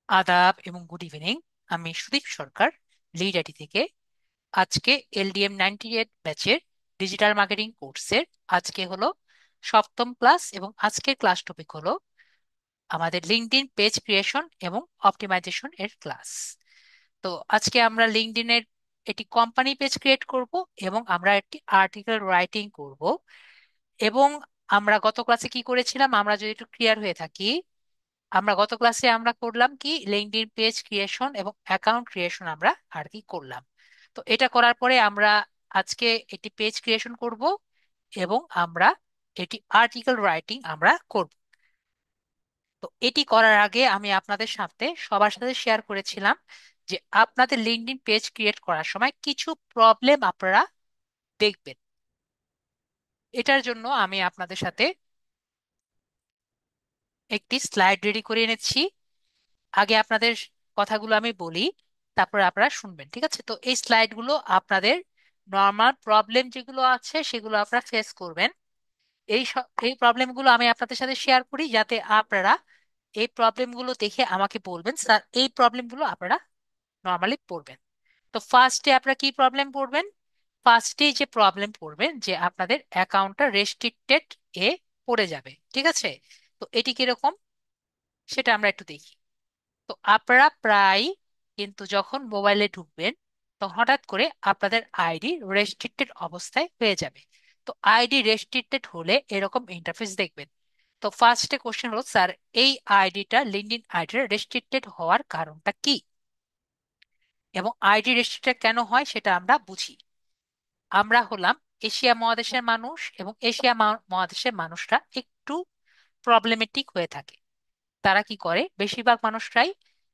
আদাব এবং good evening. আমি সুদীপ সরকার, লিড আইটি থেকে। আজকে এলডিএম 98 ব্যাচের ডিজিটাল মার্কেটিং কোর্সের আজকে হলো সপ্তম ক্লাস, এবং আজকের ক্লাস টপিক হলো আমাদের লিঙ্কডইন পেজ ক্রিয়েশন এবং অপটিমাইজেশন এর ক্লাস। তো আজকে আমরা লিঙ্কডইনের একটি কোম্পানি পেজ ক্রিয়েট করব, এবং আমরা একটি আর্টিকেল রাইটিং করব। এবং আমরা গত ক্লাসে কি করেছিলাম, আমরা যদি একটু ক্লিয়ার হয়ে থাকি, আমরা গত ক্লাসে আমরা করলাম কি লিঙ্কডইন পেজ ক্রিয়েশন এবং অ্যাকাউন্ট ক্রিয়েশন আমরা আর কি করলাম। তো এটা করার পরে আমরা আজকে এটি পেজ ক্রিয়েশন করব, এবং আমরা এটি আর্টিকেল রাইটিং আমরা করব। তো এটি করার আগে আমি আপনাদের সাথে সবার সাথে শেয়ার করেছিলাম যে আপনাদের লিঙ্কডইন পেজ ক্রিয়েট করার সময় কিছু প্রবলেম আপনারা দেখবেন। এটার জন্য আমি আপনাদের সাথে একটি স্লাইড রেডি করে এনেছি। আগে আপনাদের কথাগুলো আমি বলি, তারপর আপনারা শুনবেন, ঠিক আছে? তো এই স্লাইডগুলো আপনাদের নর্মাল প্রবলেম যেগুলো আছে সেগুলো আপনারা ফেস করবেন। এই প্রবলেমগুলো আমি আপনাদের সাথে শেয়ার করি, যাতে আপনারা এই প্রবলেমগুলো দেখে আমাকে বলবেন, স্যার এই প্রবলেমগুলো আপনারা নর্মালি পড়বেন। তো ফার্স্টে আপনারা কি প্রবলেম পড়বেন? ফার্স্টে যে প্রবলেম পড়বেন যে আপনাদের অ্যাকাউন্টটা রেস্ট্রিক্টেড এ পড়ে যাবে, ঠিক আছে? তো এটি কিরকম সেটা আমরা একটু দেখি। তো আপনারা প্রায় কিন্তু যখন মোবাইলে ঢুকবেন, তখন হঠাৎ করে আপনাদের আইডি রেস্ট্রিক্টেড অবস্থায় হয়ে যাবে। তো আইডি রেস্ট্রিক্টেড হলে এরকম ইন্টারফেস দেখবেন। তো ফার্স্টে কোশ্চেন হলো, স্যার এই আইডিটা লিঙ্কডইন আইডিটা রেস্ট্রিক্টেড হওয়ার কারণটা কি, এবং আইডি রেস্ট্রিক্টেড কেন হয় সেটা আমরা বুঝি। আমরা হলাম এশিয়া মহাদেশের মানুষ, এবং এশিয়া মহাদেশের মানুষরা একটু প্রবলেমেটিক হয়ে থাকে। তারা কি করে, বেশিরভাগ মানুষরাই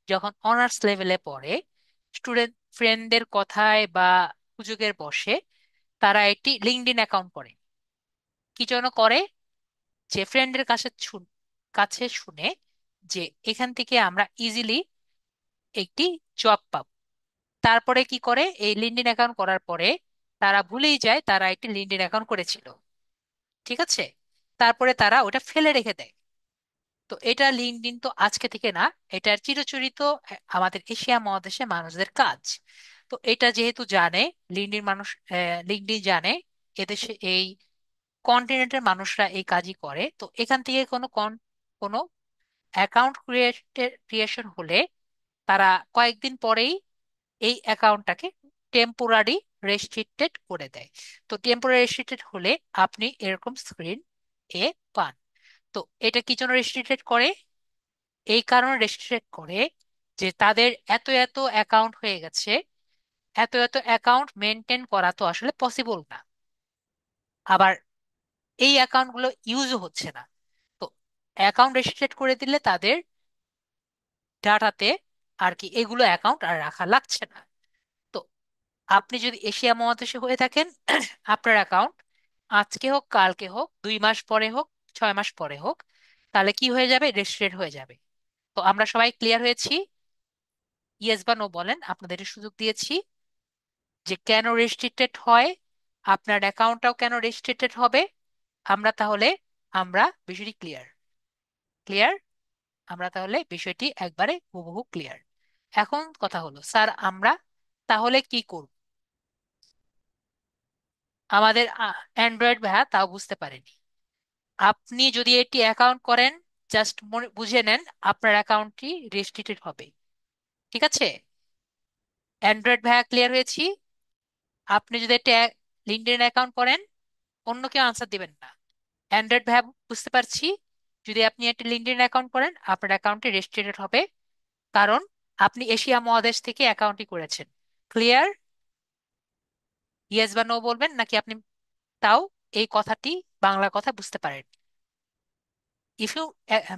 যখন অনার্স লেভেলে পড়ে, স্টুডেন্ট ফ্রেন্ডদের কথায় বা সুযোগের বশে তারা একটি লিঙ্কডইন অ্যাকাউন্ট করে। কি জন্য করে? যে ফ্রেন্ডের কাছে শুনে যে এখান থেকে আমরা ইজিলি একটি জব পাবো। তারপরে কি করে, এই লিঙ্কডইন অ্যাকাউন্ট করার পরে তারা ভুলেই যায় তারা একটি লিঙ্কডইন অ্যাকাউন্ট করেছিল, ঠিক আছে? তারপরে তারা ওটা ফেলে রেখে দেয়। তো এটা লিঙ্কডইন তো আজকে থেকে না, এটার চিরাচরিত আমাদের এশিয়া মহাদেশে মানুষদের কাজ। তো এটা যেহেতু জানে লিঙ্কডইন মানুষ, লিঙ্কডইন জানে এদেশে এই কন্টিনেন্টের মানুষরা এই কাজই করে, তো এখান থেকে কোনো অ্যাকাউন্ট ক্রিয়েশন হলে তারা কয়েকদিন পরেই এই অ্যাকাউন্টটাকে টেম্পোরারি রেস্ট্রিক্টেড করে দেয়। তো টেম্পোরারি রেস্ট্রিক্টেড হলে আপনি এরকম স্ক্রিন এ পান। তো এটা কি জন্য রেস্ট্রিক্টেড করে? এই কারণে রেস্ট্রিক্ট করে যে তাদের এত এত অ্যাকাউন্ট হয়ে গেছে, এত এত অ্যাকাউন্ট মেনটেন করা তো আসলে পসিবল না। আবার এই অ্যাকাউন্টগুলো ইউজও হচ্ছে না। তো অ্যাকাউন্ট রেস্ট্রিক্ট করে দিলে তাদের ডাটাতে আর কি এগুলো অ্যাকাউন্ট আর রাখা লাগছে না। তো আপনি যদি এশিয়া মহাদেশে হয়ে থাকেন, আপনার অ্যাকাউন্ট আজকে হোক, কালকে হোক, 2 মাস পরে হোক, 6 মাস পরে হোক, তাহলে কি হয়ে যাবে? রেস্ট্রিক্টেড হয়ে যাবে। তো আমরা সবাই ক্লিয়ার হয়েছি? ইয়েস বা নো বলেন, আপনাদের একটু সুযোগ দিয়েছি যে কেন রেস্ট্রিক্টেড হয়, আপনার অ্যাকাউন্টটাও কেন রেস্ট্রিক্টেড হবে। আমরা তাহলে আমরা বিষয়টি ক্লিয়ার ক্লিয়ার আমরা তাহলে বিষয়টি একবারে হুবহু ক্লিয়ার। এখন কথা হলো, স্যার আমরা তাহলে কি করব? আমাদের অ্যান্ড্রয়েড ভাইয়া তাও বুঝতে পারেনি। আপনি যদি এটি অ্যাকাউন্ট করেন, জাস্ট মনে বুঝে নেন আপনার অ্যাকাউন্টটি রেস্ট্রিক্টেড হবে, ঠিক আছে? অ্যান্ড্রয়েড ভাইয়া ক্লিয়ার হয়েছি? আপনি যদি একটা লিঙ্কডইন অ্যাকাউন্ট করেন, অন্য কেউ আনসার দিবেন না। অ্যান্ড্রয়েড ভ্যাব বুঝতে পারছি, যদি আপনি একটা লিঙ্কডইন অ্যাকাউন্ট করেন আপনার অ্যাকাউন্টটি রেস্ট্রিক্টেড হবে, কারণ আপনি এশিয়া মহাদেশ থেকে অ্যাকাউন্টটি করেছেন। ক্লিয়ার? ইয়েস বা নো বলবেন, নাকি আপনি তাও এই কথাটি বাংলা কথা বুঝতে পারেন? If you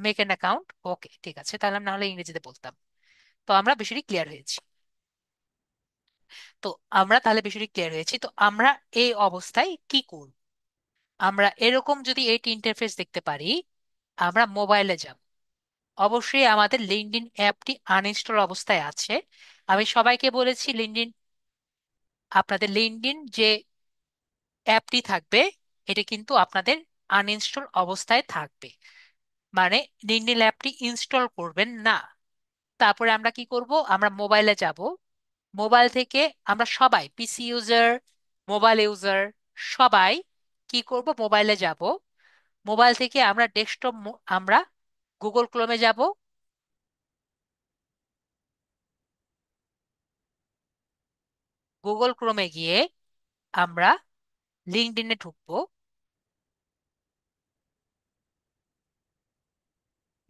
make an account, okay, ঠিক আছে, তাহলে আমি নাহলে ইংরেজিতে বলতাম। তো আমরা বিষয়টি ক্লিয়ার হয়েছি। তো আমরা তাহলে বিষয়টি ক্লিয়ার হয়েছি, তো আমরা এই অবস্থায় কি করব? আমরা এরকম যদি এইটি ইন্টারফেস দেখতে পারি, আমরা মোবাইলে যাব। অবশ্যই আমাদের লিঙ্কডইন অ্যাপটি আনইনস্টল অবস্থায় আছে। আমি সবাইকে বলেছি লিঙ্কডইন, আপনাদের লিঙ্কডইন যে অ্যাপটি থাকবে এটা কিন্তু আপনাদের আনইনস্টল অবস্থায় থাকবে, মানে লিঙ্কডইন অ্যাপটি ইনস্টল করবেন না। তারপরে আমরা কি করব, আমরা মোবাইলে যাব। মোবাইল থেকে আমরা সবাই পিসি ইউজার, মোবাইল ইউজার সবাই কি করব, মোবাইলে যাব। মোবাইল থেকে আমরা ডেস্কটপ, আমরা গুগল ক্রোমে যাব। গুগল ক্রোমে গিয়ে আমরা লিঙ্কডইনে ঢুকবো।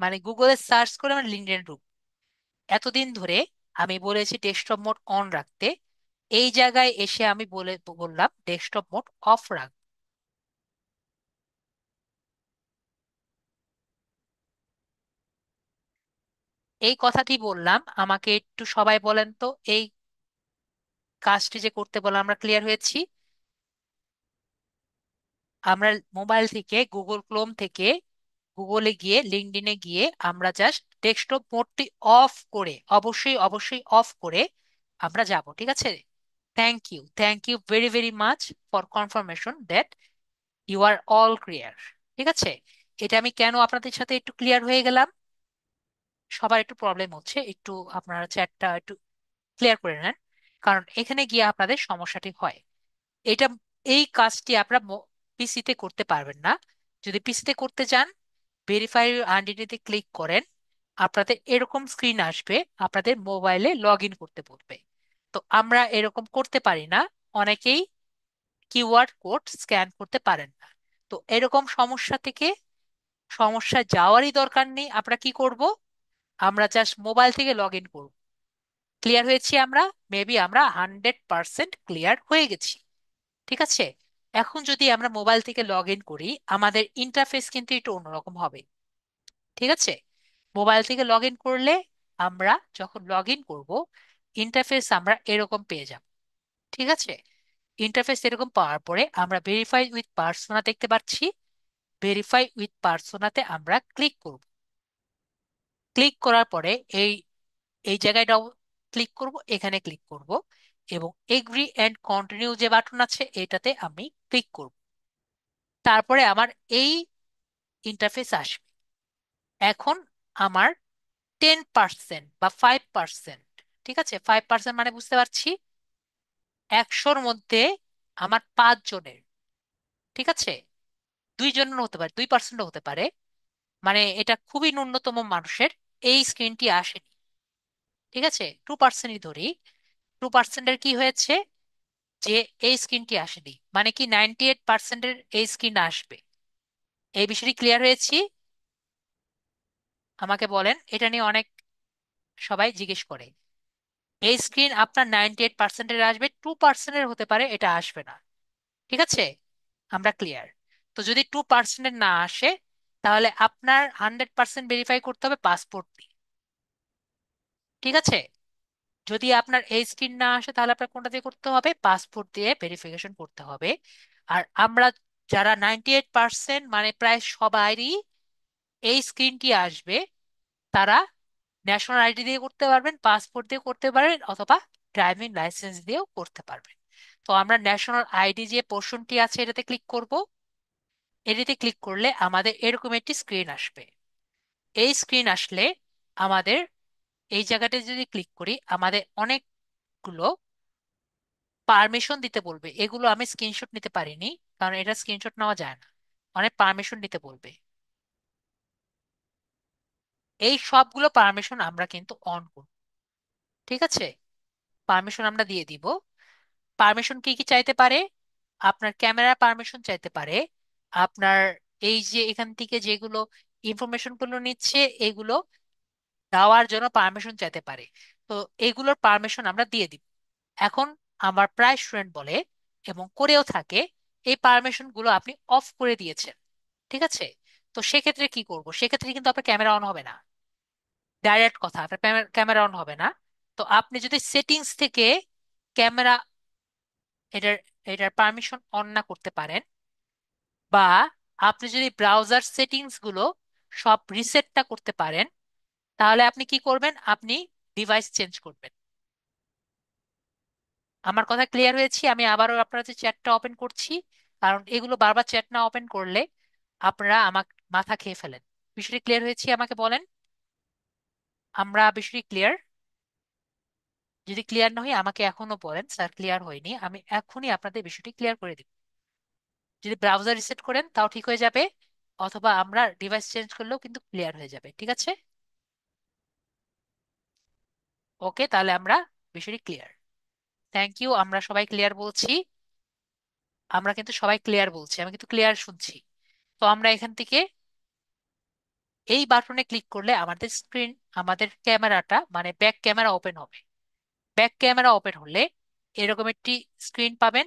মানে গুগলে সার্চ করে আমরা লিঙ্কডইনে ঢুকবো। এতদিন ধরে আমি বলেছি ডেস্কটপ মোড অন রাখতে, এই জায়গায় এসে আমি বললাম ডেস্কটপ মোড অফ রাখ। এই কথাটি বললাম, আমাকে একটু সবাই বলেন তো এই কাজটি যে করতে বললাম আমরা ক্লিয়ার হয়েছি? আমরা মোবাইল থেকে গুগল ক্রোম থেকে গুগলে গিয়ে লিঙ্কডইনে গিয়ে আমরা জাস্ট ডেস্কটপ মোডটি অফ করে, অবশ্যই অবশ্যই অফ করে আমরা যাব, ঠিক আছে? Thank you very very much for confirmation that you are all clear. ঠিক আছে, এটা আমি কেন আপনাদের সাথে একটু ক্লিয়ার হয়ে গেলাম, সবার একটু প্রবলেম হচ্ছে, একটু আপনারা চ্যাটটা একটু ক্লিয়ার করে নেন, কারণ এখানে গিয়ে আপনাদের সমস্যাটি হয়। এটা, এই কাজটি আপনারা পিসিতে করতে পারবেন না। যদি পিসিতে করতে চান, ভেরিফাই আইডেন্টিতে ক্লিক করেন, আপনাদের এরকম স্ক্রিন আসবে, আপনাদের মোবাইলে লগ ইন করতে বলবে। তো আমরা এরকম করতে পারি না, অনেকেই কিউআর কোড স্ক্যান করতে পারেন না। তো এরকম সমস্যা থেকে সমস্যা যাওয়ারই দরকার নেই। আমরা কি করব, আমরা জাস্ট মোবাইল থেকে লগ ইন করব। ক্লিয়ার হয়েছি আমরা? মেবি আমরা 100% ক্লিয়ার হয়ে গেছি। ঠিক আছে, এখন যদি আমরা মোবাইল থেকে লগ ইন করি, আমাদের ইন্টারফেস কিন্তু একটু অন্যরকম হবে। ঠিক আছে, মোবাইল থেকে লগ ইন করলে আমরা যখন লগ ইন করবো, ইন্টারফেস আমরা এরকম পেয়ে যাব। ঠিক আছে, ইন্টারফেস এরকম পাওয়ার পরে আমরা ভেরিফাই উইথ পার্সোনা দেখতে পাচ্ছি। ভেরিফাই উইথ পার্সোনাতে আমরা ক্লিক করব। ক্লিক করার পরে এই এই জায়গায় ক্লিক করব, এখানে ক্লিক করব, এবং এগ্রি এন্ড কন্টিনিউ যে বাটন আছে এটাতে আমি ক্লিক করব। তারপরে আমার এই ইন্টারফেস আসবে। এখন আমার 10% বা 5%, ঠিক আছে, 5% মানে বুঝতে পারছি 100-র মধ্যে আমার 5 জনের, ঠিক আছে, 2 জনের হতে পারে, 2% হতে পারে, মানে এটা খুবই ন্যূনতম মানুষের এই স্ক্রিনটি আসেনি। ঠিক আছে, 2%ই ধরি, 2%-এর কি হয়েছে, যে এই স্ক্রিনটি আসেনি, মানে কি 98%-এর এই স্ক্রিন আসবে। এই বিষয়টি ক্লিয়ার হয়েছি? আমাকে বলেন, এটা নিয়ে অনেক সবাই জিজ্ঞেস করে। এই স্ক্রিন আপনার 98%-এর আসবে, 2%-এর হতে পারে এটা আসবে না। ঠিক আছে, আমরা ক্লিয়ার? তো যদি 2%-এর না আসে, তাহলে আপনার 100% ভেরিফাই করতে হবে পাসপোর্ট দিয়ে। ঠিক আছে, যদি আপনার এই স্ক্রিন না আসে, তাহলে আপনার কোনটা দিয়ে করতে হবে, পাসপোর্ট দিয়ে ভেরিফিকেশন করতে হবে। আর আমরা যারা 98% মানে প্রায় সবারই এই স্ক্রিনটি আসবে, তারা ন্যাশনাল আইডি দিয়ে করতে পারবেন, পাসপোর্ট দিয়ে করতে পারবেন, অথবা ড্রাইভিং লাইসেন্স দিয়েও করতে পারবেন। তো আমরা ন্যাশনাল আইডি যে পোর্শনটি আছে এটাতে ক্লিক করব। এটিতে ক্লিক করলে আমাদের এরকম একটি স্ক্রিন আসবে। এই স্ক্রিন আসলে আমাদের এই জায়গাটা যদি ক্লিক করি, আমাদের অনেকগুলো পারমিশন দিতে বলবে। এগুলো আমি স্ক্রিনশট নিতে পারিনি, কারণ এটা স্ক্রিনশট নেওয়া যায় না। অনেক পারমিশন দিতে বলবে। এই সবগুলো পারমিশন আমরা কিন্তু অন করব। ঠিক আছে, পারমিশন আমরা দিয়ে দিব। পারমিশন কি কি চাইতে পারে, আপনার ক্যামেরা পারমিশন চাইতে পারে, আপনার এই যে এখান থেকে যেগুলো ইনফরমেশন গুলো নিচ্ছে এগুলো দেওয়ার জন্য পারমিশন চাইতে পারে। তো এগুলোর পারমিশন আমরা দিয়ে দিব। এখন আমার প্রায় স্টুডেন্ট বলে এবং করেও থাকে, এই পারমিশন গুলো আপনি অফ করে দিয়েছেন। ঠিক আছে, তো সেক্ষেত্রে কি করব, সেক্ষেত্রে কিন্তু আপনার ক্যামেরা অন হবে না। ডাইরেক্ট কথা, আপনার ক্যামেরা অন হবে না। তো আপনি যদি সেটিংস থেকে ক্যামেরা, এটার এটার পারমিশন অন না করতে পারেন, বা আপনি যদি ব্রাউজার সেটিংস গুলো সব রিসেট না করতে পারেন, তাহলে আপনি কি করবেন, আপনি ডিভাইস চেঞ্জ করবেন। আমার কথা ক্লিয়ার হয়েছে? আমি আবারও আপনার যে চ্যাটটা ওপেন করছি, কারণ এগুলো বারবার চ্যাট না ওপেন করলে আপনারা আমার মাথা খেয়ে ফেলেন। বিষয়টি ক্লিয়ার হয়েছে? আমাকে বলেন। আমরা বিষয়টি ক্লিয়ার? যদি ক্লিয়ার না হয় আমাকে এখনো বলেন স্যার ক্লিয়ার হয়নি, আমি এখনই আপনাদের বিষয়টি ক্লিয়ার করে দিব। যদি ব্রাউজার রিসেট করেন তাও ঠিক হয়ে যাবে, অথবা আমরা ডিভাইস চেঞ্জ করলেও কিন্তু ক্লিয়ার হয়ে যাবে, ঠিক আছে? ওকে, তাহলে আমরা বিষয়টি ক্লিয়ার। থ্যাংক ইউ, আমরা সবাই ক্লিয়ার বলছি। আমরা কিন্তু সবাই ক্লিয়ার বলছি, আমি কিন্তু ক্লিয়ার শুনছি। তো আমরা এখান থেকে এই বাটনে ক্লিক করলে আমাদের স্ক্রিন, আমাদের ক্যামেরাটা মানে ব্যাক ক্যামেরা ওপেন হবে। ব্যাক ক্যামেরা ওপেন হলে এরকম একটি স্ক্রিন পাবেন,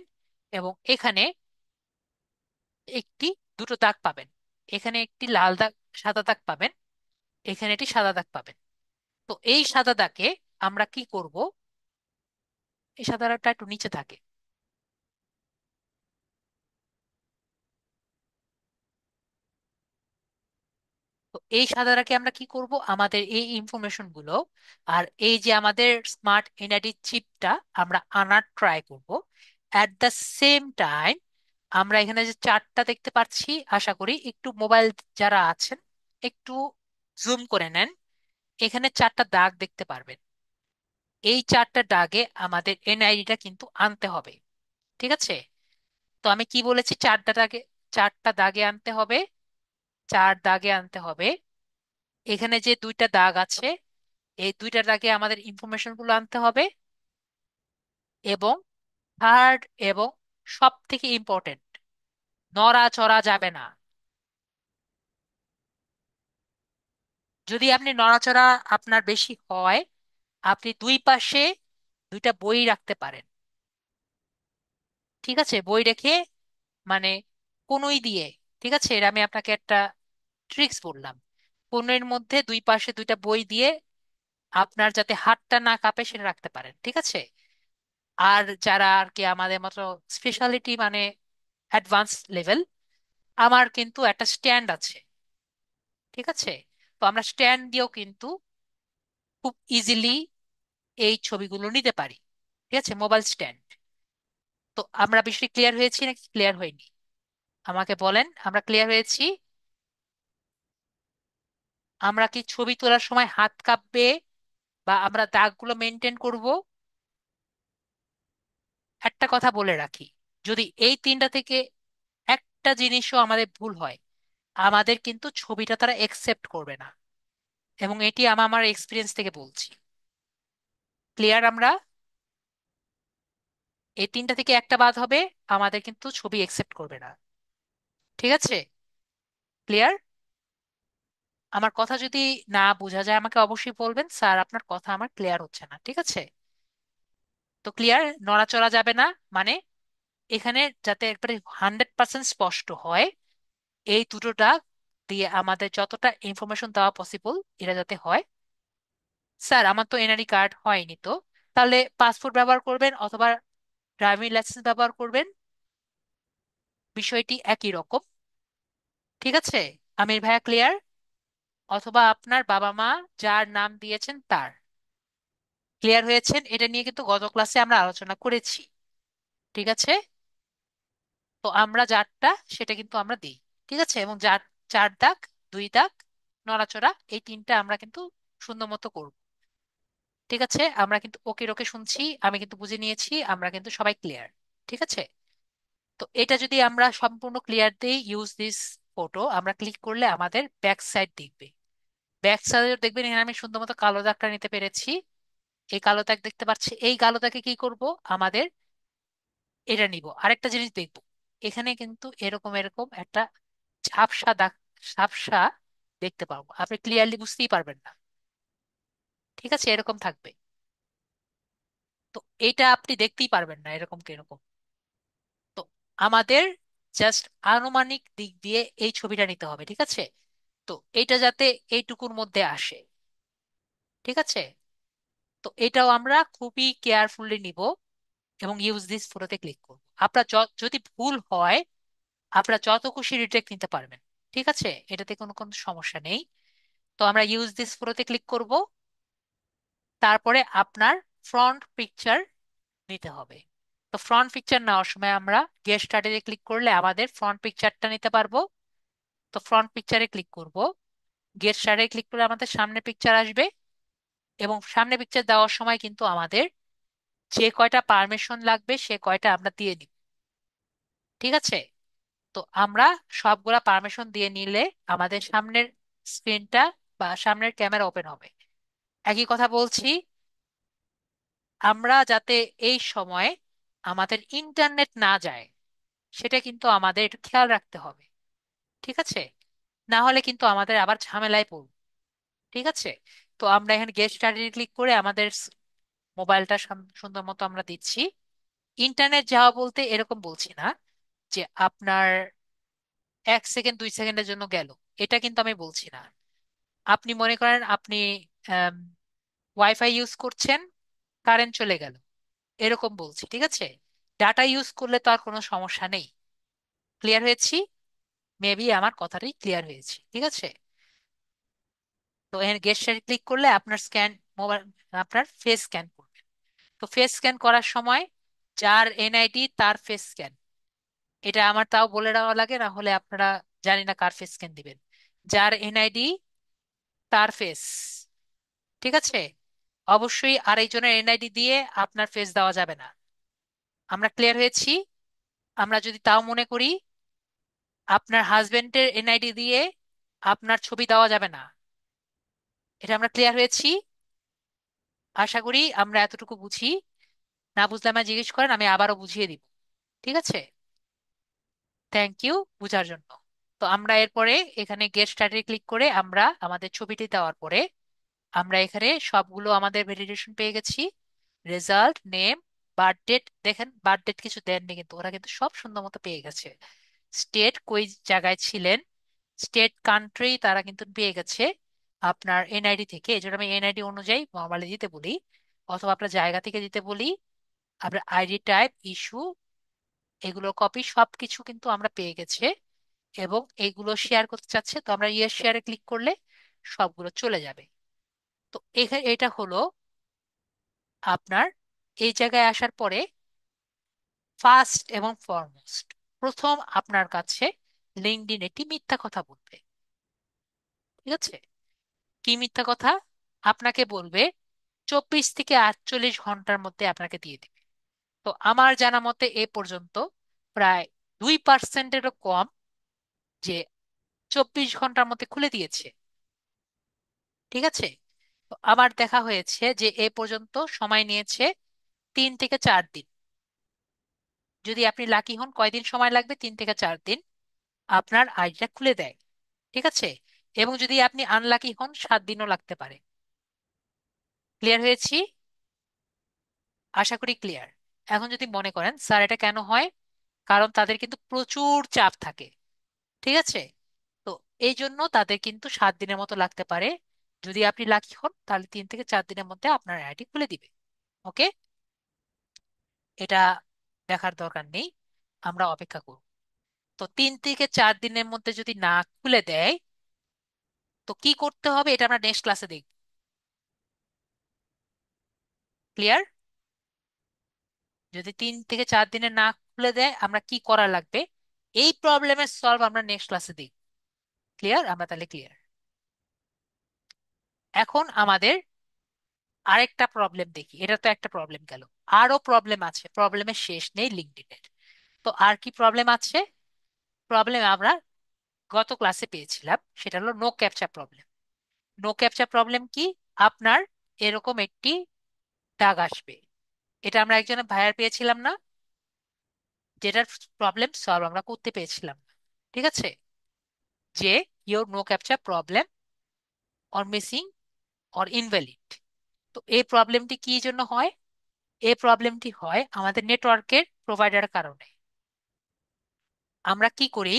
এবং এখানে একটি দুটো দাগ পাবেন। এখানে একটি লাল দাগ, সাদা দাগ পাবেন। এখানে একটি সাদা দাগ পাবেন। তো এই সাদা দাগে আমরা কি করব? এই সাদা দাগটা একটু নিচে থাকে। তো এই সাদা দাগে আমরা কি করব? আমাদের এই ইনফরমেশন গুলো আর এই যে আমাদের স্মার্ট এনআইডি চিপটা আমরা আনার ট্রাই করব। অ্যাট দ্য সেম টাইম আমরা এখানে যে চার্টটা দেখতে পাচ্ছি, আশা করি একটু মোবাইল যারা আছেন একটু জুম করে নেন, এখানে চারটা দাগ দেখতে পারবেন। এই চারটা দাগে আমাদের এনআইডিটা কিন্তু আনতে হবে, ঠিক আছে? তো আমি কি বলেছি? চারটা দাগে, চারটা দাগে আনতে হবে, চার দাগে আনতে হবে। এখানে যে দুইটা দাগ আছে, এই দুইটা দাগে আমাদের ইনফরমেশন গুলো আনতে হবে। এবং থার্ড, এবং সব থেকে ইম্পর্টেন্ট, নড়াচড়া যাবে না। যদি আপনি নড়াচড়া আপনার বেশি হয়, আপনি দুই পাশে দুইটা বই রাখতে পারেন, ঠিক আছে? বই রেখে মানে কনুই দিয়ে, ঠিক আছে, এটা আমি আপনাকে একটা ট্রিক্স বললাম। কনুইয়ের মধ্যে দুই পাশে দুইটা বই দিয়ে আপনার যাতে হাতটা না কাঁপে সেটা রাখতে পারেন, ঠিক আছে? আর যারা আর কি আমাদের মতো স্পেশালিটি মানে অ্যাডভান্স লেভেল, আমার কিন্তু একটা স্ট্যান্ড আছে, ঠিক আছে? তো আমরা স্ট্যান্ড দিয়েও কিন্তু খুব ইজিলি এই ছবিগুলো নিতে পারি, ঠিক আছে? Mobile stand. তো আমরা বিষয়টি ক্লিয়ার হয়েছি নাকি ক্লিয়ার হয়নি? আমাকে বলেন, আমরা ক্লিয়ার হয়েছি? আমরা কি ছবি তোলার সময় হাত কাঁপবে বা আমরা দাগগুলো মেনটেন করব? একটা কথা বলে রাখি, যদি এই তিনটা থেকে একটা জিনিসও আমাদের ভুল হয়, আমাদের কিন্তু ছবিটা তারা একসেপ্ট করবে না। এবং এটি আমার এক্সপিরিয়েন্স থেকে বলছি। ক্লিয়ার আমরা? এই তিনটা থেকে একটা বাদ হবে, আমাদের কিন্তু ছবি একসেপ্ট করবে না, ঠিক আছে? ক্লিয়ার? আমার কথা যদি না বোঝা যায় আমাকে অবশ্যই বলবেন, স্যার আপনার কথা আমার ক্লিয়ার হচ্ছে না, ঠিক আছে? তো ক্লিয়ার, নড়াচড়া যাবে না মানে এখানে যাতে একবারে 100% স্পষ্ট হয়, এই দুটোটা দিয়ে আমাদের যতটা ইনফরমেশন দেওয়া পসিবল এটা যাতে হয়। স্যার আমার তো এনআরই কার্ড হয়নি, তো তাহলে পাসপোর্ট ব্যবহার করবেন অথবা ড্রাইভিং লাইসেন্স ব্যবহার করবেন, বিষয়টি একই রকম, ঠিক আছে? আমির ভাইয়া ক্লিয়ার? অথবা আপনার বাবা মা যার নাম দিয়েছেন তার, ক্লিয়ার হয়েছেন? এটা নিয়ে কিন্তু গত ক্লাসে আমরা আলোচনা করেছি, ঠিক আছে? তো আমরা যারটা সেটা কিন্তু আমরা দিই, ঠিক আছে? এবং যার চার দাগ, দুই দাগ, নড়াচড়া, এই তিনটা আমরা কিন্তু সুন্দর মতো করব, ঠিক আছে? আমরা কিন্তু ওকে ওকে শুনছি, আমি কিন্তু বুঝে নিয়েছি, আমরা কিন্তু সবাই ক্লিয়ার, ঠিক আছে? তো এটা যদি আমরা সম্পূর্ণ ক্লিয়ার দিই, ইউজ দিস ফটো আমরা ক্লিক করলে আমাদের ব্যাক সাইড দেখবে। ব্যাক সাইডে দেখবেন এখানে আমি সুন্দর মতো কালো দাগটা নিতে পেরেছি। এই কালো দাগ দেখতে পাচ্ছি, এই কালো দাগে কি করব? আমাদের এটা নিব, আরেকটা জিনিস দেখব। এখানে কিন্তু এরকম এরকম একটা ঝাপসা দাগ, ঝাপসা দেখতে পাবো, আপনি ক্লিয়ারলি বুঝতেই পারবেন না, ঠিক আছে? এরকম থাকবে। তো এটা আপনি দেখতেই পারবেন না এরকম কিরকম। তো আমাদের জাস্ট আনুমানিক দিক দিয়ে এই ছবিটা নিতে হবে, ঠিক আছে? তো এটা যাতে এইটুকুর মধ্যে আসে, ঠিক আছে? তো এটাও আমরা খুবই কেয়ারফুলি নিব এবং ইউজ দিস ফটোতে ক্লিক করব। আপনার যদি ভুল হয় আপনারা যত খুশি রিটেক নিতে পারবেন, ঠিক আছে? এটাতে কোনো কোনো সমস্যা নেই। তো আমরা ইউজ দিস ফটোতে ক্লিক করব। তারপরে আপনার ফ্রন্ট পিকচার নিতে হবে। তো ফ্রন্ট পিকচার নেওয়ার সময় আমরা গেট স্টাডিতে ক্লিক করলে আমাদের ফ্রন্ট পিকচারটা নিতে পারবো। তো ফ্রন্ট পিকচারে ক্লিক করব। গেট স্টার্টে ক্লিক করলে আমাদের সামনে পিকচার আসবে। এবং সামনে পিকচার দেওয়ার সময় কিন্তু আমাদের যে কয়টা পারমিশন লাগবে সে কয়টা আমরা দিয়ে নিব। ঠিক আছে? তো আমরা সবগুলা পারমিশন দিয়ে নিলে আমাদের সামনের স্ক্রিনটা বা সামনের ক্যামেরা ওপেন হবে। একই কথা বলছি, আমরা যাতে এই সময় আমাদের ইন্টারনেট না যায় সেটা কিন্তু আমাদের একটু খেয়াল রাখতে হবে। ঠিক আছে? না হলে কিন্তু আমাদের আবার ঝামেলায় পড়ব। ঠিক আছে? তো আমরা এখানে গেট স্টাডি ক্লিক করে আমাদের মোবাইলটা সুন্দর মতো আমরা দিচ্ছি। ইন্টারনেট যাওয়া বলতে এরকম বলছি না যে আপনার 1 সেকেন্ড 2 সেকেন্ডের জন্য গেল, এটা কিন্তু আমি বলছি না। আপনি মনে করেন আপনি ওয়াইফাই ইউজ করছেন, কারেন্ট চলে গেল, এরকম বলছি। ঠিক আছে? ডাটা ইউজ করলে তো আর কোনো সমস্যা নেই। ক্লিয়ার হয়েছি? মেবি আমার কথাটাই ক্লিয়ার হয়েছে। ঠিক আছে? তো এখানে গেট স্টাডি ক্লিক করলে আপনার স্ক্যান মোবাইল, আপনার ফেস স্ক্যান করবে। তো ফেস স্ক্যান করার সময় যার এনআইডি তার ফেস স্ক্যান, এটা আমার তাও বলে দেওয়া লাগে, না হলে আপনারা জানি না কার ফেস স্ক্যান দিবেন। যার এনআইডি তার ফেস। ঠিক আছে? অবশ্যই আরেকজনের এনআইডি দিয়ে আপনার ফেস দেওয়া যাবে না। আমরা ক্লিয়ার হয়েছি? আমরা যদি তাও মনে করি আপনার হাজবেন্ডের এনআইডি দিয়ে আপনার ছবি দেওয়া যাবে না। এটা আমরা ক্লিয়ার হয়েছি? আশা করি আমরা এতটুকু বুঝি। না বুঝলে আমায় জিজ্ঞেস করেন, আমি আবারও বুঝিয়ে দিব। ঠিক আছে? থ্যাংক ইউ বুঝার জন্য। তো আমরা এরপরে এখানে গেট স্টার্টে ক্লিক করে আমরা আমাদের ছবিটি দেওয়ার পরে আমরা এখানে সবগুলো আমাদের ভ্যালিডেশন পেয়ে গেছি। রেজাল্ট, নেম, বার্থ ডেট, দেখেন বার্থ ডেট কিছু দেননি কিন্তু ওরা কিন্তু সব সুন্দর মতো পেয়ে গেছে। স্টেট কই জায়গায় ছিলেন, স্টেট কান্ট্রি তারা কিন্তু পেয়ে গেছে আপনার এনআইডি থেকে। এই জন্য আমি এনআইডি অনুযায়ী নর্মালি দিতে বলি, অথবা আপনার জায়গা থেকে দিতে বলি। আপনার আইডি টাইপ, ইস্যু, এগুলোর কপি সবকিছু কিন্তু আমরা পেয়ে গেছে। এবং এইগুলো শেয়ার করতে চাচ্ছে, তো আমরা ইয়েস শেয়ারে ক্লিক করলে সবগুলো চলে যাবে। তো এখানে এটা হলো আপনার এই জায়গায় আসার পরে ফার্স্ট এবং ফরমোস্ট, প্রথম আপনার কাছে লিঙ্কডইন একটি মিথ্যা কথা বলবে। ঠিক আছে? কি মিথ্যা কথা? আপনাকে বলবে 24 থেকে 48 ঘন্টার মধ্যে আপনাকে দিয়ে দিবে। তো আমার জানা মতে এ পর্যন্ত প্রায় 2%-এরও কম যে 24 ঘন্টার মধ্যে খুলে দিয়েছে। ঠিক আছে? তো আমার দেখা হয়েছে যে এ পর্যন্ত সময় নিয়েছে 3 থেকে 4 দিন। যদি আপনি লাকি হন কয়দিন সময় লাগবে? 3 থেকে 4 দিন আপনার আইডিটা খুলে দেয়। ঠিক আছে? এবং যদি আপনি আনলাকি হন 7 দিনও লাগতে পারে। ক্লিয়ার হয়েছি? আশা করি ক্লিয়ার। এখন যদি মনে করেন স্যার এটা কেন হয়, কারণ তাদের কিন্তু প্রচুর চাপ থাকে। ঠিক আছে? তো এই জন্য তাদের কিন্তু 7 দিনের মতো লাগতে পারে। যদি আপনি লাকি হন তাহলে 3 থেকে 4 দিনের মধ্যে আপনার আইডি খুলে দিবে। ওকে? এটা দেখার দরকার নেই, আমরা অপেক্ষা করব। তো 3 থেকে 4 দিনের মধ্যে যদি না খুলে দেয় তো কি করতে হবে এটা আমরা নেক্সট ক্লাসে দেখব। ক্লিয়ার? যদি 3 থেকে 4 দিনে না খুলে দেয় আমরা কি করা লাগবে, এই প্রবলেমের সলভ আমরা নেক্সট ক্লাসে দেখব। ক্লিয়ার? আমরা তাহলে ক্লিয়ার। এখন আমাদের আরেকটা প্রবলেম দেখি। এটা তো একটা প্রবলেম গেল, আরো প্রবলেম আছে, প্রবলেমের শেষ নেই লিঙ্কডইনের। তো আর কি প্রবলেম আছে? প্রবলেম আমরা গত ক্লাসে পেয়েছিলাম, সেটা হলো no captcha problem. No captcha problem কি? আপনার এরকম একটি দাগ আসবে। এটা আমরা একজনের ভাইয়ার পেয়েছিলাম না, যেটার প্রবলেম সলভ আমরা করতে পেরেছিলাম না। ঠিক আছে? যে your no captcha problem or missing or invalid. তো এই প্রবলেমটি কি জন্য হয়? এই প্রবলেমটি হয় আমাদের নেটওয়ার্কের প্রোভাইডার কারণে। আমরা কি করি?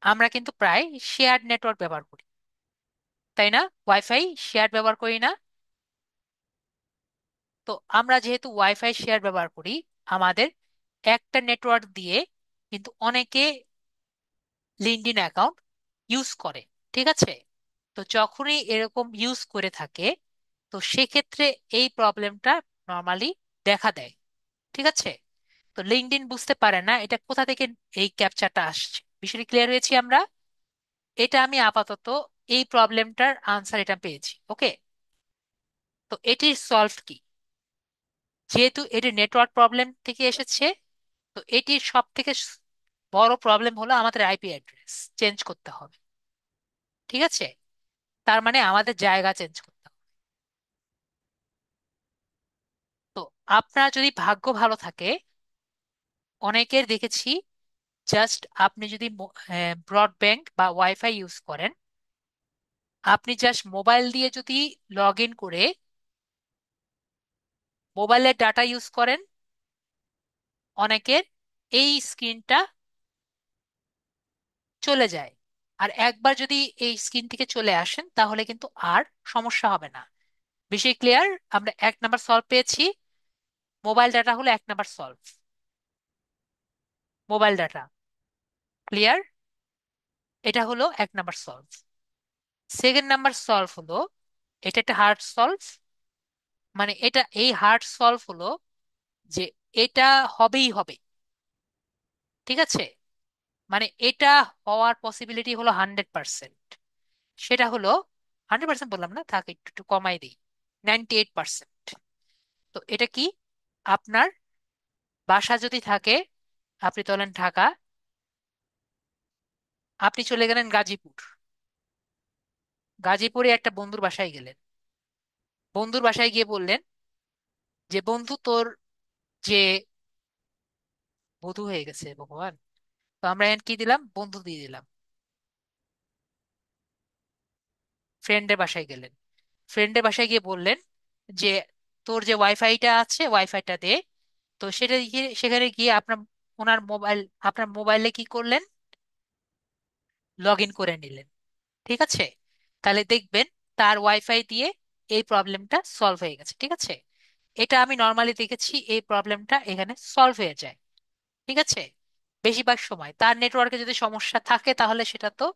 আমরা কিন্তু প্রায় শেয়ার্ড নেটওয়ার্ক ব্যবহার করি, তাই না? ওয়াইফাই শেয়ার ব্যবহার করি না? তো আমরা যেহেতু ওয়াইফাই শেয়ার ব্যবহার করি, আমাদের একটা নেটওয়ার্ক দিয়ে কিন্তু অনেকে লিঙ্কডইন অ্যাকাউন্ট ইউজ করে। ঠিক আছে? তো যখনই এরকম ইউজ করে থাকে তো সেক্ষেত্রে এই প্রবলেমটা নর্মালি দেখা দেয়। ঠিক আছে? তো লিঙ্কডইন বুঝতে পারে না এটা কোথা থেকে এই ক্যাপচারটা আসছে। বিষয়টি ক্লিয়ার হয়েছি আমরা? এটা আমি আপাতত এই প্রবলেমটার আনসার এটা পেয়েছি। ওকে? তো এটির সলভ কি? যেহেতু এটি নেটওয়ার্ক প্রবলেম থেকে এসেছে, তো এটির সব থেকে বড় প্রবলেম হলো আমাদের আইপি অ্যাড্রেস চেঞ্জ করতে হবে। ঠিক আছে, তার মানে আমাদের জায়গা চেঞ্জ করতে হবে। তো আপনার যদি ভাগ্য ভালো থাকে, অনেকের দেখেছি, জাস্ট আপনি যদি ব্রডব্যান্ড বা ওয়াইফাই ইউজ করেন, আপনি জাস্ট মোবাইল দিয়ে যদি লগ ইন করে মোবাইলের ডাটা ইউজ করেন, অনেকের এই স্ক্রিনটা চলে যায়। আর একবার যদি এই স্ক্রিন থেকে চলে আসেন তাহলে কিন্তু আর সমস্যা হবে না। বিষয় ক্লিয়ার? আমরা 1 নাম্বার সলভ পেয়েছি। মোবাইল ডাটা হলো 1 number solve. Mobile data clear, এটা হলো 1 number solve. Second number solve হলো, এটা একটা হার্ড সলভ। মানে এটা, এই হার্ড সলভ হলো যে এটা হবেই হবে। ঠিক আছে, মানে এটা হওয়ার পসিবিলিটি হলো 100%। সেটা হলো, 100% বললাম না, থাক একটু একটু কমাই দিই, 98%। তো এটা কি? আপনার বাসা যদি থাকে, আপনি চলেন ঢাকা, আপনি চলে গেলেন গাজীপুর, গাজীপুরে একটা বন্ধুর বাসায় গেলেন, বন্ধুর বাসায় গিয়ে বললেন যে বন্ধু তোর যে বধূ হয়ে গেছে ভগবান, তো আমরা এখন কি দিলাম, বন্ধু দিয়ে দিলাম। ফ্রেন্ডের বাসায় গেলেন, ফ্রেন্ডের বাসায় গিয়ে বললেন যে তোর যে ওয়াইফাইটা আছে ওয়াইফাইটা দে। তো সেটা গিয়ে, সেখানে গিয়ে আপনার, ওনার মোবাইল, আপনার মোবাইলে কি করলেন, লগ ইন করে নিলেন। ঠিক আছে, তাহলে দেখবেন তার ওয়াইফাই দিয়ে এই প্রবলেমটা সলভ হয়ে গেছে। ঠিক আছে, এটা আমি নর্মালি দেখেছি, এই প্রবলেমটা এখানে সলভ হয়ে যায়। ঠিক আছে, বেশিরভাগ সময় তার নেটওয়ার্কে যদি সমস্যা থাকে তাহলে সেটা তো,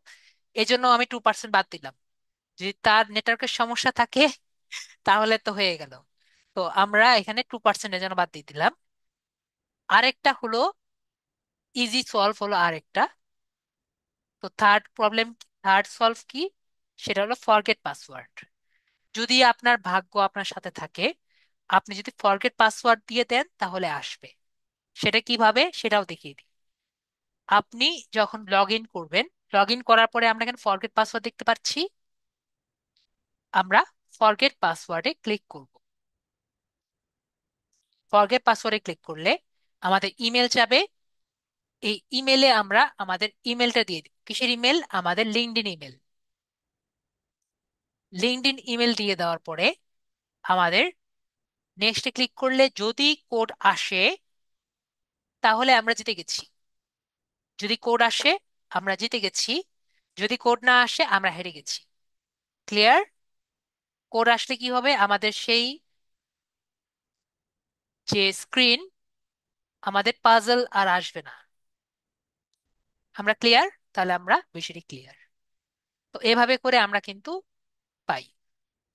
এজন্য আমি 2% বাদ দিলাম। যদি তার নেটওয়ার্কের সমস্যা থাকে তাহলে তো হয়ে গেল। তো আমরা এখানে 2% জন্য বাদ দিয়ে দিলাম। আরেকটা হলো ইজি সলভ হলো আরেকটা। তো থার্ড প্রবলেম, থার্ড সলভ কি? সেটা হলো ফরগেট পাসওয়ার্ড। যদি আপনার ভাগ্য আপনার সাথে থাকে, আপনি যদি ফরগেট পাসওয়ার্ড দিয়ে দেন তাহলে আসবে। সেটা কিভাবে সেটাও দেখিয়ে দিই। আপনি যখন লগ ইন করবেন, লগ ইন করার পরে আমরা এখানে ফরগেট পাসওয়ার্ড দেখতে পাচ্ছি, আমরা ফরগেট পাসওয়ার্ডে ক্লিক করব। ফরগেট পাসওয়ার্ডে ক্লিক করলে আমাদের ইমেল যাবে। এই ইমেলে আমরা আমাদের ইমেলটা দিয়ে দিই। কিসের ইমেল? আমাদের লিঙ্কডইন ইমেল। লিঙ্কডইন ইমেল দিয়ে দেওয়ার পরে আমাদের নেক্সটে ক্লিক করলে যদি কোড আসে তাহলে আমরা জিতে গেছি। যদি কোড আসে আমরা জিতে গেছি, যদি কোড না আসে আমরা হেরে গেছি। ক্লিয়ার? কোড আসলে কি হবে, আমাদের সেই যে স্ক্রিন, আমাদের পাজল আর আসবে না। আমরা ক্লিয়ার? তাহলে আমরা বিষয়টি ক্লিয়ার। তো এভাবে করে আমরা কিন্তু পাই।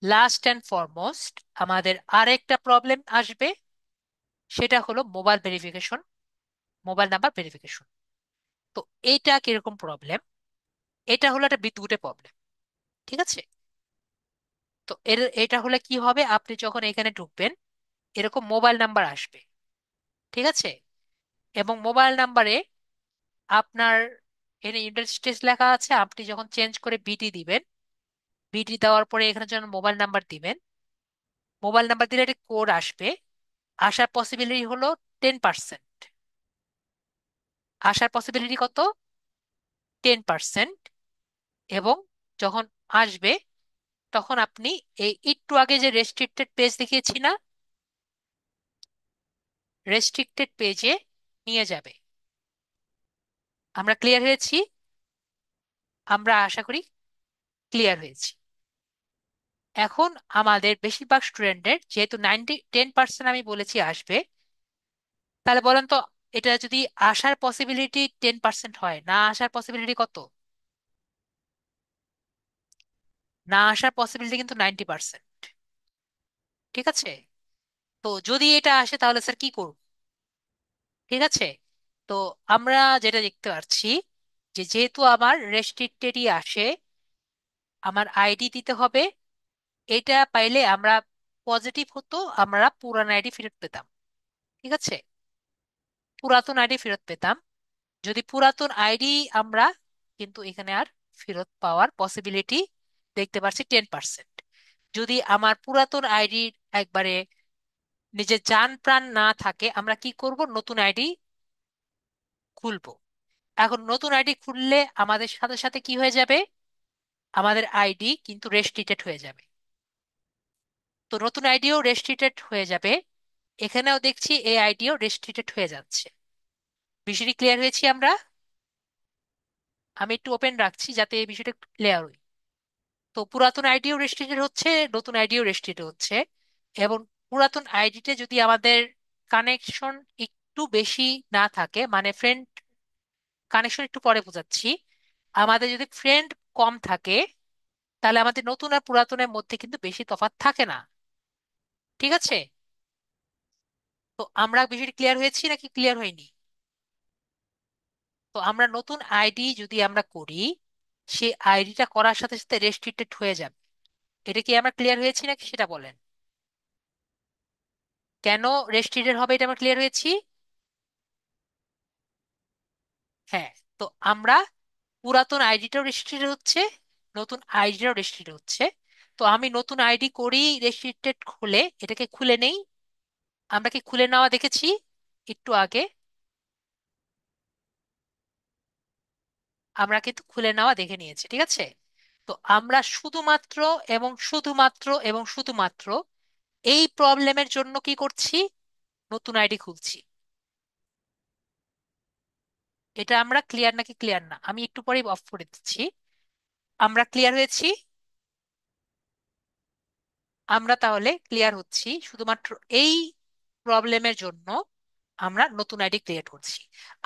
লাস্ট অ্যান্ড ফরমোস্ট আমাদের আরেকটা প্রবলেম আসবে, সেটা হলো mobile verification, mobile number verification. তো এইটা কিরকম প্রবলেম? এটা হলো একটা বিদ্যুতের প্রবলেম। ঠিক আছে, তো এটা হলে কি হবে, আপনি যখন এখানে ঢুকবেন এরকম মোবাইল নাম্বার আসবে। ঠিক আছে, এবং মোবাইল নাম্বারে আপনার এখানে ইউনাইটেড স্টেটস লেখা আছে, আপনি যখন চেঞ্জ করে বিটি দিবেন, বিটি দেওয়ার পরে এখানে যখন মোবাইল নাম্বার দিবেন, মোবাইল নাম্বার দিলে একটা কোড আসবে। আসার পসিবিলিটি হলো 10%। আসার পসিবিলিটি কত? 10%। এবং যখন আসবে তখন আপনি এই একটু আগে যে রেস্ট্রিক্টেড পেজ দেখিয়েছি না, রেস্ট্রিক্টেড পেজে নিয়ে যাবে। আমরা ক্লিয়ার হয়েছি? আমরা আশা করি ক্লিয়ার হয়েছি। এখন আমাদের বেশিরভাগ স্টুডেন্টের যেহেতু 10% আমি বলেছি আসবে, তাহলে বলেন তো, এটা যদি আসার পসিবিলিটি 10% হয়, না আসার পসিবিলিটি কত? না আসার পসিবিলিটি কিন্তু 90%। ঠিক আছে, তো যদি এটা আসে তাহলে স্যার কি করব? ঠিক আছে, তো আমরা যেটা দেখতে পাচ্ছি যে যেহেতু আমার রেস্ট্রিক্টেডই আসে, আমার আইডি দিতে হবে। এটা পাইলে আমরা পজিটিভ হতো আমরা পুরান আইডি ফেরত পেতাম। ঠিক আছে, পুরাতন আইডি ফেরত পেতাম। যদি পুরাতন আইডি আমরা, কিন্তু এখানে আর ফেরত পাওয়ার পসিবিলিটি দেখতে পাচ্ছি 10%। যদি আমার পুরাতন আইডি একবারে নিজের জান প্রাণ না থাকে, আমরা কি করব, নতুন আইডি খুলবো। এখন নতুন আইডি খুললে আমাদের সাথে সাথে কি হয়ে যাবে, আমাদের আইডি কিন্তু রেস্ট্রিক্টেড হয়ে যাবে। তো নতুন আইডিও রেস্ট্রিক্টেড হয়ে যাবে। এখানেও দেখছি এই আইডিও রেস্ট্রিক্টেড হয়ে যাচ্ছে। বিষয়টি ক্লিয়ার হয়েছি আমরা? আমি একটু ওপেন রাখছি যাতে এই বিষয়টা ক্লিয়ার হয়। তো পুরাতন আইডিও রেস্ট্রিক্টেড হচ্ছে, নতুন আইডিও রেস্ট্রিক্টেড হচ্ছে। এবং পুরাতন আইডিতে যদি আমাদের কানেকশন একটু বেশি না থাকে, মানে ফ্রেন্ড কানেকশন একটু পরে বোঝাচ্ছি, আমাদের যদি ফ্রেন্ড কম থাকে, তাহলে আমাদের নতুন আর পুরাতনের মধ্যে কিন্তু বেশি তফাৎ থাকে না। ঠিক আছে, তো আমরা বিষয়টি ক্লিয়ার হয়েছি নাকি ক্লিয়ার হয়নি? তো আমরা নতুন আইডি যদি আমরা করি, সেই আইডিটা করার সাথে সাথে রেস্ট্রিক্টেড হয়ে যাবে। এটা কি আমরা ক্লিয়ার হয়েছি নাকি সেটা বলেন। কেন রেস্ট্রিক্টেড হবে এটা আমরা ক্লিয়ার হয়েছি? হ্যাঁ। তো আমরা পুরাতন আইডিটাও রেস্ট্রিক্টেড হচ্ছে, নতুন আইডিটাও রেস্ট্রিক্টেড হচ্ছে। তো আমি নতুন আইডি করি, রেস্ট্রিক্টেড খুলে এটাকে খুলে নেই। আমরা কি খুলে নেওয়া দেখেছি একটু আগে? আমরা কিন্তু খুলে নেওয়া দেখে নিয়েছি, ঠিক আছে। তো আমরা শুধুমাত্র এবং শুধুমাত্র এবং শুধুমাত্র এই প্রবলেমের জন্য কি করছি, নতুন আইডি খুলছি। এটা আমরা ক্লিয়ার নাকি ক্লিয়ার না? আমি একটু পরেই অফ করে দিচ্ছি। আমরা ক্লিয়ার হয়েছি? আমরা তাহলে ক্লিয়ার হচ্ছি শুধুমাত্র এই প্রবলেমের জন্য আমরা নতুন আইডি ক্রিয়েট করছি।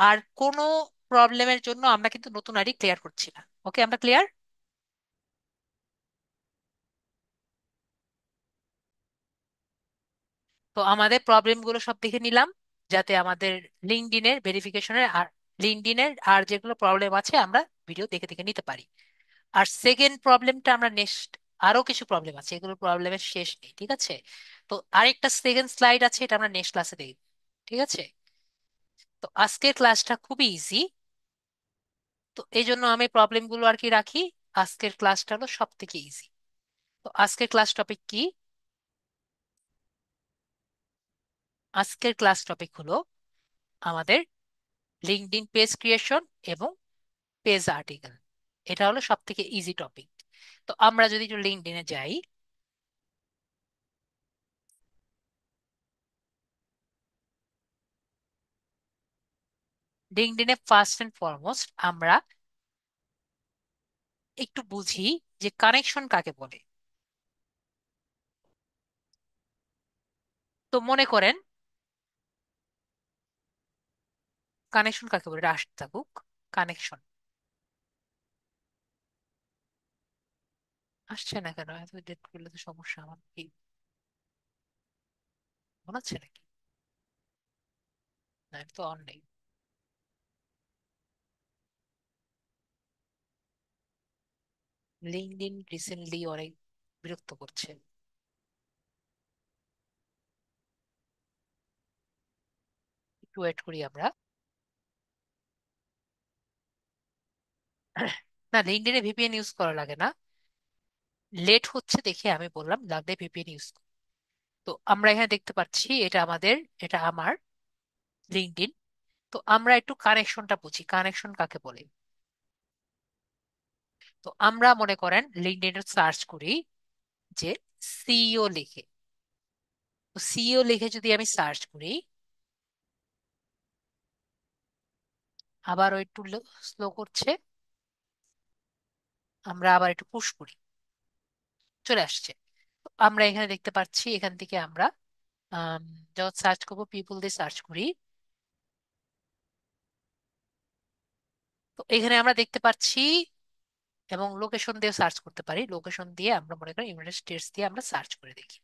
আর কোনো প্রবলেমের জন্য আমরা কিন্তু নতুন আইডি ক্লিয়ার করছি না। ওকে, আমরা ক্লিয়ার? তো আমাদের প্রবলেমগুলো সব দেখে নিলাম, যাতে আমাদের লিঙ্কডইনের ভেরিফিকেশনের আর লিঙ্কডইনের আর যেগুলো প্রবলেম আছে আমরা ভিডিও দেখে দেখে নিতে পারি। আর সেকেন্ড প্রবলেমটা আমরা নেক্সট, আরো কিছু প্রবলেম আছে, এগুলো প্রবলেমের শেষ নেই, ঠিক আছে। তো আরেকটা সেকেন্ড স্লাইড আছে, এটা আমরা নেক্সট ক্লাসে দেখব। ঠিক আছে, তো আজকের ক্লাসটা খুবই ইজি। তো এই জন্য আমি প্রবলেমগুলো আর কি রাখি। আজকের ক্লাসটা হলো সব থেকে ইজি। তো আজকের ক্লাস টপিক কি? আজকের ক্লাস টপিক হলো আমাদের লিঙ্কডইন পেজ ক্রিয়েশন এবং পেজ আর্টিকেল। এটা হলো সব থেকে ইজি টপিক। তো আমরা যদি একটু লিঙ্কডইনে যাই, লিঙ্কডইনে ফার্স্ট এন্ড ফরমোস্ট আমরা একটু বুঝি যে কানেকশন কাকে বলে। তো মনে করেন কানেকশন কাকে বলে, এটা আসতে থাকুক। কানেকশন আসছে না কেন? এত ডেট করলে তো সমস্যা, আমার কি মনে হচ্ছে নাকি? না, এটা তো অন নেই। লিঙ্কডইন রিসেন্টলি অনেক বিরক্ত করছে। একটু ওয়েট করি আমরা। না, লিঙ্কডইনে ভিপিএন ইউজ করা লাগে না। লেট হচ্ছে দেখে আমি বললাম লাগলে ভিপিএন ইউজ। তো আমরা এখানে দেখতে পাচ্ছি এটা আমাদের, এটা আমার লিঙ্কডইন। তো আমরা একটু কানেকশনটা বুঝি, কানেকশন কাকে বলে। তো আমরা মনে করেন লিঙ্কডইনে সার্চ করি যে সিইও লিখে। তো সিইও লিখে যদি আমি সার্চ করি, আবারও একটু স্লো করছে, আমরা আবার একটু পুশ করি, চলে আসছে। তো আমরা এখানে দেখতে পাচ্ছি, এখান থেকে আমরা আম, যখন সার্চ করবো, পিপল দিয়ে সার্চ করি। তো এখানে আমরা দেখতে পাচ্ছি, এবং লোকেশন দিয়ে সার্চ করতে পারি। লোকেশন দিয়ে আমরা মনে করি ইউনাইটেড স্টেটস দিয়ে আমরা সার্চ করে দেখি।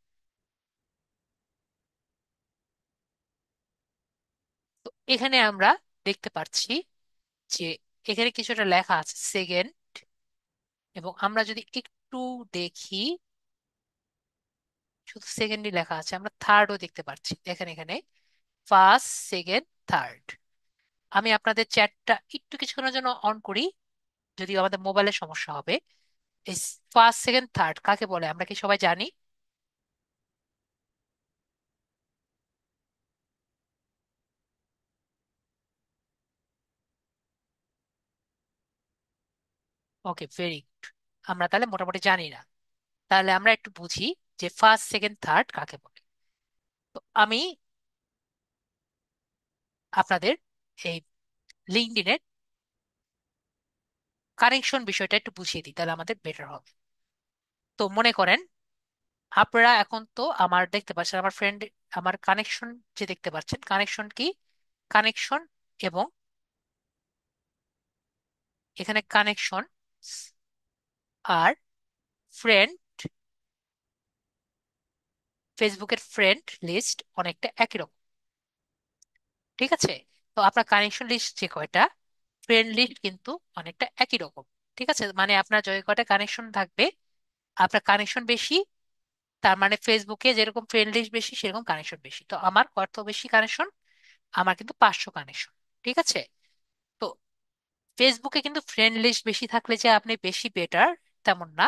তো এখানে আমরা দেখতে পাচ্ছি যে এখানে কিছুটা লেখা আছে সেকেন্ড। এবং আমরা যদি একটু দেখি, শুধু সেকেন্ডই লেখা আছে, আমরা থার্ডও দেখতে পাচ্ছি। দেখেন এখানে ফার্স্ট, সেকেন্ড, থার্ড। আমি আপনাদের চ্যাটটা একটু কিছুক্ষণের জন্য অন করি, যদিও আমাদের মোবাইলের সমস্যা হবে। এই ফার্স্ট, সেকেন্ড, থার্ড কাকে বলে আমরা কি সবাই জানি? ওকে, ভেরি গুড। আমরা তাহলে মোটামুটি জানি না। তাহলে আমরা একটু বুঝি যে ফার্স্ট, সেকেন্ড, থার্ড কাকে বলে। তো আমি আপনাদের এই লিঙ্কডইনের কানেকশন বিষয়টা একটু বুঝিয়ে দিই, তাহলে আমাদের বেটার হবে। তো মনে করেন আপনারা এখন তো আমার দেখতে পাচ্ছেন, আমার ফ্রেন্ড, আমার কানেকশন যে দেখতে পাচ্ছেন, কানেকশন কি? কানেকশন এবং এখানে কানেকশন আর ফ্রেন্ড, ফেসবুকের ফ্রেন্ড লিস্ট অনেকটা একই রকম। ঠিক আছে? তো আপনার কানেকশন লিস্ট যে কয়টা, ফ্রেন্ড লিস্ট কিন্তু অনেকটা একই রকম। ঠিক আছে, মানে আপনার যে কয়টা কানেকশন থাকবে, আপনার কানেকশন বেশি, তার মানে ফেসবুকে যেরকম ফ্রেন্ড লিস্ট বেশি সেরকম কানেকশন বেশি। তো আমার কত বেশি কানেকশন? আমার কিন্তু 500 কানেকশন। ঠিক আছে? তো ফেসবুকে কিন্তু ফ্রেন্ড লিস্ট বেশি থাকলে যে আপনি বেশি বেটার তেমন না,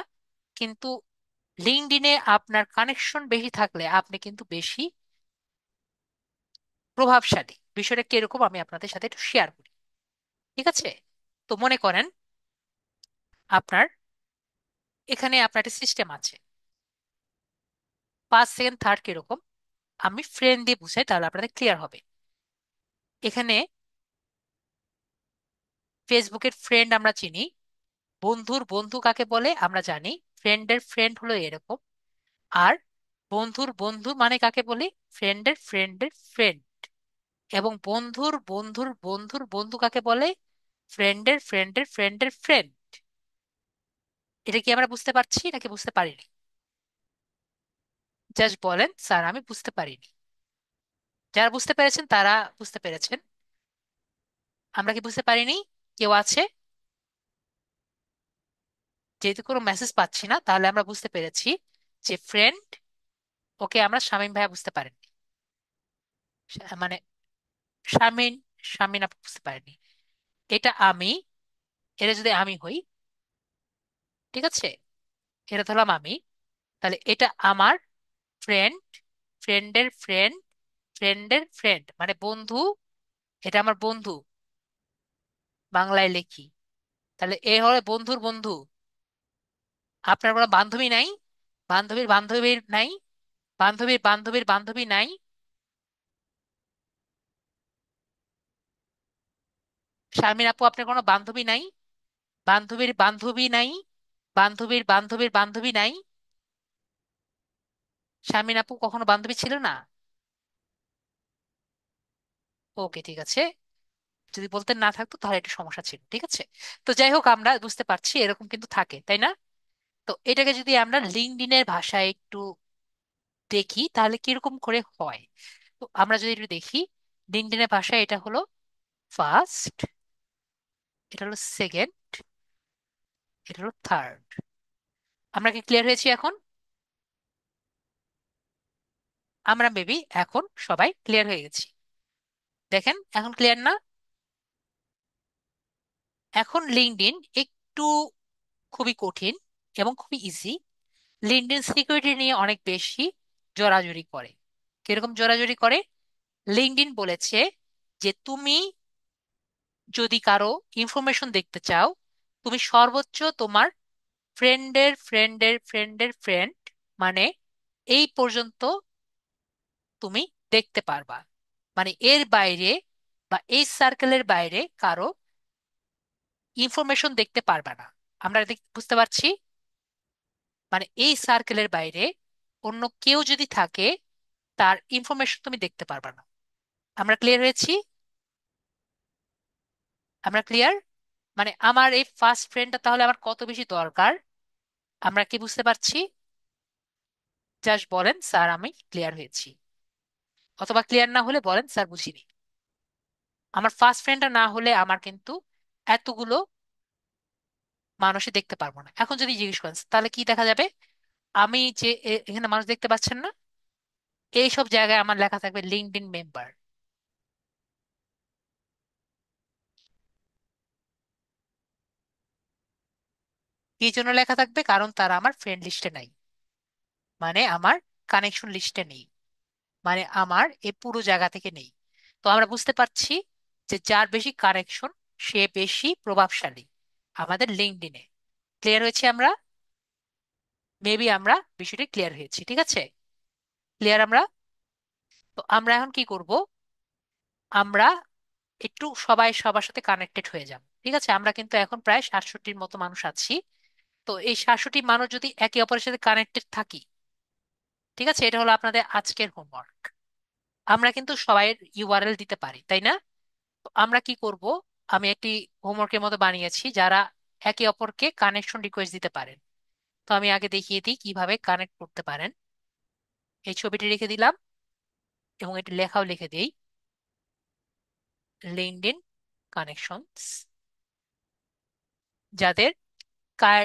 কিন্তু লিঙ্কডইনে আপনার কানেকশন বেশি থাকলে আপনি কিন্তু বেশি প্রভাবশালী। বিষয়টা কিরকম আমি আপনাদের সাথে একটু শেয়ার করি। ঠিক আছে? তো মনে করেন আপনার এখানে আপনার একটা সিস্টেম আছে। ফার্স্ট, সেকেন্ড, থার্ড কিরকম আমি ফ্রেন্ড দিয়ে বুঝাই, তাহলে আপনাদের ক্লিয়ার হবে। এখানে ফেসবুকের ফ্রেন্ড আমরা চিনি, বন্ধুর বন্ধু কাকে বলে আমরা জানি, ফ্রেন্ডের ফ্রেন্ড হলো এরকম। আর বন্ধুর বন্ধু মানে কাকে বলি? ফ্রেন্ডের ফ্রেন্ডের ফ্রেন্ড। এবং বন্ধুর বন্ধুর বন্ধুর বন্ধু কাকে বলে? ফ্রেন্ডের ফ্রেন্ডের ফ্রেন্ডের ফ্রেন্ড। এটা কি আমরা বুঝতে পারছি নাকি বুঝতে পারিনি? জাস্ট বলেন স্যার আমি বুঝতে পারিনি। যারা বুঝতে পেরেছেন তারা বুঝতে পেরেছেন। আমরা কি বুঝতে পারিনি? কেউ আছে? যেহেতু কোনো মেসেজ পাচ্ছি না, তাহলে আমরা বুঝতে পেরেছি যে ফ্রেন্ড, ওকে আমরা শামীম ভাইয়া বুঝতে পারেননি। মানে শামিন, শামিন আপু বুঝতে পারেনি। এটা আমি, এটা যদি আমি হই, ঠিক আছে, এটা ধরলাম আমি, তাহলে এটা আমার ফ্রেন্ড, ফ্রেন্ডের ফ্রেন্ড, ফ্রেন্ডের ফ্রেন্ড মানে বন্ধু। এটা আমার বন্ধু, বাংলায় লিখি। তাহলে এ হলো বন্ধুর বন্ধু। আপনার কোনো বান্ধবী নাই? বান্ধবীর বান্ধবীর নাই? বান্ধবীর বান্ধবীর বান্ধবী নাই? শারমিন আপু আপনার কোনো বান্ধবী নাই? বান্ধবীর বান্ধবী নাই? বান্ধবীর বান্ধবীর বান্ধবী নাই? শারমিন আপু কখনো বান্ধবী ছিল না? ওকে, ঠিক আছে। যদি বলতেন না থাকতো তাহলে একটু সমস্যা ছিল। ঠিক আছে? তো যাই হোক, আমরা বুঝতে পারছি এরকম কিন্তু থাকে, তাই না? তো এটাকে যদি আমরা লিঙ্কডইনের ভাষায় একটু দেখি তাহলে কিরকম করে হয়। তো আমরা যদি একটু দেখি, লিঙ্কডইনের ভাষায় এটা হলো ফার্স্ট, এটা হলো সেকেন্ড, এটা হলো থার্ড। আমরা কি ক্লিয়ার হয়েছি এখন? আমরা মেবি এখন সবাই ক্লিয়ার হয়ে গেছি। দেখেন এখন ক্লিয়ার না? এখন লিঙ্কডইন একটু খুবই কঠিন এবং খুবই ইজি। লিঙ্কডইন সিকিউরিটি নিয়ে অনেক বেশি জোরাজুরি করে। কিরকম জোরাজুরি করে? লিঙ্কডইন বলেছে যে তুমি যদি কারো ইনফরমেশন দেখতে চাও, তুমি সর্বোচ্চ তোমার ফ্রেন্ডের ফ্রেন্ডের ফ্রেন্ডের ফ্রেন্ড মানে এই পর্যন্ত তুমি দেখতে পারবা। মানে এর বাইরে বা এই সার্কেলের বাইরে কারো ইনফরমেশন দেখতে পারবা না। আমরা বুঝতে পারছি? মানে এই সার্কেলের বাইরে অন্য কেউ যদি থাকে, তার ইনফরমেশন তুমি দেখতে পারবা না। আমরা ক্লিয়ার হয়েছি? আমরা ক্লিয়ার? মানে আমার এই ফার্স্ট ফ্রেন্ডটা তাহলে আমার কত বেশি দরকার, আমরা কি বুঝতে পারছি? জাস্ট বলেন স্যার আমি ক্লিয়ার হয়েছি, অথবা ক্লিয়ার না হলে বলেন স্যার বুঝিনি। আমার ফার্স্ট ফ্রেন্ডটা না হলে আমার কিন্তু এতগুলো মানুষই দেখতে পারবো না। এখন যদি জিজ্ঞেস করেন তাহলে কি দেখা যাবে? আমি যে এখানে মানুষ দেখতে পাচ্ছেন না, এইসব জায়গায় আমার লেখা থাকবে লিঙ্কডইন মেম্বার। কি জন্য লেখা থাকবে? কারণ তারা আমার ফ্রেন্ড লিস্টে নাই, মানে আমার কানেকশন লিস্টে নেই, মানে আমার এই পুরো জায়গা থেকে নেই। তো আমরা বুঝতে পারছি যে যার বেশি কানেকশন সে বেশি প্রভাবশালী আমাদের লিঙ্কডইনে। ক্লিয়ার হয়েছে আমরা? মেবি আমরা বিষয়টি ক্লিয়ার হয়েছি, ঠিক আছে? ক্লিয়ার আমরা? তো আমরা এখন কি করব? আমরা একটু সবাই সবার সাথে কানেক্টেড হয়ে যাব, ঠিক আছে? আমরা কিন্তু এখন প্রায় 67-র মতো মানুষ আছি। তো এই 67 মানুষ যদি একে অপরের সাথে কানেক্টেড থাকি, ঠিক আছে, এটা হলো আপনাদের আজকের হোমওয়ার্ক। আমরা কিন্তু সবাই ইউআরএল দিতে পারি, তাই না? তো আমরা কি করব? আমি একটি হোমওয়ার্কের মতো বানিয়েছি যারা একে অপরকে কানেকশন রিকোয়েস্ট দিতে পারেন। তো আমি আগে দেখিয়ে দিই কিভাবে কানেক্ট করতে পারেন। এই ছবিটি রেখে দিলাম এবং এটি লেখাও লিখে দিই, লিঙ্কডইন কানেকশনস। যাদের কার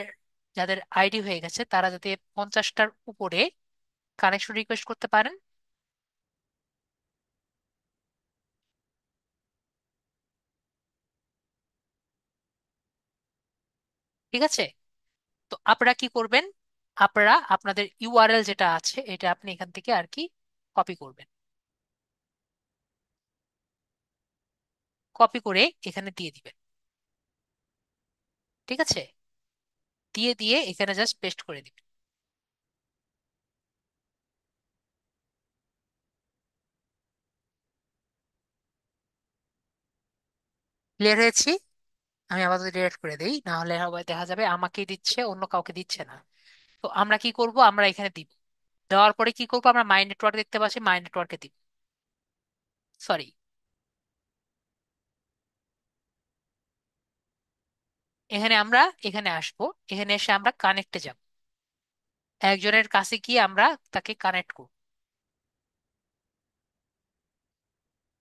যাদের আইডি হয়ে গেছে তারা যাতে 50টার উপরে কানেকশন রিকোয়েস্ট করতে পারেন। ঠিক আছে? তো আপনারা কি করবেন? আপনারা আপনাদের ইউআরএল যেটা আছে এটা আপনি এখান থেকে আর কি কপি করবেন। কপি করে এখানে দিয়ে দিবেন, ঠিক আছে? দিয়ে দিয়ে এখানে জাস্ট পেস্ট করে দিবেন। ক্লিয়ার হয়েছি? আমি আপাতত ডিলিট করে দিই, না হলে সবাই দেখা যাবে আমাকেই দিচ্ছে, অন্য কাউকে দিচ্ছে না। তো আমরা কি করব? আমরা এখানে দিব। দেওয়ার পরে কি করব? আমরা মাই নেটওয়ার্ক দেখতে পাচ্ছি, মাই নেটওয়ার্কে দিব। সরি, এখানে আমরা এখানে আসব। এখানে এসে আমরা কানেক্টে যাব। একজনের কাছে গিয়ে আমরা তাকে কানেক্ট করব।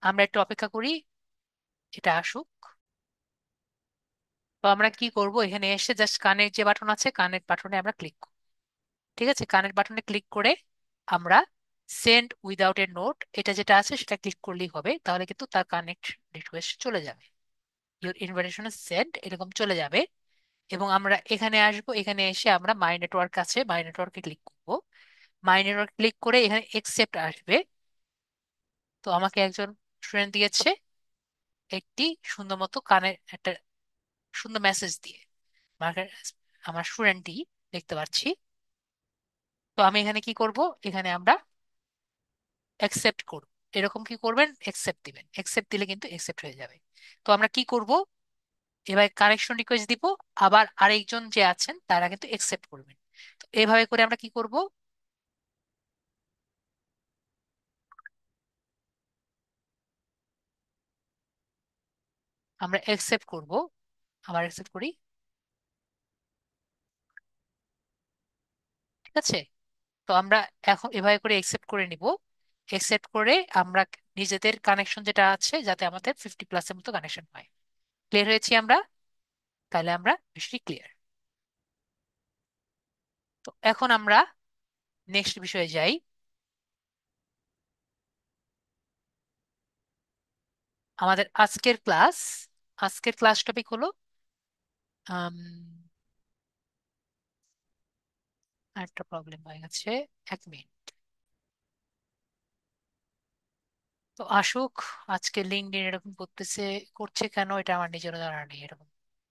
আমরা একটু অপেক্ষা করি, এটা আসুক। তো আমরা কি করব? এখানে এসে জাস্ট কানেক্ট যে বাটন আছে, কানেক্ট বাটনে আমরা ক্লিক করব। ঠিক আছে, কানেক্ট বাটনে ক্লিক করে আমরা সেন্ড উইদাউট এ নোট এটা যেটা আছে সেটা ক্লিক করলেই হবে, তাহলে কিন্তু তার কানেক্ট রিকোয়েস্ট চলে যাবে। ইউর ইনভাইটেশন সেন্ড এরকম চলে যাবে। এবং আমরা এখানে আসব, এখানে এসে আমরা মাই নেটওয়ার্ক আছে, মাই নেটওয়ার্কে ক্লিক করব। মাই নেটওয়ার্ক ক্লিক করে এখানে একসেপ্ট আসবে। তো আমাকে একজন স্টুডেন্ট দিয়েছে একটি সুন্দর মতো কানে একটা সুন্দর মেসেজ দিয়ে। আমাকে আমার স্টুডেন্টই দেখতে পাচ্ছি। তো আমি এখানে কি করব? এখানে আমরা অ্যাকসেপ্ট করব। এরকম কি করবেন? অ্যাকসেপ্ট দিবেন, অ্যাকসেপ্ট দিলে কিন্তু অ্যাকসেপ্ট হয়ে যাবে। তো আমরা কি করব? এবার কানেকশন রিকোয়েস্ট দিব, আবার আরেকজন যে আছেন তারা কিন্তু অ্যাকসেপ্ট করবেন। তো এভাবে করে আমরা কি করব? আমরা অ্যাকসেপ্ট করব। আবার অ্যাকসেপ্ট করি, ঠিক আছে? তো আমরা এখন এভাবে করে অ্যাকসেপ্ট করে নিব। অ্যাকসেপ্ট করে আমরা নিজেদের কানেকশন যেটা আছে যাতে আমাদের 50+ মতো কানেকশন হয়। ক্লিয়ার হয়েছি আমরা? তাহলে আমরা বেশি ক্লিয়ার। তো এখন আমরা নেক্সট বিষয়ে যাই। আমাদের আজকের ক্লাস টপিক হলো আম, একটা প্রবলেম হয়ে গেছে, 1 মিনিট। তো আসুক। আজকে লিঙ্কডইন এরকম করছে কেন এটা আমার নিজেরও জানা নেই, এরকম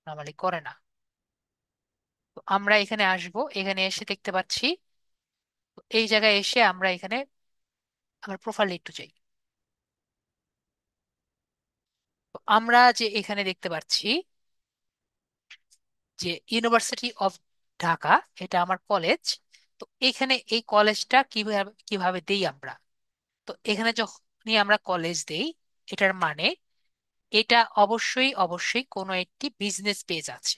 নর্মালি করে না। তো আমরা এখানে আসব, এখানে এসে দেখতে পাচ্ছি। তো এই জায়গায় এসে আমরা এখানে আমার প্রোফাইলে একটু যাই। তো আমরা যে এখানে দেখতে পাচ্ছি যে ইউনিভার্সিটি অফ ঢাকা, এটা আমার কলেজ। তো এখানে এই কলেজটা কিভাবে কিভাবে দেই আমরা? তো এখানে যখনই আমরা কলেজ দেই, এটার মানে এটা অবশ্যই অবশ্যই কোনো একটি বিজনেস পেজ আছে,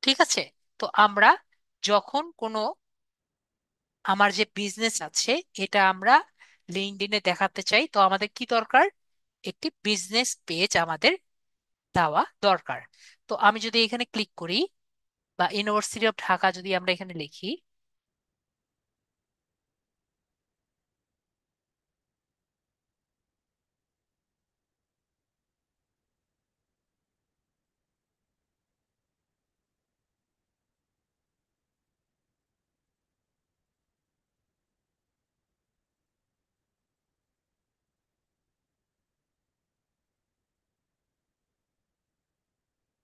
ঠিক আছে? তো আমরা যখন কোনো আমার যে বিজনেস আছে এটা আমরা লিঙ্কডইনে দেখাতে চাই, তো আমাদের কি দরকার? একটি বিজনেস পেজ আমাদের দেওয়া দরকার। তো আমি যদি এখানে ক্লিক করি বা ইউনিভার্সিটি অফ ঢাকা, যদি আমরা এখানে লিখি,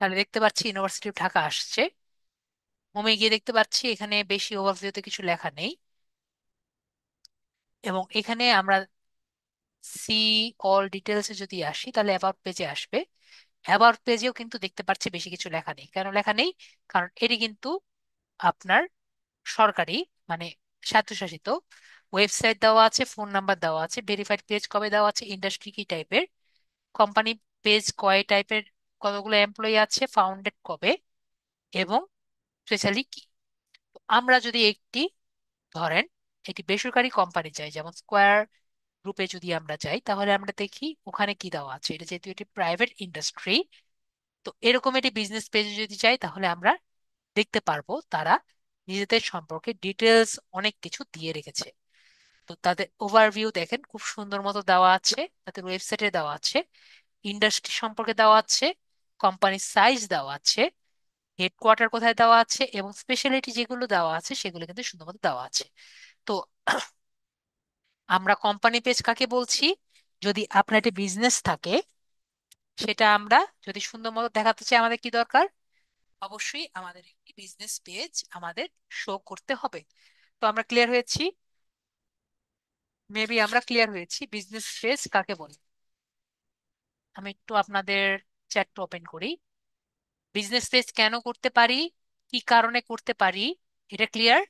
তাহলে দেখতে পাচ্ছি ইউনিভার্সিটি অফ ঢাকা আসছে। হোমে গিয়ে দেখতে পাচ্ছি এখানে বেশি ওভারভিউতে কিছু লেখা নেই। এবং এখানে আমরা সি অল ডিটেলসে যদি আসি তাহলে অ্যাবাউট পেজে আসবে। অ্যাবাউট পেজেও কিন্তু দেখতে পাচ্ছি বেশি কিছু লেখা নেই। কেন লেখা নেই? কারণ এটি কিন্তু আপনার সরকারি, মানে স্বায়ত্তশাসিত। ওয়েবসাইট দেওয়া আছে, ফোন নাম্বার দেওয়া আছে, ভেরিফাইড পেজ কবে দেওয়া আছে, ইন্ডাস্ট্রি কি টাইপের, কোম্পানি পেজ কয় টাইপের, কতগুলো এমপ্লয়ি আছে, ফাউন্ডেড কবে, এবং স্পেশালি কি। তো আমরা যদি একটি, ধরেন একটি বেসরকারি কোম্পানি চাই, যেমন স্কোয়ার গ্রুপে যদি আমরা যাই তাহলে আমরা দেখি ওখানে কি দেওয়া আছে। এটা যেহেতু এটি প্রাইভেট ইন্ডাস্ট্রি, তো এরকম একটি বিজনেস পেজে যদি যাই তাহলে আমরা দেখতে পারবো তারা নিজেদের সম্পর্কে ডিটেলস অনেক কিছু দিয়ে রেখেছে। তো তাদের ওভারভিউ দেখেন খুব সুন্দর মতো দেওয়া আছে, তাদের ওয়েবসাইটে দেওয়া আছে, ইন্ডাস্ট্রি সম্পর্কে দেওয়া আছে, কোম্পানির সাইজ দেওয়া আছে, হেডকোয়ার্টার কোথায় দেওয়া আছে, এবং স্পেশালিটি যেগুলো দেওয়া আছে সেগুলো কিন্তু সুন্দর মতো দেওয়া আছে। তো আমরা কোম্পানি পেজ কাকে বলছি? যদি আপনার একটি বিজনেস থাকে, সেটা আমরা যদি সুন্দর মতো দেখাতে চাই, আমাদের কি দরকার? অবশ্যই আমাদের একটি বিজনেস পেজ আমাদের শো করতে হবে। তো আমরা ক্লিয়ার হয়েছি, মেবি আমরা ক্লিয়ার হয়েছি বিজনেস পেজ কাকে বলে। আমি একটু আপনাদের চ্যাটটা ওপেন করি। বিজনেস পেজ কেন করতে পারি, কি কারণে করতে পারি, এটা ক্লিয়ার।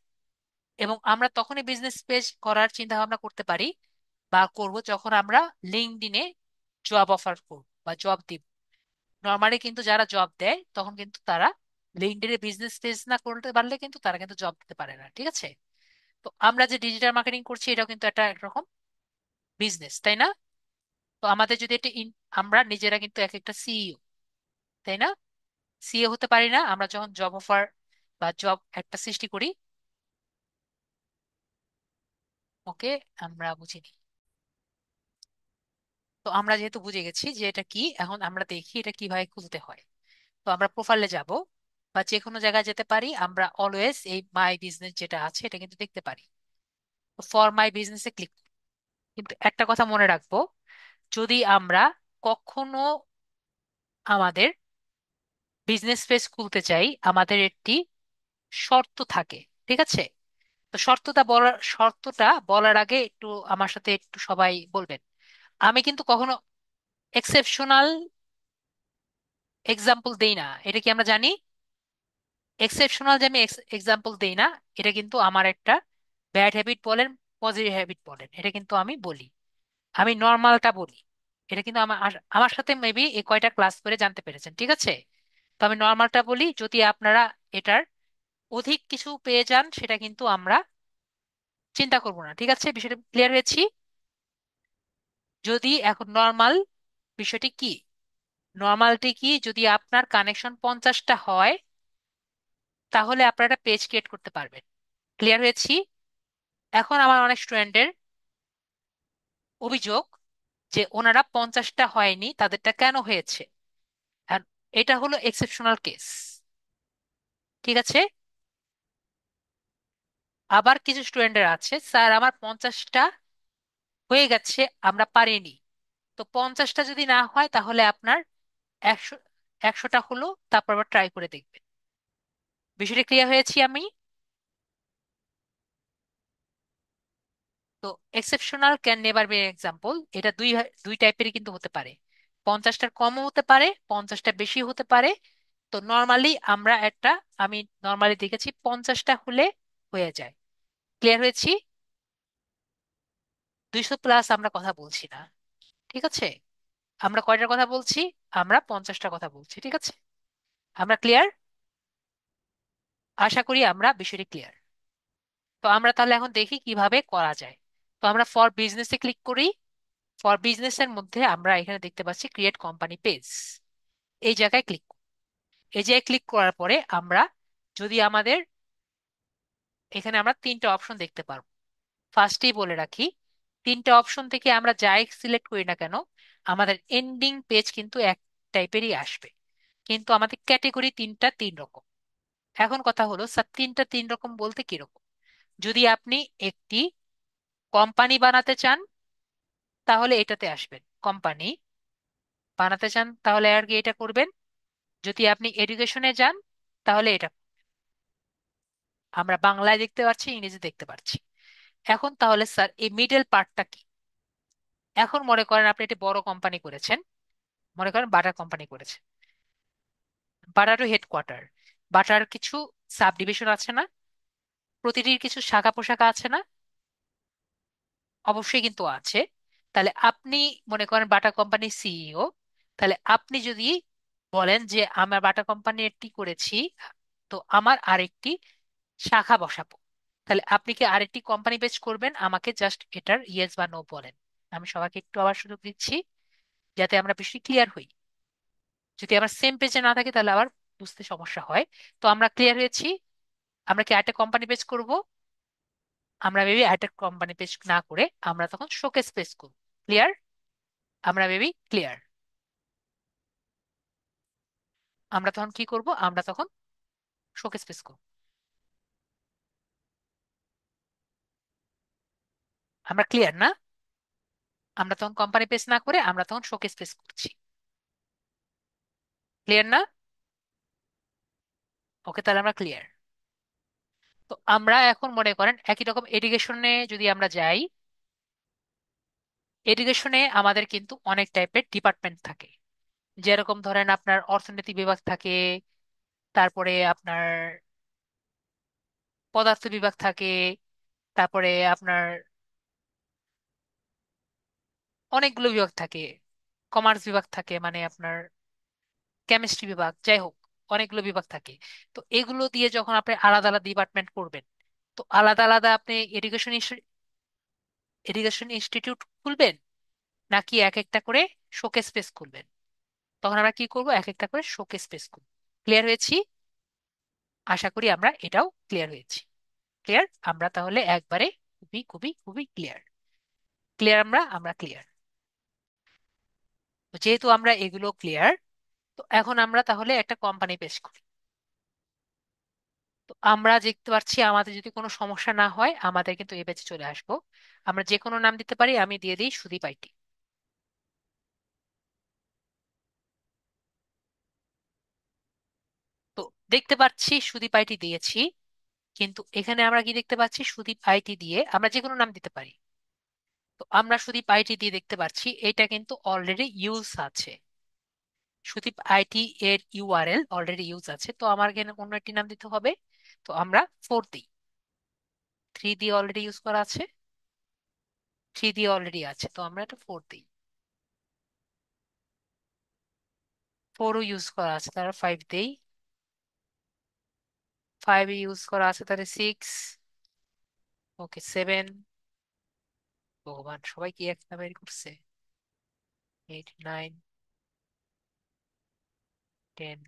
এবং আমরা তখনই বিজনেস পেজ করার চিন্তা ভাবনা করতে পারি বা করব যখন আমরা লিঙ্কডইনে জব অফার করব বা জব দিব। নর্মালি কিন্তু যারা জব দেয় তখন কিন্তু তারা লিঙ্কডইনে বিজনেস পেজ না করতে পারলে কিন্তু তারা কিন্তু জব দিতে পারে না, ঠিক আছে? তো আমরা যে ডিজিটাল মার্কেটিং করছি এটাও কিন্তু একটা একরকম বিজনেস, তাই না? তো আমাদের যদি এটা আমরা নিজেরা কিন্তু এক একটা সিইও, তাই না? সিইও হতে পারি না আমরা যখন জব অফার বা জব একটা সৃষ্টি করি? ওকে, আমরা বুঝিনি। তো আমরা যেহেতু বুঝে গেছি যে এটা কি, এখন আমরা দেখি এটা কিভাবে খুলতে হয়। তো আমরা প্রোফাইলে যাব বা যে কোনো জায়গায় যেতে পারি, আমরা অলওয়েজ এই মাই বিজনেস যেটা আছে এটা কিন্তু দেখতে পারি। ফর মাই বিজনেসে ক্লিক। কিন্তু একটা কথা মনে রাখবো, যদি আমরা কখনো আমাদের বিজনেস পেজ খুলতে চাই, আমাদের একটি শর্ত থাকে, ঠিক আছে? তো শর্তটা বলার আগে একটু আমার সাথে একটু সবাই বলবেন। আমি কিন্তু কখনো এক্সেপশনাল এক্সাম্পল দেই না, এটা কি আমরা জানি? এক্সেপশনাল যে আমি এক্সাম্পল দেই না, এটা কিন্তু আমার একটা ব্যাড হ্যাবিট বলেন, পজিটিভ হ্যাবিট বলেন, এটা কিন্তু আমি বলি। আমি নর্মালটা বলি। এটা কিন্তু আমার আমার সাথে মেবি এই কয়টা ক্লাস করে জানতে পেরেছেন, ঠিক আছে? তো আমি নর্মালটা বলি, যদি আপনারা এটার অধিক কিছু পেয়ে যান সেটা কিন্তু আমরা চিন্তা করব না, ঠিক আছে? বিষয়টা ক্লিয়ার হয়েছি? যদি এখন নর্মাল বিষয়টি কি, নর্মালটি কি, যদি আপনার কানেকশন 50টা হয় তাহলে আপনারা একটা পেজ ক্রিয়েট করতে পারবেন। ক্লিয়ার হয়েছি? এখন আমার অনেক স্টুডেন্টের অভিযোগ যে ওনারা 50টা হয়নি, তাদেরটা কেন হয়েছে। আর এটা হলো এক্সেপশনাল কেস, ঠিক আছে? আবার কিছু স্টুডেন্টের আছে, স্যার আমার 50টা হয়ে গেছে, আমরা পারিনি। তো 50টা যদি না হয় তাহলে আপনার 100, 100টা হলো, তারপর আবার ট্রাই করে দেখবেন। বিষয়টা ক্লিয়ার হয়েছি আমি? তো exceptional can never be example, এটা দুই টাইপেরই কিন্তু হতে পারে। 50টার কমও হতে পারে, 50টা বেশি হতে পারে। তো নর্মালি আমরা একটা, আমি নর্মালি দেখেছি 50টা হলে হয়ে যায়। ক্লিয়ার হয়েছি? 200 প্লাস আমরা কথা বলছি না, ঠিক আছে? আমরা কয়টার কথা বলছি? আমরা 50টার কথা বলছি, ঠিক আছে? আমরা ক্লিয়ার? আশা করি আমরা বিষয়টি ক্লিয়ার। তো আমরা তাহলে এখন দেখি কিভাবে করা যায়। তো আমরা ফর বিজনেসে ক্লিক করি। ফর বিজনেসের মধ্যে আমরা এখানে দেখতে পাচ্ছি ক্রিয়েট কোম্পানি পেজ, এই জায়গায় ক্লিক। এই জায়গায় ক্লিক করার পরে আমরা যদি আমাদের এখানে আমরা তিনটা অপশন দেখতে পারবো। ফার্স্টেই বলে রাখি, তিনটা অপশন থেকে আমরা যাই সিলেক্ট করি না কেন, আমাদের এন্ডিং পেজ কিন্তু এক টাইপেরই আসবে। কিন্তু আমাদের ক্যাটেগরি তিনটা তিন রকম। এখন কথা হলো স্যার তিনটা তিন রকম বলতে কিরকম? যদি আপনি একটি কোম্পানি বানাতে চান তাহলে এটাতে আসবেন, কোম্পানি বানাতে চান তাহলে আর কি এটা করবেন, যদি আপনি এডুকেশনে যান তাহলে এটা আমরা বাংলায় দেখতে পাচ্ছি, ইংরেজি দেখতে পাচ্ছি। এখন তাহলে স্যার এই মিডল পার্টটা কি? এখন মনে করেন আপনি একটি বড় কোম্পানি করেছেন, মনে করেন বাটার কোম্পানি করেছেন। বাটারও হেডকোয়ার্টার, বাটার কিছু সাব ডিভিশন আছে না, প্রতিটির কিছু শাখা পোশাখা আছে না? অবশ্যই কিন্তু আছে। তাহলে আপনি মনে করেন বাটা কোম্পানির সিইও, তাহলে আপনি যদি বলেন যে আমার বাটা কোম্পানি একটি করেছি, তো আমার আরেকটি শাখা বসাবো, তাহলে আপনি কি আরেকটি কোম্পানি পেজ করবেন? আমাকে জাস্ট এটার ইয়েস বা নো বলেন। আমি সবাইকে একটু আবার সুযোগ দিচ্ছি যাতে আমরা বেশি ক্লিয়ার হই। যদি আমার সেম পেজে না থাকে তাহলে আবার বুঝতে সমস্যা হয়। তো আমরা ক্লিয়ার হয়েছি, আমরা কি আরেকটা কোম্পানি পেজ করব? আমরা মেবি আরেকটা কোম্পানি পেজ না করে আমরা তখন শোকেস পেজ করব। ক্লিয়ার? আমরা মেবি ক্লিয়ার। আমরা তখন কি করব? আমরা তখন শোকেস পেজ করব। আমরা ক্লিয়ার না? আমরা তখন কোম্পানি পেজ না করে আমরা তখন শোকেস পেজ করছি। ক্লিয়ার না? ওকে, তাহলে আমরা ক্লিয়ার। তো আমরা এখন মনে করেন একই রকম এডুকেশনে যদি আমরা যাই, এডুকেশনে আমাদের কিন্তু অনেক টাইপের ডিপার্টমেন্ট থাকে। যেরকম ধরেন আপনার অর্থনীতি বিভাগ থাকে, তারপরে আপনার পদার্থ বিভাগ থাকে, তারপরে আপনার অনেকগুলো বিভাগ থাকে, কমার্স বিভাগ থাকে, মানে আপনার কেমিস্ট্রি বিভাগ, যাই হোক অনেকগুলো বিভাগ থাকে। তো এগুলো দিয়ে যখন আপনি আলাদা আলাদা ডিপার্টমেন্ট করবেন, তো আলাদা আলাদা আপনি এডুকেশন এডুকেশন ইনস্টিটিউট খুলবেন, নাকি এক একটা করে শোকেস স্পেস খুলবেন? তখন আমরা কি করব? এক একটা করে শোকেস স্পেস খুলব। ক্লিয়ার হয়েছি? আশা করি আমরা এটাও ক্লিয়ার হয়েছি। ক্লিয়ার? আমরা তাহলে একবারে খুবই খুবই খুবই ক্লিয়ার। ক্লিয়ার? আমরা আমরা ক্লিয়ার। যেহেতু আমরা এগুলো ক্লিয়ার, তো এখন আমরা তাহলে একটা কোম্পানি পেশ করি। তো আমরা দেখতে পাচ্ছি আমাদের যদি কোনো সমস্যা না হয় আমাদের কিন্তু এই পেজে চলে আসবো। আমরা যে কোনো নাম দিতে পারি, আমি দিয়ে দিই সুদীপ আইটি। তো দেখতে পাচ্ছি সুদীপ আইটি দিয়েছি, কিন্তু এখানে আমরা কি দেখতে পাচ্ছি? সুদীপ আইটি দিয়ে আমরা যে কোনো নাম দিতে পারি। তো আমরা সুদীপ আইটি দিয়ে দেখতে পাচ্ছি এটা কিন্তু অলরেডি ইউজ আছে। সুদীপ আইটি এর ইউআরএল অলরেডি ইউজ আছে, তো আমার এখানে অন্য একটি নাম দিতে হবে। তো আমরা 4 দিই। 3 দিয়ে অলরেডি ইউজ করা আছে, 3 দিয়ে অলরেডি আছে, তো আমরা এটা 4 দিই। 4ও ইউজ করা আছে, তারা 5 দেই। 5 ইউজ করা আছে, তাহলে 6। ওকে, 7। ভগবান, সবাই কি একটা বের করছে! 8, 9, 10,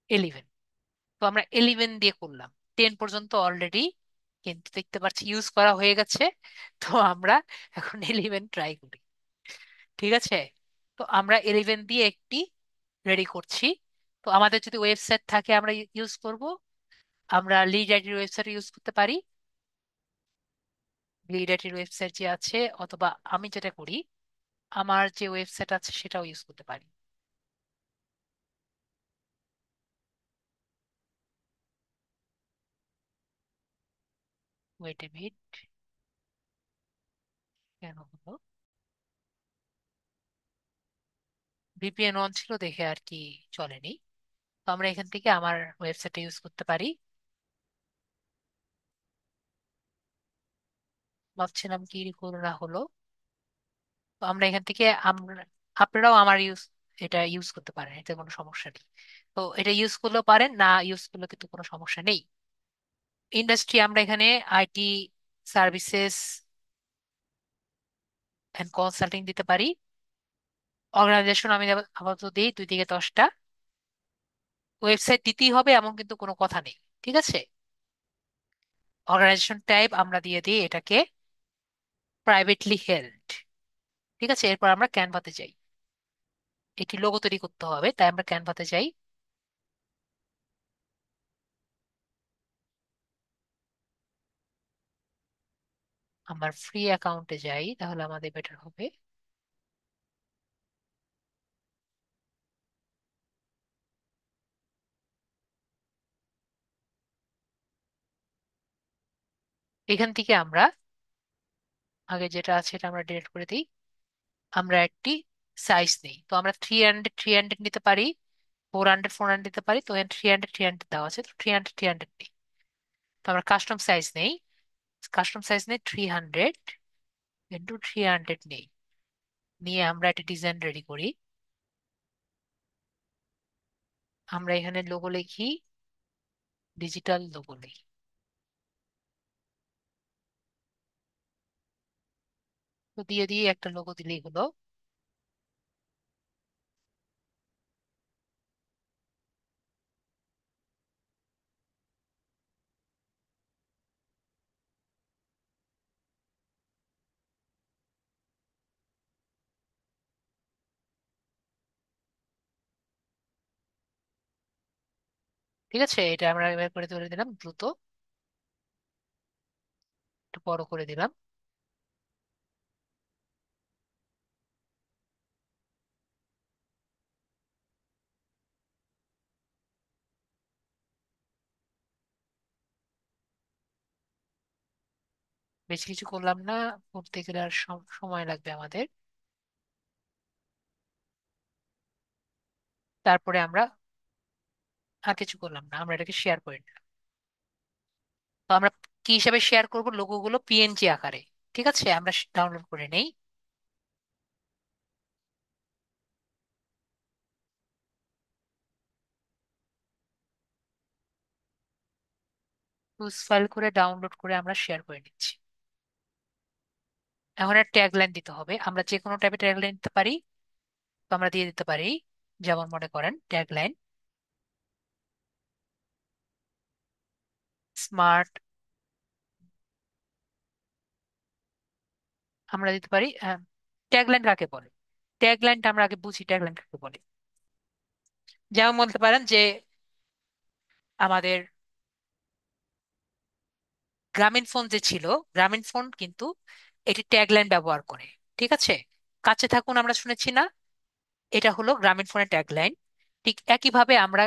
11। তো আমরা 11 দিয়ে করলাম। 10 পর্যন্ত অলরেডি কিন্তু দেখতে পাচ্ছি ইউজ করা হয়ে গেছে। তো আমরা এখন 11 ট্রাই করি। ঠিক আছে? তো আমরা 11 দিয়ে একটি রেডি করছি। তো আমাদের যদি ওয়েবসাইট থাকে আমরা ইউজ করব। আমরা লিড আইটির ওয়েবসাইট ইউজ করতে পারি। লিড আইটির ওয়েবসাইট যে আছে, অথবা আমি যেটা করি আমার যে ওয়েবসাইট আছে সেটাও ইউজ করতে পারি। ওয়েট এ মিনিট, কেন হলো? ভিপিএন অন ছিল দেখে আর কি চলেনি। তো আমরা এখান থেকে আমার ওয়েবসাইটটা ইউজ করতে পারি। ভাবছিলাম কি হলো না হলো। তো আমরা এখান থেকে আপনারাও আমার এটা ইউজ করতে পারেন, এতে কোনো সমস্যা নেই। তো এটা ইউজ করলেও পারেন, না ইউজ করলেও কিন্তু কোনো সমস্যা নেই। ইন্ডাস্ট্রি আমরা এখানে আইটি সার্ভিসেস অ্যান্ড কনসাল্টিং দিতে পারি। অর্গানাইজেশন আমি আপাতত দিই 2 থেকে 10টা। ওয়েবসাইট দিতেই হবে এমন কিন্তু কোনো কথা নেই। ঠিক আছে? অর্গানাইজেশন টাইপ আমরা দিয়ে দিই এটাকে প্রাইভেটলি হেল্ড। ঠিক আছে? এরপর আমরা ক্যানভাতে যাই। একটি লোগো তৈরি করতে হবে, তাই আমরা ক্যানভাতে যাই। আমার ফ্রি অ্যাকাউন্টে যাই, তাহলে আমাদের বেটার হবে। এখান থেকে আমরা আগে যেটা আছে এটা আমরা ডিলিট করে দিই। আমরা একটি সাইজ নেই, তো আমরা 300 নিতে পারি, 400 নিতে পারি। তো এখানে 300 দেওয়া আছে, তো 300 নেই। তো আমরা কাস্টম সাইজ নেই, কাস্টম সাইজ নেই 300 × 300 নেই। নিয়ে আমরা একটা ডিজাইন রেডি করি। আমরা এখানে লোগো লিখি, ডিজিটাল লোগো লিখি। তো দিয়ে দিয়ে একটা লোগো দিলেই হলো। ঠিক আছে, এটা আমরা এবার করে তুলে দিলাম দ্রুত, একটু বড় করে দিলাম। বেশি কিছু করলাম না, করতে গেলে আর সময় লাগবে আমাদের। তারপরে আমরা আর কিছু করলাম না, আমরা এটাকে শেয়ার করে নিলাম। তো আমরা কি হিসাবে শেয়ার করব? লোগো গুলো পিএনজি আকারে। ঠিক আছে, আমরা ডাউনলোড করে নেই। চুজ ফাইল করে ডাউনলোড করে আমরা শেয়ার করে নিচ্ছি। এখন একটা ট্যাগলাইন দিতে হবে, আমরা যে কোনো টাইপের ট্যাগলাইন দিতে পারি। তো আমরা দিয়ে দিতে পারি, যেমন মনে করেন ট্যাগলাইন স্মার্ট। আমরা দিতে পারি ট্যাগলাইন কাকে বলে, ট্যাগলাইনটা আমরা আগে বুঝি ট্যাগলাইন কাকে বলে। যেমন বলতে পারেন যে আমাদের গ্রামীণ ফোন যে ছিল, গ্রামীণ ফোন কিন্তু এটি ট্যাগলাইন ব্যবহার করে। ঠিক আছে, কাছে থাকুন আমরা শুনেছি না, এটা হলো গ্রামীণ ফোনের ট্যাগলাইন। ঠিক একইভাবে আমরা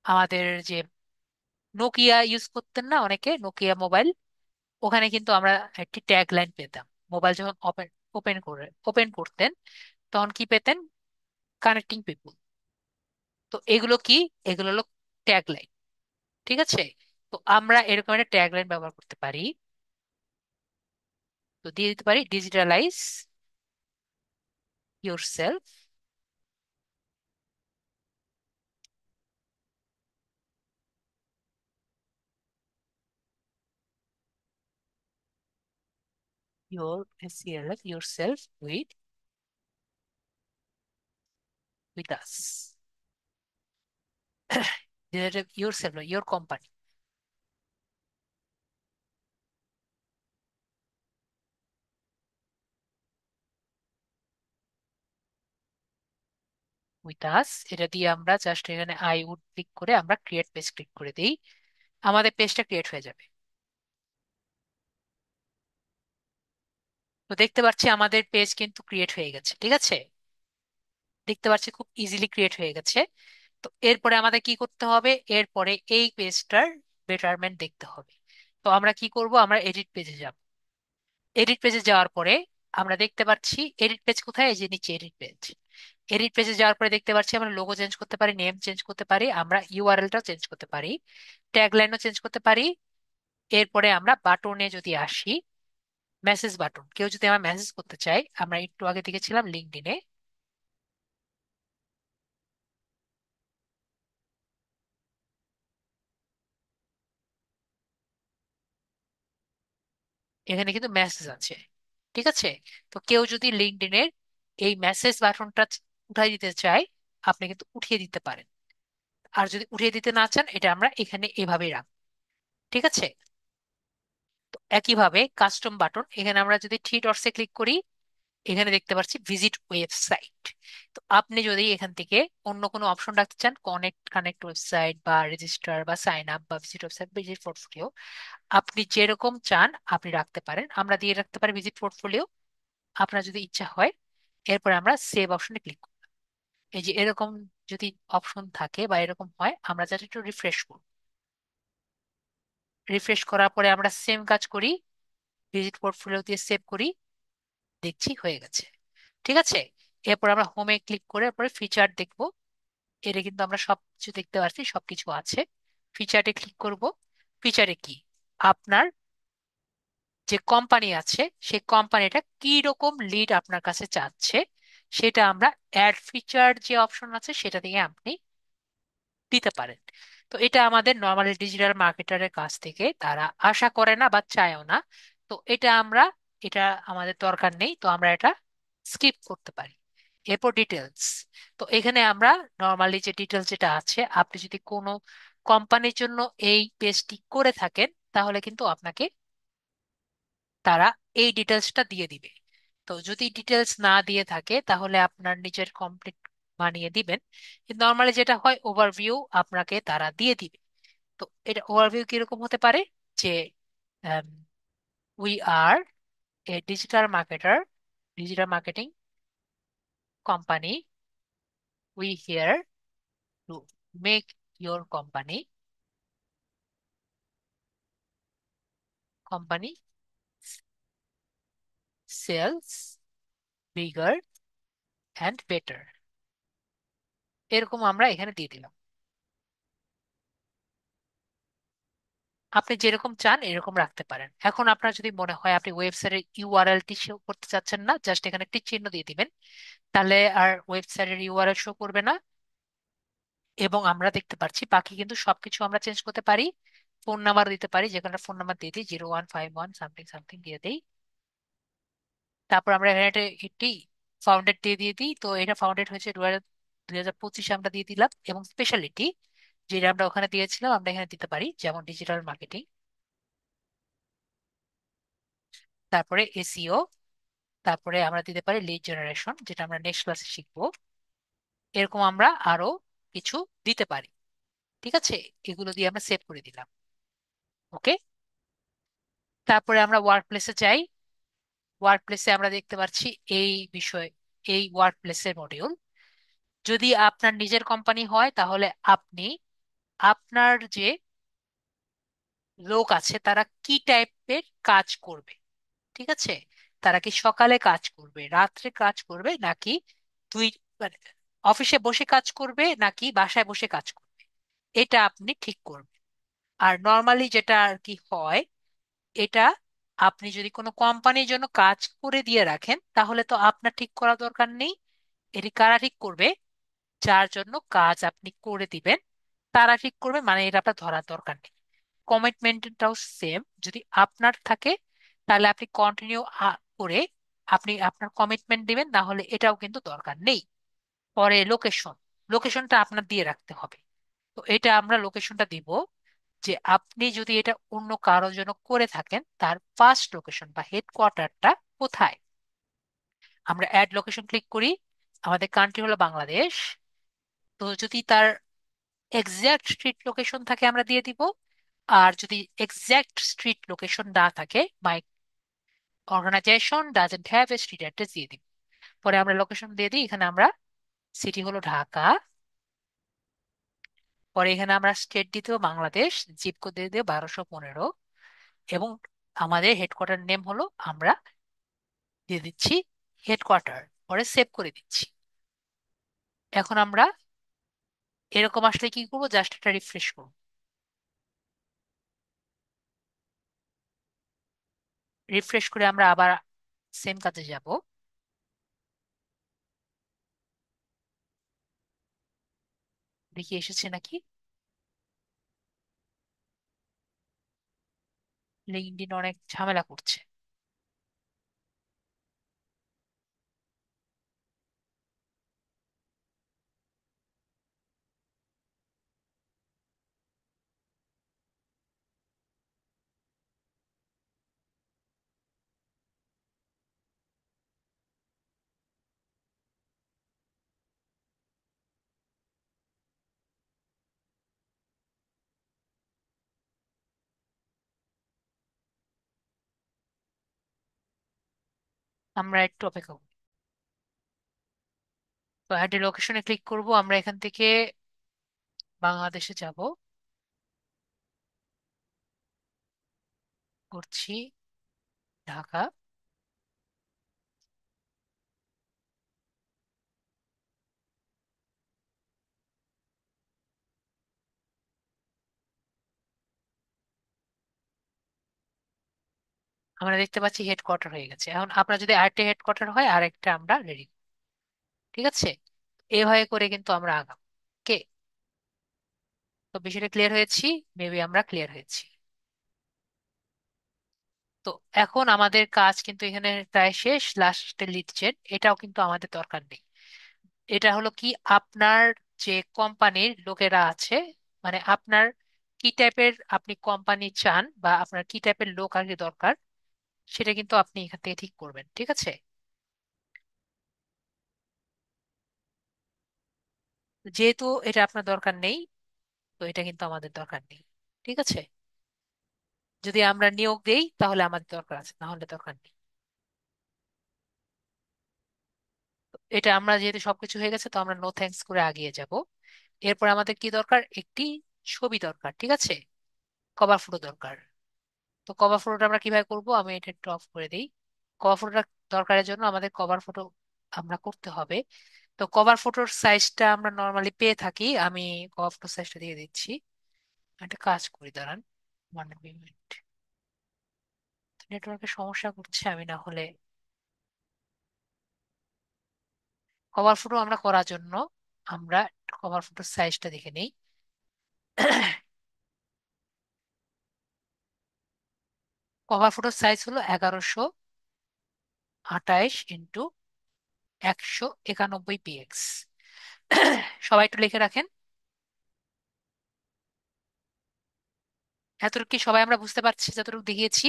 আমাদের যে নোকিয়া ইউজ করতেন না অনেকে, নোকিয়া মোবাইল, ওখানে কিন্তু আমরা একটি ট্যাগলাইন পেতাম। মোবাইল যখন ওপেন করতেন, তখন কি পেতেন? কানেক্টিং পিপুল। তো এগুলো কি? এগুলো হলো ট্যাগলাইন। ঠিক আছে, তো আমরা এরকম একটা ট্যাগলাইন ব্যবহার করতে পারি। তো দিয়ে দিতে পারি digitalise your self, your self with us. Your self, your company with us. এটা দিয়ে আমরা জাস্ট এখানে আই উড ক্লিক করে আমরা ক্রিয়েট পেজ ক্লিক করে দিই, আমাদের পেজটা ক্রিয়েট হয়ে যাবে। তো দেখতে পাচ্ছি আমাদের পেজ কিন্তু ক্রিয়েট হয়ে গেছে। ঠিক আছে, দেখতে পাচ্ছি খুব ইজিলি ক্রিয়েট হয়ে গেছে। তো এরপরে আমাদের কি করতে হবে? এরপরে এই পেজটার বেটারমেন্ট দেখতে হবে। তো আমরা কি করব? আমরা এডিট পেজে যাব। এডিট পেজে যাওয়ার পরে আমরা দেখতে পাচ্ছি, এডিট পেজ কোথায়? এই যে নিচে এডিট পেজ। এডিট পেজে যাওয়ার পরে দেখতে পাচ্ছি আমরা লোগো চেঞ্জ করতে পারি, নেম চেঞ্জ করতে পারি, আমরা ইউআরএলটাও চেঞ্জ করতে পারি, ট্যাগলাইনও চেঞ্জ করতে পারি। এরপরে আমরা বাটনে যদি আসি, মেসেজ বাটন, কেউ যদি আমার মেসেজ করতে চাই, আমরা একটু আগে দেখেছিলাম লিঙ্কডইনে, এখানে কিন্তু মেসেজ আছে। ঠিক আছে, তো কেউ যদি লিঙ্কডইনের এই মেসেজ বাটনটা উঠাই দিতে চায়, আপনি কিন্তু উঠিয়ে দিতে পারেন। আর যদি উঠিয়ে দিতে না চান, এটা আমরা এখানে এভাবেই রাখবো। ঠিক আছে, তো একইভাবে কাস্টম বাটন, এখানে আমরা যদি থ্রি ডটসে ক্লিক করি, এখানে দেখতে পাচ্ছি ভিজিট ওয়েবসাইট। তো আপনি যদি এখান থেকে অন্য কোনো অপশন রাখতে চান, কানেক্ট কানেক্ট ওয়েবসাইট বা রেজিস্টার বা সাইন আপ বা ভিজিট ওয়েবসাইট ভিজিট পোর্টফোলিও, আপনি যেরকম চান আপনি রাখতে পারেন। আমরা দিয়ে রাখতে পারি ভিজিট পোর্টফোলিও, আপনার যদি ইচ্ছা হয়। এরপর আমরা সেভ অপশনে ক্লিক করব। এই যে এরকম যদি অপশন থাকে বা এরকম হয়, আমরা জাস্ট একটু রিফ্রেশ করব। রিফ্রেশ করার পরে আমরা সেম কাজ করি, ভিজিট পোর্টফোলিও দিয়ে সেভ করি, দেখছি হয়ে গেছে। ঠিক আছে। এরপর আমরা হোমে ক্লিক করে পরে ফিচার দেখব। এটা কিন্তু আমরা সবকিছু দেখতে পাচ্ছি, সবকিছু আছে। ফিচারে ক্লিক করব। ফিচারে কি আপনার যে কোম্পানি আছে সেই কোম্পানিটা কি রকম লিড আপনার কাছে চাচ্ছে, সেটা আমরা অ্যাড ফিচার যে অপশন আছে সেটা দিয়ে আপনি দিতে পারেন। তো এটা আমাদের নর্মালি ডিজিটাল মার্কেটারের কাছ থেকে তারা আশা করে না বা চায়ও না। তো এটা আমাদের দরকার নেই, তো আমরা এটা স্কিপ করতে পারি। এরপর ডিটেলস। তো এখানে আমরা নর্মালি যে ডিটেলস যেটা আছে, আপনি যদি কোনো কোম্পানির জন্য এই পেজটি করে থাকেন তাহলে কিন্তু আপনাকে তারা এই ডিটেলসটা দিয়ে দিবে। তো যদি ডিটেলস না দিয়ে থাকে তাহলে আপনার নিজের কমপ্লিট বানিয়ে দিবেন। কিন্তু নর্মালি যেটা হয় ওভারভিউ আপনাকে তারা দিয়ে দিবে। তো এটা ওভারভিউ কিরকম হতে পারে, যে we are a digital marketing company, we here to make your company sales bigger and better. এরকম আমরা এখানে দিয়ে দিলাম। আপনি যেরকম চান এরকম রাখতে পারেন। এখন আপনার যদি মনে হয় আপনি ওয়েবসাইটের ইউআরএলটি শো করতে চাচ্ছেন না, জাস্ট এখানে একটি চিহ্ন দিয়ে দিবেন, তাহলে আর ওয়েবসাইটের ইউআরএল শো করবে না। এবং আমরা দেখতে পাচ্ছি বাকি কিন্তু সবকিছু আমরা চেঞ্জ করতে পারি। ফোন নাম্বার দিতে পারি, যেখানে ফোন নাম্বার দিয়ে দিই 0151 সামথিং সামথিং দিয়ে দিই। তারপর আমরা এখানে একটি ফাউন্ডেড দিয়ে দিয়ে দিই। তো এটা ফাউন্ডেড হয়েছে 2025 আমরা দিয়ে দিলাম। এবং স্পেশালিটি যেটা আমরা ওখানে দিয়েছিলাম আমরা এখানে দিতে পারি, যেমন ডিজিটাল মার্কেটিং, তারপরে এসইও, তারপরে আমরা দিতে পারি লিড জেনারেশন, যেটা আমরা নেক্সট ক্লাসে শিখবো। এরকম আমরা আরো কিছু দিতে পারি। ঠিক আছে। এগুলো দিয়ে আমরা সেভ করে দিলাম। ওকে। তারপরে আমরা ওয়ার্ক প্লেসে যাই। ওয়ার্ক প্লেসে আমরা দেখতে পাচ্ছি এই বিষয়, এই ওয়ার্ক প্লেসের মডিউল। যদি আপনার নিজের কোম্পানি হয় তাহলে আপনি আপনার যে লোক আছে তারা কি টাইপের কাজ করবে, ঠিক আছে, তারা কি সকালে কাজ করবে, রাত্রে কাজ করবে, নাকি দুই মানে অফিসে বসে কাজ করবে নাকি বাসায় বসে কাজ করবে, এটা আপনি ঠিক করবেন। আর নর্মালি যেটা আর কি হয়, এটা আপনি যদি কোনো কোম্পানির জন্য কাজ করে দিয়ে রাখেন তাহলে তো আপনার ঠিক করা দরকার নেই। এটি কারা ঠিক করবে? যার জন্য কাজ আপনি করে দিবেন তারা ঠিক করবে, মানে এটা আপনার ধরার দরকার নেই। কমিটমেন্টটাও সেম, যদি আপনার থাকে তাহলে আপনি কন্টিনিউ করে আপনি আপনার কমিটমেন্ট দিবেন, না হলে এটাও কিন্তু দরকার নেই। পরে লোকেশন, লোকেশনটা আপনার দিয়ে রাখতে হবে। তো এটা আমরা লোকেশনটা দিব, যে আপনি যদি এটা অন্য কারোর জন্য করে থাকেন তার ফার্স্ট লোকেশন বা হেডকোয়ার্টারটা কোথায়। আমরা অ্যাড লোকেশন ক্লিক করি। আমাদের কান্ট্রি হলো বাংলাদেশ। তো যদি তার এক্সাক্ট স্ট্রিট লোকেশন থাকে আমরা দিয়ে দিব। আর যদি এক্সাক্ট স্ট্রিট লোকেশন না থাকে, my organisation doesn't have a street address দিয়ে দিব। পরে আমরা লোকেশন দিয়ে দিই। এখানে আমরা সিটি হলো ঢাকা। পরে এখানে আমরা স্টেট দিতে হবে বাংলাদেশ, জিপ কোড দিয়ে দিও 1215। এবং আমাদের হেডকোয়ার্টার নেম হলো আমরা দিয়ে দিচ্ছি হেডকোয়ার্টার। পরে সেভ করে দিচ্ছি। এখন আমরা এরকম আসলে কি করবো, জাস্ট একটা রিফ্রেশ করবো। রিফ্রেশ করে আমরা আবার সেম কাজে যাব। দেখি এসেছে নাকি। লিঙ্কডইন অনেক ঝামেলা করছে। আমরা একটু অপেক্ষা করি। তো অ্যাড লোকেশনে ক্লিক করব, আমরা এখান থেকে বাংলাদেশে যাব, করছি ঢাকা। আমরা দেখতে পাচ্ছি হেডকোয়ার্টার হয়ে গেছে। এখন আপনার যদি আরেকটা হেডকোয়ার্টার হয়, আরেকটা আমরা রেডি। ঠিক আছে, এভাবে করে কিন্তু আমরা আগাম। কে, তো বিষয়টা ক্লিয়ার হয়েছি? মেবি আমরা ক্লিয়ার হয়েছি। তো এখন আমাদের কাজ কিন্তু এখানে প্রায় শেষ, লাস্টে লিড জেন, এটাও কিন্তু আমাদের দরকার নেই। এটা হলো কি, আপনার যে কোম্পানির লোকেরা আছে, মানে আপনার কি টাইপের আপনি কোম্পানি চান বা আপনার কি টাইপের লোক আর কি দরকার, সেটা কিন্তু আপনি এখান থেকে ঠিক করবেন। ঠিক আছে, যেহেতু এটা আপনার দরকার নেই, তো এটা কিন্তু আমাদের দরকার নেই। ঠিক আছে, যদি আমরা নিয়োগ দেই তাহলে আমাদের দরকার আছে, না হলে দরকার নেই। এটা আমরা যেহেতু সবকিছু হয়ে গেছে, তো আমরা নো থ্যাঙ্কস করে আগিয়ে যাব। এরপর আমাদের কি দরকার, একটি ছবি দরকার। ঠিক আছে, কভার ফটো দরকার। তো কভার ফটোটা আমরা কিভাবে করব, আমি এটা একটু অফ করে দিই। কভার ফটোটা দরকারের জন্য আমাদের কভার ফটো আমরা করতে হবে। তো কভার ফটোর সাইজটা আমরা নর্মালি পেয়ে থাকি, আমি কভার ফটোর সাইজটা দিয়ে দিচ্ছি। একটা কাজ করি, দাঁড়ান, 1 মিনিট। নেটওয়ার্কের সমস্যা করছে, আমি না হলে কভার ফটো আমরা করার জন্য আমরা কভার ফটোর সাইজটা দেখে নেই। কভার ফটোর সাইজ হলো 1128 × 191 সবাই একটু লিখে রাখেন। এতটুকু কি সবাই আমরা বুঝতে পারছি যতটুকু দেখিয়েছি?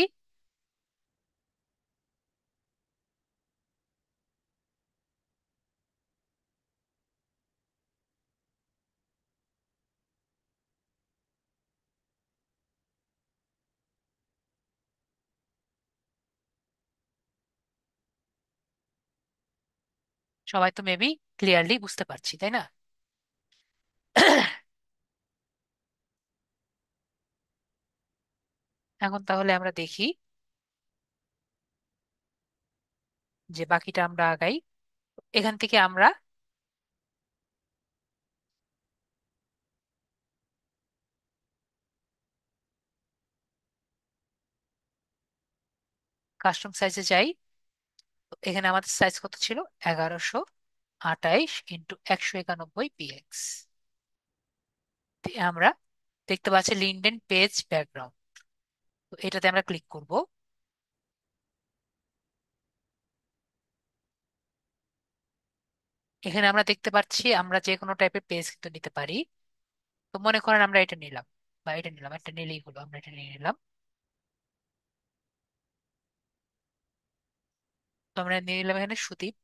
সবাই তো মেবি ক্লিয়ারলি বুঝতে পারছি, তাই না? এখন তাহলে আমরা দেখি যে বাকিটা আমরা আগাই। এখান থেকে আমরা কাস্টম সাইজে যাই। তো এখানে আমাদের সাইজ কত ছিল, 1128 × 191 px। আমরা দেখতে পাচ্ছি লিন্ডেন পেজ ব্যাকগ্রাউন্ড, তো এটাতে আমরা ক্লিক করব। এখানে আমরা দেখতে পাচ্ছি আমরা যে কোনো টাইপের পেজ কিন্তু নিতে পারি। তো মনে করেন আমরা এটা নিলাম, বা এটা নিলাম, একটা নিলেই হলো, আমরা এটা নিয়ে নিলাম। তো আমরা নিয়ে নিলাম এখানে Sudip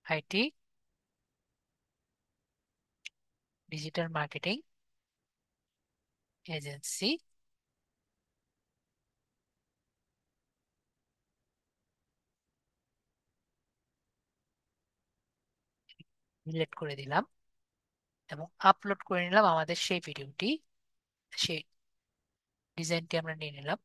IT digital marketing agency. Select করে দিলাম এবং আপলোড করে নিলাম আমাদের সেই ভিডিওটি, সেই ডিজাইনটি আমরা নিয়ে নিলাম।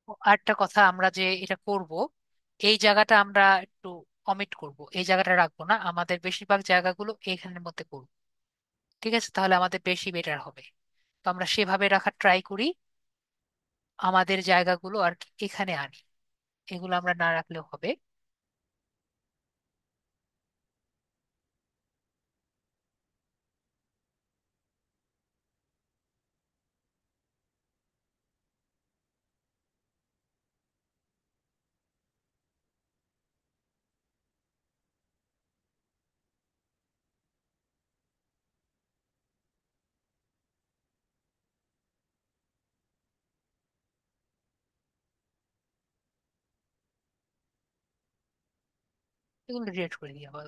ও, আরেকটা কথা, আমরা যে এটা করব, এই জায়গাটা আমরা একটু অমিট করব, এই জায়গাটা রাখবো না, আমাদের বেশিরভাগ জায়গাগুলো এখানের মধ্যে করব। ঠিক আছে, তাহলে আমাদের বেশি বেটার হবে। তো আমরা সেভাবে রাখার ট্রাই করি, আমাদের জায়গাগুলো আর কি এখানে আনি, এগুলো আমরা না রাখলেও হবে। এগুলো ডিলিট করে দিই আবার।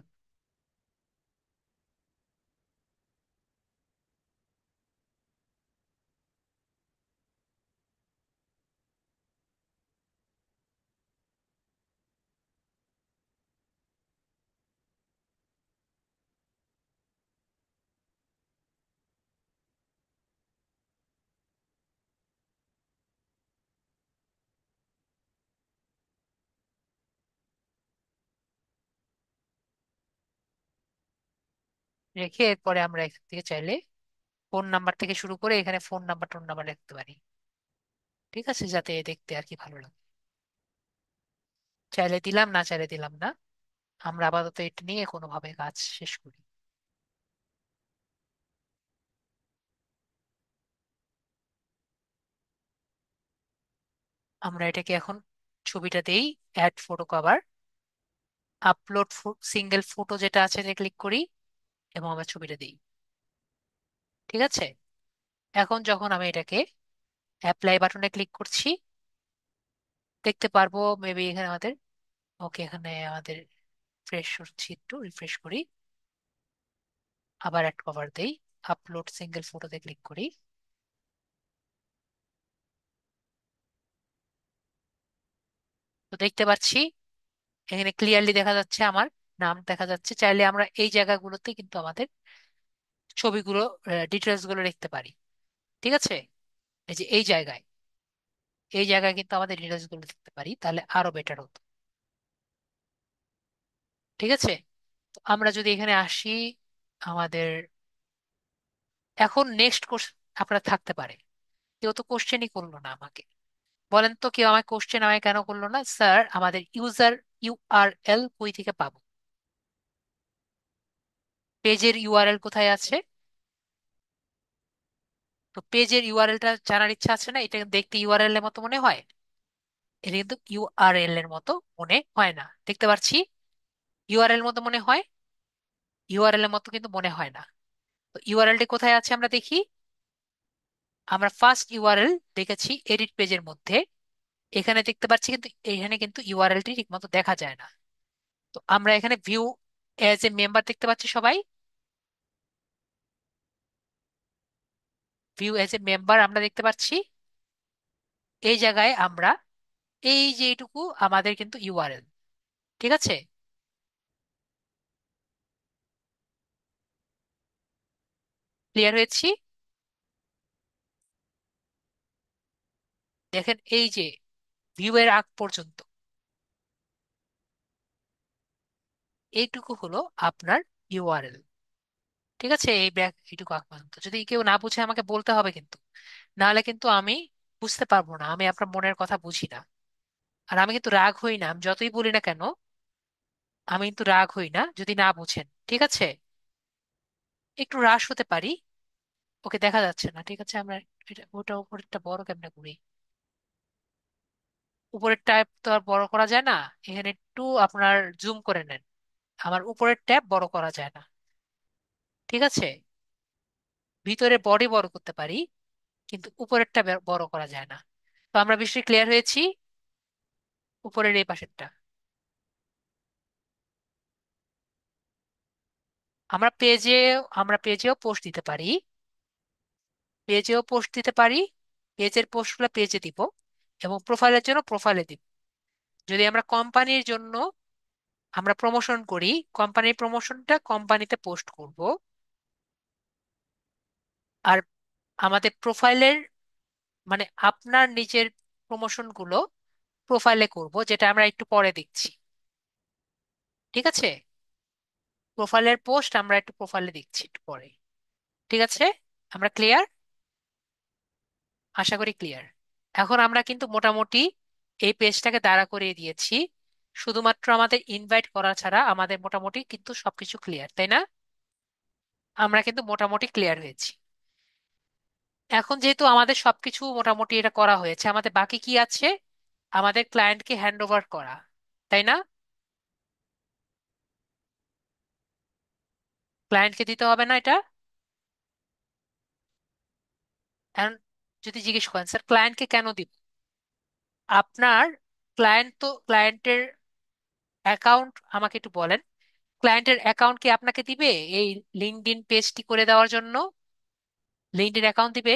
রেখে এরপরে আমরা এখান থেকে চাইলে ফোন নাম্বার থেকে শুরু করে এখানে ফোন নাম্বার টোন নাম্বার লিখতে পারি। ঠিক আছে, যাতে দেখতে আর কি ভালো লাগে। চাইলে দিলাম, না চাইলে দিলাম না। আমরা আপাতত এটা নিয়ে কোনোভাবে কাজ শেষ করি। আমরা এটাকে এখন ছবিটা দেই, add photo cover, upload single photo যেটা আছে এটা ক্লিক করি এবং আমরা ছবিটা দিই। ঠিক আছে, এখন যখন আমি এটাকে অ্যাপ্লাই বাটনে ক্লিক করছি, দেখতে পারবো মেবি এখানে আমাদের, ওকে এখানে আমাদের ফ্রেশ হচ্ছে, একটু রিফ্রেশ করি, আবার অ্যাড কভার দেই, আপলোড সিঙ্গেল ফটোতে ক্লিক করি। তো দেখতে পাচ্ছি এখানে ক্লিয়ারলি দেখা যাচ্ছে আমার নাম দেখা যাচ্ছে। চাইলে আমরা এই জায়গাগুলোতে কিন্তু আমাদের ছবিগুলো, ডিটেলস গুলো লিখতে পারি। ঠিক আছে, এই যে এই জায়গায় কিন্তু আমাদের ডিটেলস গুলো লিখতে পারি, তাহলে আরো বেটার হতো। ঠিক আছে, তো আমরা যদি এখানে আসি আমাদের, এখন নেক্সট কোশ্চেন আপনার থাকতে পারে। কেউ তো কোশ্চেনই করলো না আমাকে। বলেন তো কেউ আমাকে কোশ্চেন আমায় কেন করলো না? স্যার আমাদের ইউজার ইউআরএল কই থেকে পাবো? পেজের ইউআরএল কোথায় আছে? তো পেজের ইউআরএলটা জানার ইচ্ছা আছে না? এটা দেখতে ইউআরএল এর মতো মনে হয়, এটা কিন্তু ইউআরএল এর মতো মনে হয় না। দেখতে পাচ্ছি ইউআরএল মতো মনে হয়, ইউআরএল এর মতো কিন্তু মনে হয় না। তো ইউআরএলটি কোথায় আছে আমরা দেখি। আমরা ফার্স্ট ইউআরএল দেখেছি এডিট পেজের মধ্যে, এখানে দেখতে পাচ্ছি, কিন্তু এখানে কিন্তু ইউআরএলটি ঠিকমতো দেখা যায় না। তো আমরা এখানে ভিউ এজ এ মেম্বার দেখতে পাচ্ছি সবাই, ভিউ এজ এ মেম্বার আমরা দেখতে পাচ্ছি। এই জায়গায় আমরা এই যে এইটুকু আমাদের কিন্তু ইউআরএল। ঠিক আছে, ক্লিয়ার হয়েছি? দেখেন এই যে ভিউ এর আগ পর্যন্ত এইটুকু হলো আপনার ইউআরএল। ঠিক আছে, এই ব্যাক এইটুকু আগ পর্যন্ত যদি কেউ না বুঝে আমাকে বলতে হবে কিন্তু, নাহলে কিন্তু আমি বুঝতে পারবো না, আমি আপনার মনের কথা বুঝি না। আর আমি কিন্তু রাগ হই না, আমি যতই বলি না কেন, আমি কিন্তু রাগ হই না যদি না বুঝেন। ঠিক আছে, একটু রাশ হতে পারি। ওকে দেখা যাচ্ছে না, ঠিক আছে, আমরা ওটা উপরেরটা বড় কেমনে করি? উপরের ট্যাব তো আর বড় করা যায় না, এখানে একটু আপনার জুম করে নেন। আমার উপরের ট্যাব বড় করা যায় না। ঠিক আছে, ভিতরে বডি বড় করতে পারি, কিন্তু উপরেরটা বড় করা যায় না। তো আমরা বেশি ক্লিয়ার হয়েছি উপরের এই পাশেরটা। আমরা পেজে, আমরা পেজেও পোস্ট দিতে পারি, পেজেও পোস্ট দিতে পারি, পেজের পোস্টগুলো পেজে দিব এবং প্রোফাইলের জন্য প্রোফাইলে দিব। যদি আমরা কোম্পানির জন্য আমরা প্রমোশন করি, কোম্পানির প্রমোশনটা কোম্পানিতে পোস্ট করব। আর আমাদের প্রোফাইলের মানে আপনার নিজের প্রমোশন গুলো প্রোফাইলে করব, যেটা আমরা একটু পরে দেখছি। ঠিক আছে, প্রোফাইলের পোস্ট আমরা একটু প্রোফাইলে দেখছি একটু পরে। ঠিক আছে, আমরা ক্লিয়ার? আশা করি ক্লিয়ার। এখন আমরা কিন্তু মোটামুটি এই পেজটাকে দাঁড়া করিয়ে দিয়েছি, শুধুমাত্র আমাদের ইনভাইট করা ছাড়া আমাদের মোটামুটি কিন্তু সবকিছু ক্লিয়ার, তাই না? আমরা কিন্তু মোটামুটি ক্লিয়ার হয়েছি। এখন যেহেতু আমাদের সবকিছু মোটামুটি এটা করা হয়েছে, আমাদের বাকি কি আছে? আমাদের ক্লায়েন্টকে হ্যান্ড ওভার করা, তাই না? ক্লায়েন্টকে দিতে হবে না এটা? এখন যদি জিজ্ঞেস করেন স্যার ক্লায়েন্টকে কেন দিব, আপনার ক্লায়েন্ট তো ক্লায়েন্টের অ্যাকাউন্ট আমাকে একটু বলেন, ক্লায়েন্টের অ্যাকাউন্ট কি আপনাকে দিবে এই লিঙ্কডইন পেজটি করে দেওয়ার জন্য? লিঙ্কডইন অ্যাকাউন্ট দিবে?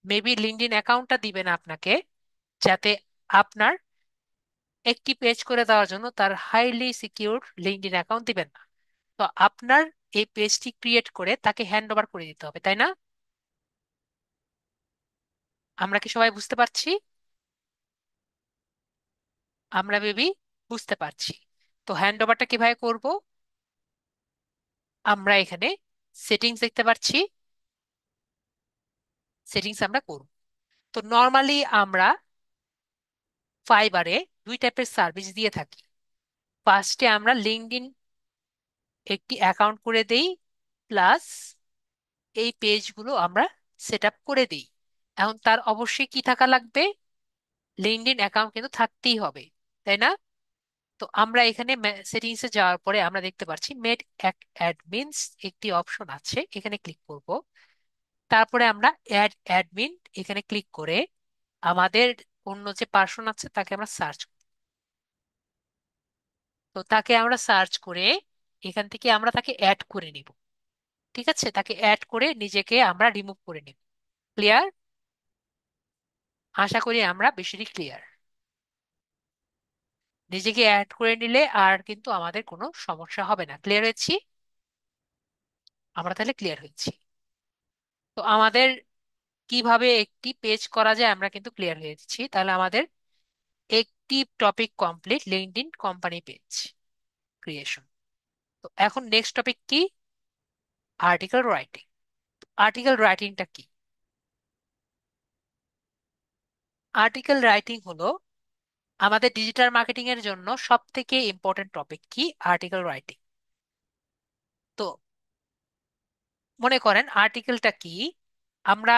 মেবি লিঙ্কডইন অ্যাকাউন্টটা দিবে না আপনাকে, যাতে আপনার একটি পেজ করে দেওয়ার জন্য তার হাইলি সিকিউর লিঙ্কডইন অ্যাকাউন্ট দিবেন না। তো আপনার এই পেজটি ক্রিয়েট করে তাকে হ্যান্ড ওভার করে দিতে হবে, তাই না? আমরা কি সবাই বুঝতে পারছি? আমরা বেবি বুঝতে পারছি। তো তো হ্যান্ড ওভারটা কিভাবে করব? আমরা এখানে সেটিংস দেখতে পাচ্ছি, সেটিংস আমরা করব। তো নর্মালি আমরা ফাইবারে দুই টাইপের সার্ভিস দিয়ে থাকি। ফার্স্টে আমরা লিঙ্কডইন একটি অ্যাকাউন্ট করে দেই, প্লাস এই পেজগুলো আমরা সেট আপ করে দিই। এখন তার অবশ্যই কি থাকা লাগবে? লিঙ্কডইন অ্যাকাউন্ট কিন্তু থাকতেই হবে, তাই না? তো আমরা এখানে সেটিংসে যাওয়ার পরে আমরা দেখতে পাচ্ছি মেড অ্যাডমিনস একটি অপশন আছে, এখানে ক্লিক করব। তারপরে আমরা অ্যাড অ্যাডমিন এখানে ক্লিক করে আমাদের অন্য যে পার্সন আছে তাকে আমরা সার্চ, তো তাকে আমরা সার্চ করে এখান থেকে আমরা তাকে অ্যাড করে নিব। ঠিক আছে, তাকে অ্যাড করে নিজেকে আমরা রিমুভ করে নিব। ক্লিয়ার? আশা করি আমরা বেশিরই ক্লিয়ার। নিজেকে অ্যাড করে নিলে আর কিন্তু আমাদের কোনো সমস্যা হবে না। ক্লিয়ার হয়েছি? আমরা তাহলে ক্লিয়ার হয়েছি। তো আমাদের কিভাবে একটি পেজ করা যায় আমরা কিন্তু ক্লিয়ার হয়েছি। তাহলে আমাদের একটি topic complete, LinkedIn company page creation. তো এখন নেক্সট টপিক কি? Article writing. আর্টিকেল রাইটিংটা কি? আর্টিকেল রাইটিং হলো আমাদের ডিজিটাল মার্কেটিং এর জন্য সব থেকে ইম্পর্টেন্ট টপিক। কি? Article writing. তো মনে করেন আর্টিকেলটা কি, আমরা,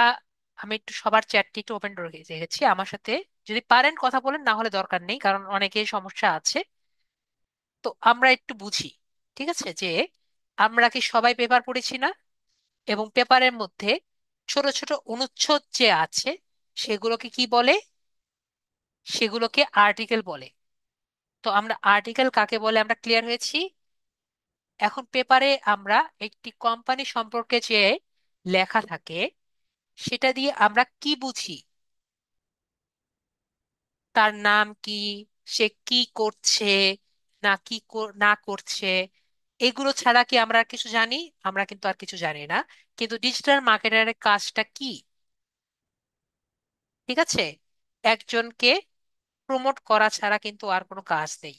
আমি একটু সবার চ্যাটটি একটু ওপেন রেখেছি আমার সাথে, যদি পারেন কথা বলেন, না হলে দরকার নেই, কারণ অনেকেই সমস্যা আছে। তো আমরা একটু বুঝি, ঠিক আছে, যে আমরা কি সবাই পেপার পড়েছি না? এবং পেপারের মধ্যে ছোট ছোট অনুচ্ছেদ যে আছে সেগুলোকে কি বলে? সেগুলোকে আর্টিকেল বলে। তো আমরা আর্টিকেল কাকে বলে আমরা ক্লিয়ার হয়েছি। এখন পেপারে আমরা একটি কোম্পানি সম্পর্কে যে লেখা থাকে সেটা দিয়ে আমরা কি বুঝি? তার নাম কি, সে কি করছে, না কি না করছে, এগুলো ছাড়া কি আমরা আর কিছু জানি? আমরা কিন্তু আর কিছু জানি না। কিন্তু ডিজিটাল মার্কেটারের কাজটা কি? ঠিক আছে, একজনকে প্রমোট করা ছাড়া কিন্তু আর কোনো কাজ নেই।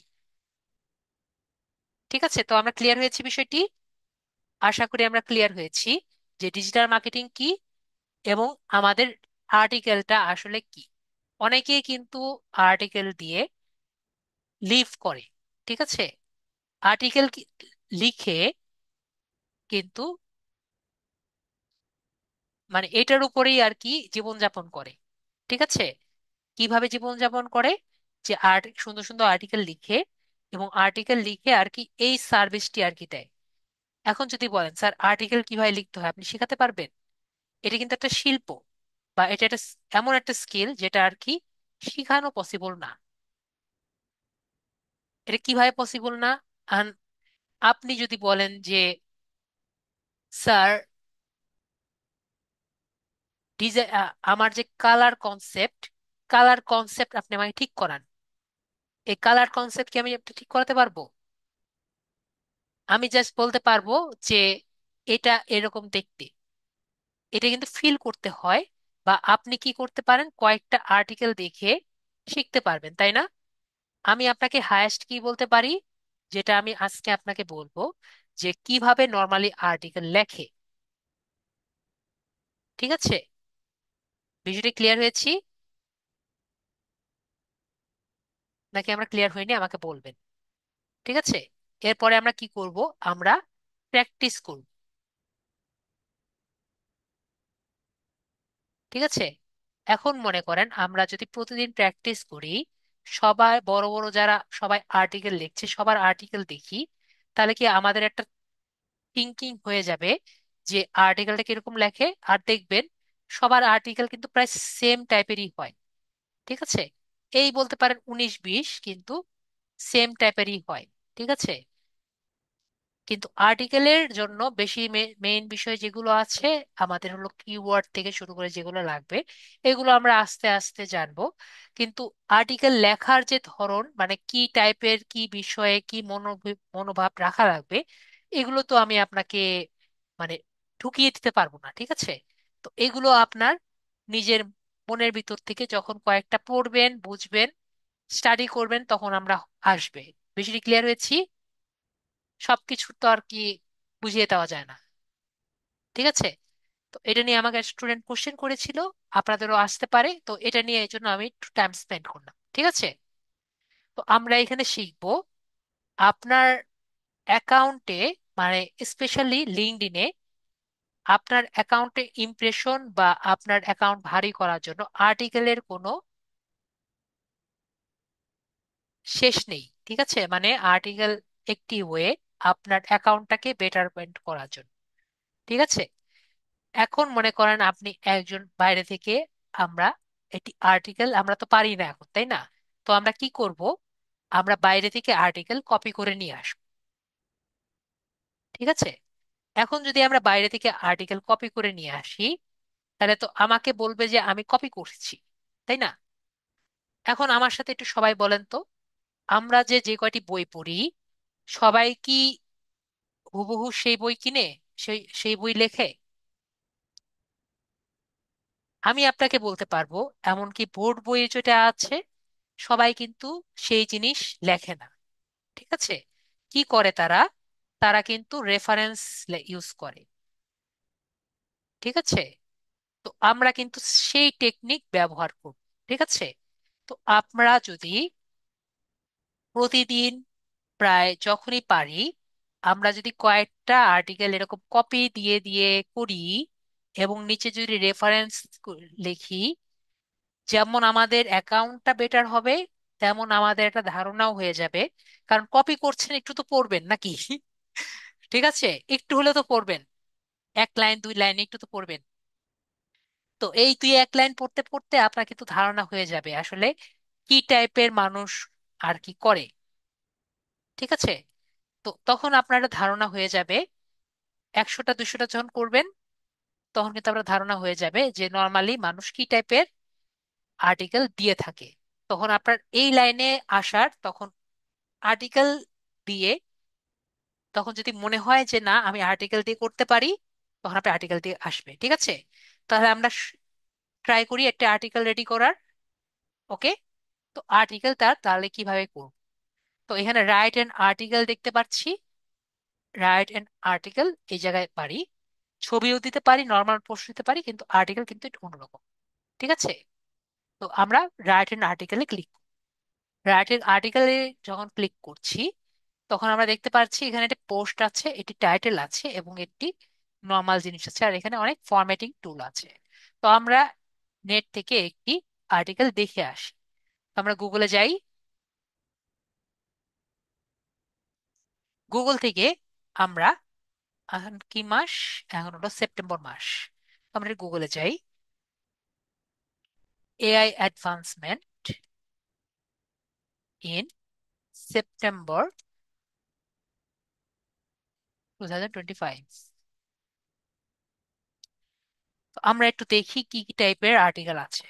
ঠিক আছে, তো আমরা ক্লিয়ার হয়েছি বিষয়টি। আশা করি আমরা ক্লিয়ার হয়েছি যে ডিজিটাল মার্কেটিং কি এবং আমাদের আর্টিকেলটা আসলে কি। অনেকেই কিন্তু আর্টিকেল দিয়ে লিভ করে। ঠিক আছে, আর্টিকেল লিখে কিন্তু মানে এটার উপরেই আর কি জীবনযাপন করে। ঠিক আছে, কিভাবে জীবনযাপন করে? যে সুন্দর সুন্দর আর্টিকেল লিখে, এবং আর্টিকেল লিখে আর কি এই সার্ভিসটি আর কি দেয়। এখন যদি বলেন স্যার আর্টিকেল কিভাবে লিখতে হয়, আপনি শেখাতে পারবেন? এটা কিন্তু একটা শিল্প, বা এটা একটা এমন একটা স্কিল যেটা আর কি শেখানো পসিবল না। এটা কিভাবে পসিবল না? আন আপনি যদি বলেন যে স্যার আমার যে কালার কনসেপ্ট আপনি আমাকে ঠিক করান, এই কালার কনসেপ্ট কি আমি আপনি ঠিক করাতে পারবো? আমি জাস্ট বলতে পারবো যে এটা এরকম দেখতে। এটা কিন্তু ফিল করতে হয়। বা আপনি কি করতে পারেন, কয়েকটা আর্টিকেল দেখে শিখতে পারবেন, তাই না? আমি আপনাকে হায়েস্ট কি বলতে পারি, যেটা আমি আজকে আপনাকে বলবো, যে কিভাবে নর্মালি আর্টিকেল লেখে। ঠিক আছে, বিষয়টি ক্লিয়ার হয়েছি নাকি আমরা ক্লিয়ার হয়নি আমাকে বলবেন। ঠিক আছে, এরপরে আমরা কি করব? আমরা প্র্যাকটিস করব। ঠিক আছে, এখন মনে করেন আমরা যদি প্রতিদিন প্র্যাকটিস করি, সবাই বড় বড় যারা সবাই আর্টিকেল লিখছে সবার আর্টিকেল দেখি, তাহলে কি আমাদের একটা থিঙ্কিং হয়ে যাবে যে আর্টিকেলটা কিরকম লেখে। আর দেখবেন সবার আর্টিকেল কিন্তু প্রায় সেম টাইপেরই হয়। ঠিক আছে, এই বলতে পারেন 19-20, কিন্তু সেম টাইপেরই হয়। ঠিক আছে, কিন্তু আর্টিকেলের জন্য বেশি মেইন বিষয় যেগুলো আছে আমাদের হলো কিওয়ার্ড থেকে শুরু করে যেগুলো লাগবে, এগুলো আমরা আস্তে আস্তে জানবো। কিন্তু আর্টিকেল লেখার যে ধরন, মানে কি টাইপের, কি বিষয়ে কি মনোভাব রাখা লাগবে, এগুলো তো আমি আপনাকে মানে ঢুকিয়ে দিতে পারবো না। ঠিক আছে, তো এগুলো আপনার নিজের মনের ভিতর থেকে যখন কয়েকটা পড়বেন, বুঝবেন, স্টাডি করবেন, তখন আমরা আসবে। বেশি ক্লিয়ার হয়েছি? সবকিছু তো আর কি বুঝিয়ে দেওয়া যায় না, ঠিক আছে? তো এটা নিয়ে আমাকে স্টুডেন্ট কোশ্চেন করেছিল, আপনাদেরও আসতে পারে, তো এটা নিয়ে এই জন্য আমি একটু টাইম স্পেন্ড করলাম, ঠিক আছে? তো আমরা এখানে শিখবো আপনার অ্যাকাউন্টে, মানে স্পেশালি লিঙ্কডইনে, আপনার অ্যাকাউন্টে ইমপ্রেশন বা আপনার অ্যাকাউন্ট ভারী করার জন্য আর্টিকেলের কোনো শেষ নেই, ঠিক আছে? মানে আর্টিকেল একটি ওয়ে আপনার অ্যাকাউন্টটাকে বেটারমেন্ট করার জন্য, ঠিক আছে? এখন মনে করেন আপনি একজন বাইরে থেকে, আমরা এটি আর্টিকেল আমরা তো পারি না এখন, তাই না? তো আমরা কি করব? আমরা বাইরে থেকে আর্টিকেল কপি করে নিয়ে আসবো, ঠিক আছে? এখন যদি আমরা বাইরে থেকে আর্টিকেল কপি করে নিয়ে আসি, তাহলে তো আমাকে বলবে যে আমি কপি করছি, তাই না? এখন আমার সাথে একটু সবাই বলেন তো, আমরা যে যে কয়টি বই পড়ি, সবাই কি হুবহু সেই বই কিনে সেই সেই বই লেখে? আমি আপনাকে বলতে পারবো, এমনকি বোর্ড বইয়ে যেটা আছে, সবাই কিন্তু সেই জিনিস লেখে না, ঠিক আছে? কি করে তারা? তারা কিন্তু রেফারেন্স ইউজ করে, ঠিক আছে? তো আমরা কিন্তু সেই টেকনিক ব্যবহার করব, ঠিক আছে? তো আমরা যদি প্রতিদিন প্রায় যখনই পারি, আমরা যদি কয়েকটা আর্টিকেল এরকম কপি দিয়ে দিয়ে করি এবং নিচে যদি রেফারেন্স লিখি, যেমন আমাদের অ্যাকাউন্টটা বেটার হবে, তেমন আমাদের একটা ধারণাও হয়ে যাবে। কারণ কপি করছেন, একটু তো পড়বেন নাকি? ঠিক আছে, একটু হলে তো পড়বেন, এক লাইন দুই লাইন একটু তো পড়বেন। তো এই দুই এক লাইন পড়তে পড়তে আপনার কিন্তু ধারণা হয়ে যাবে আসলে কি টাইপের মানুষ আর কি করে, ঠিক আছে? তো তখন আপনার একটা ধারণা হয়ে যাবে, 100টা 200টা যখন করবেন, তখন কিন্তু আপনার ধারণা হয়ে যাবে যে নর্মালি মানুষ কি টাইপের আর্টিকেল দিয়ে থাকে। তখন আপনার এই লাইনে আসার, তখন আর্টিকেল দিয়ে, তখন যদি মনে হয় যে না আমি আর্টিকেল দিয়ে করতে পারি, তখন আপনি আর্টিকেল দিয়ে আসবে, ঠিক আছে? তাহলে আমরা ট্রাই করি একটা আর্টিকেল রেডি করার। ওকে, তো আর্টিকেল তাহলে কিভাবে করব? তো এখানে রাইট অ্যান আর্টিকেল দেখতে পাচ্ছি, রাইট অ্যান আর্টিকেল এই জায়গায় পারি, ছবিও দিতে পারি, নর্মাল পোস্ট দিতে পারি, কিন্তু আর্টিকেল কিন্তু একটু অন্যরকম, ঠিক আছে? তো আমরা রাইট অ্যান আর্টিকেলে ক্লিক, রাইট অ্যান আর্টিকেলে যখন ক্লিক করছি, তখন আমরা দেখতে পাচ্ছি এখানে একটা পোস্ট আছে, এটি টাইটেল আছে এবং একটি নর্মাল জিনিস আছে, আর এখানে অনেক ফরম্যাটিং টুল আছে। তো আমরা নেট থেকে একটি আর্টিকেল দেখে আসি। তো আমরা গুগলে যাই, গুগল থেকে আমরা, এখন কি মাস? এখন হলো সেপ্টেম্বর মাস। তো আমরা গুগলে যাই, এআই অ্যাডভান্সমেন্ট ইন সেপ্টেম্বর 2025। তো আমরা একটু দেখি কি কি টাইপের আর্টিকেল আছে,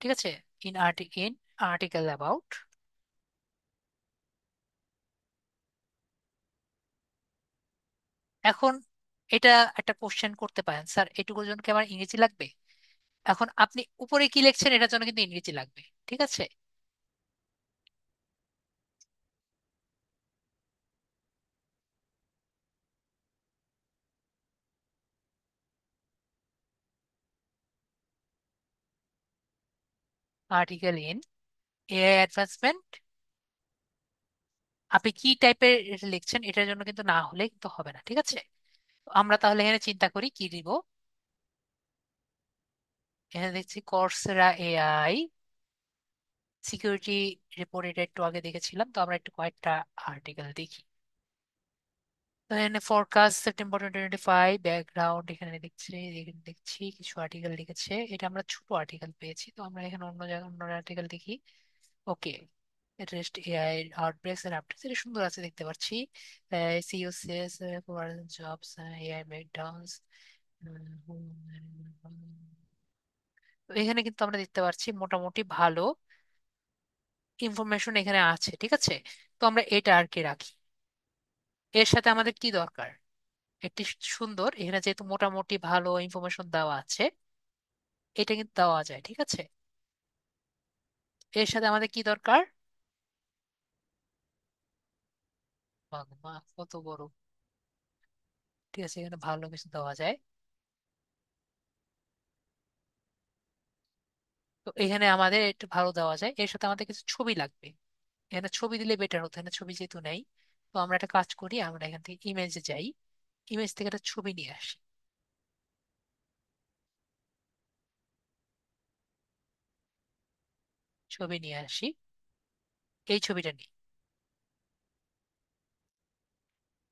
ঠিক আছে? In article about. এখন এটা একটা কোশ্চেন করতে পারেন, স্যার এটুকুর জন্য কি আমার ইংরেজি লাগবে? এখন আপনি উপরে কি লিখছেন এটার জন্য কিন্তু ইংরেজি লাগবে, ঠিক আছে? আর্টিকেল ইন এআই অ্যাডভান্সমেন্ট, আপনি কি টাইপের এটা লিখছেন এটার জন্য কিন্তু না হলে কিন্তু হবে না, ঠিক আছে? তো আমরা তাহলে এখানে চিন্তা করি কি দিব। এখানে দেখছি কর্সেরা এআই সিকিউরিটি রিপোর্ট, এটা একটু আগে দেখেছিলাম, তো আমরা একটু কয়েকটা আর্টিকেল দেখি। তো এখানে ফরকাস্ট সেপ্টেম্বর 2025, ব্যাকগ্রাউন্ড এখানে দেখছি, এখানে দেখছি কিছু আর্টিকেল লিখেছে, এটা আমরা ছোট আর্টিকেল পেয়েছি, তো আমরা এখানে অন্য জায়গায় অন্য আর্টিকেল দেখি। Okay, rest AI outbreaks and updates, এটা সুন্দর আছে দেখতে পাচ্ছি। সিওসিএস জবস, এআই ব্রেকডাউনস। তো এখানে কিন্তু আমরা দেখতে পাচ্ছি মোটামুটি ভালো ইনফরমেশন এখানে আছে, ঠিক আছে? তো আমরা এটা আর কি রাখি। এর সাথে আমাদের কি দরকার? একটি সুন্দর, এখানে যেহেতু মোটামুটি ভালো ইনফরমেশন দেওয়া আছে, এটা কিন্তু দেওয়া যায়, ঠিক আছে? এর সাথে আমাদের কি দরকার? মা কত বড়! ঠিক আছে, এখানে ভালো কিছু দেওয়া যায়। তো এখানে আমাদের একটু ভালো দেওয়া যায়, এর সাথে আমাদের কিছু ছবি লাগবে। এখানে ছবি দিলে বেটার হতো, এখানে ছবি যেহেতু নেই। তো আমরা একটা কাজ করি, আমরা এখান থেকে ইমেজে যাই, ইমেজ থেকে একটা ছবি নিয়ে আসি। ছবি নিয়ে আসি, এই ছবিটা নিই,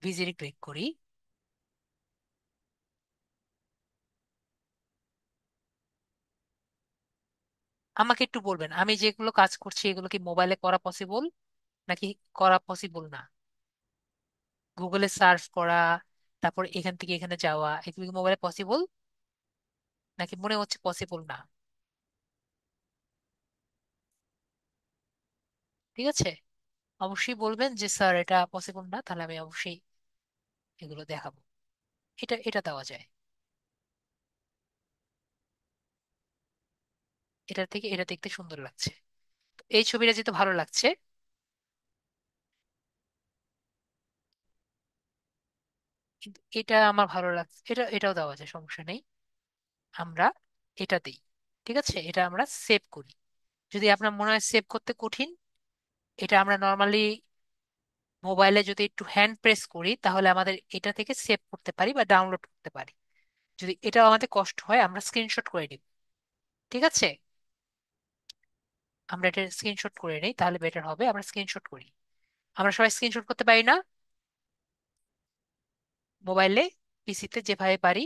ভিজিটে ক্লিক করি। আমাকে একটু বলবেন, আমি যেগুলো কাজ করছি এগুলো কি মোবাইলে করা পসিবল নাকি করা পসিবল না? গুগলে সার্চ করা, তারপর এখান থেকে এখানে যাওয়া, এগুলো কি মোবাইলে পসিবল নাকি মনে হচ্ছে পসিবল না? ঠিক আছে, অবশ্যই বলবেন যে স্যার এটা পসিবল না, তাহলে আমি অবশ্যই এগুলো দেখাবো। এটা এটা দেওয়া যায়, এটা থেকে এটা দেখতে সুন্দর লাগছে। তো এই ছবিটা যেহেতু ভালো লাগছে, কিন্তু এটা আমার ভালো লাগছে, এটাও দেওয়া যায়, সমস্যা নেই। আমরা এটা দিই। ঠিক আছে, এটা আমরা সেভ করি। যদি আপনার মনে হয় সেভ করতে কঠিন, এটা আমরা নর্মালি মোবাইলে যদি একটু হ্যান্ড প্রেস করি তাহলে আমাদের এটা থেকে সেভ করতে পারি বা ডাউনলোড করতে পারি। যদি এটাও আমাদের কষ্ট হয়, আমরা স্ক্রিনশট করে নিব। ঠিক আছে, আমরা এটা স্ক্রিনশট করে নিই, তাহলে বেটার হবে। আমরা স্ক্রিনশট করি। আমরা সবাই স্ক্রিনশট করতে পারি না মোবাইলে, পিসিতে যেভাবে পারি?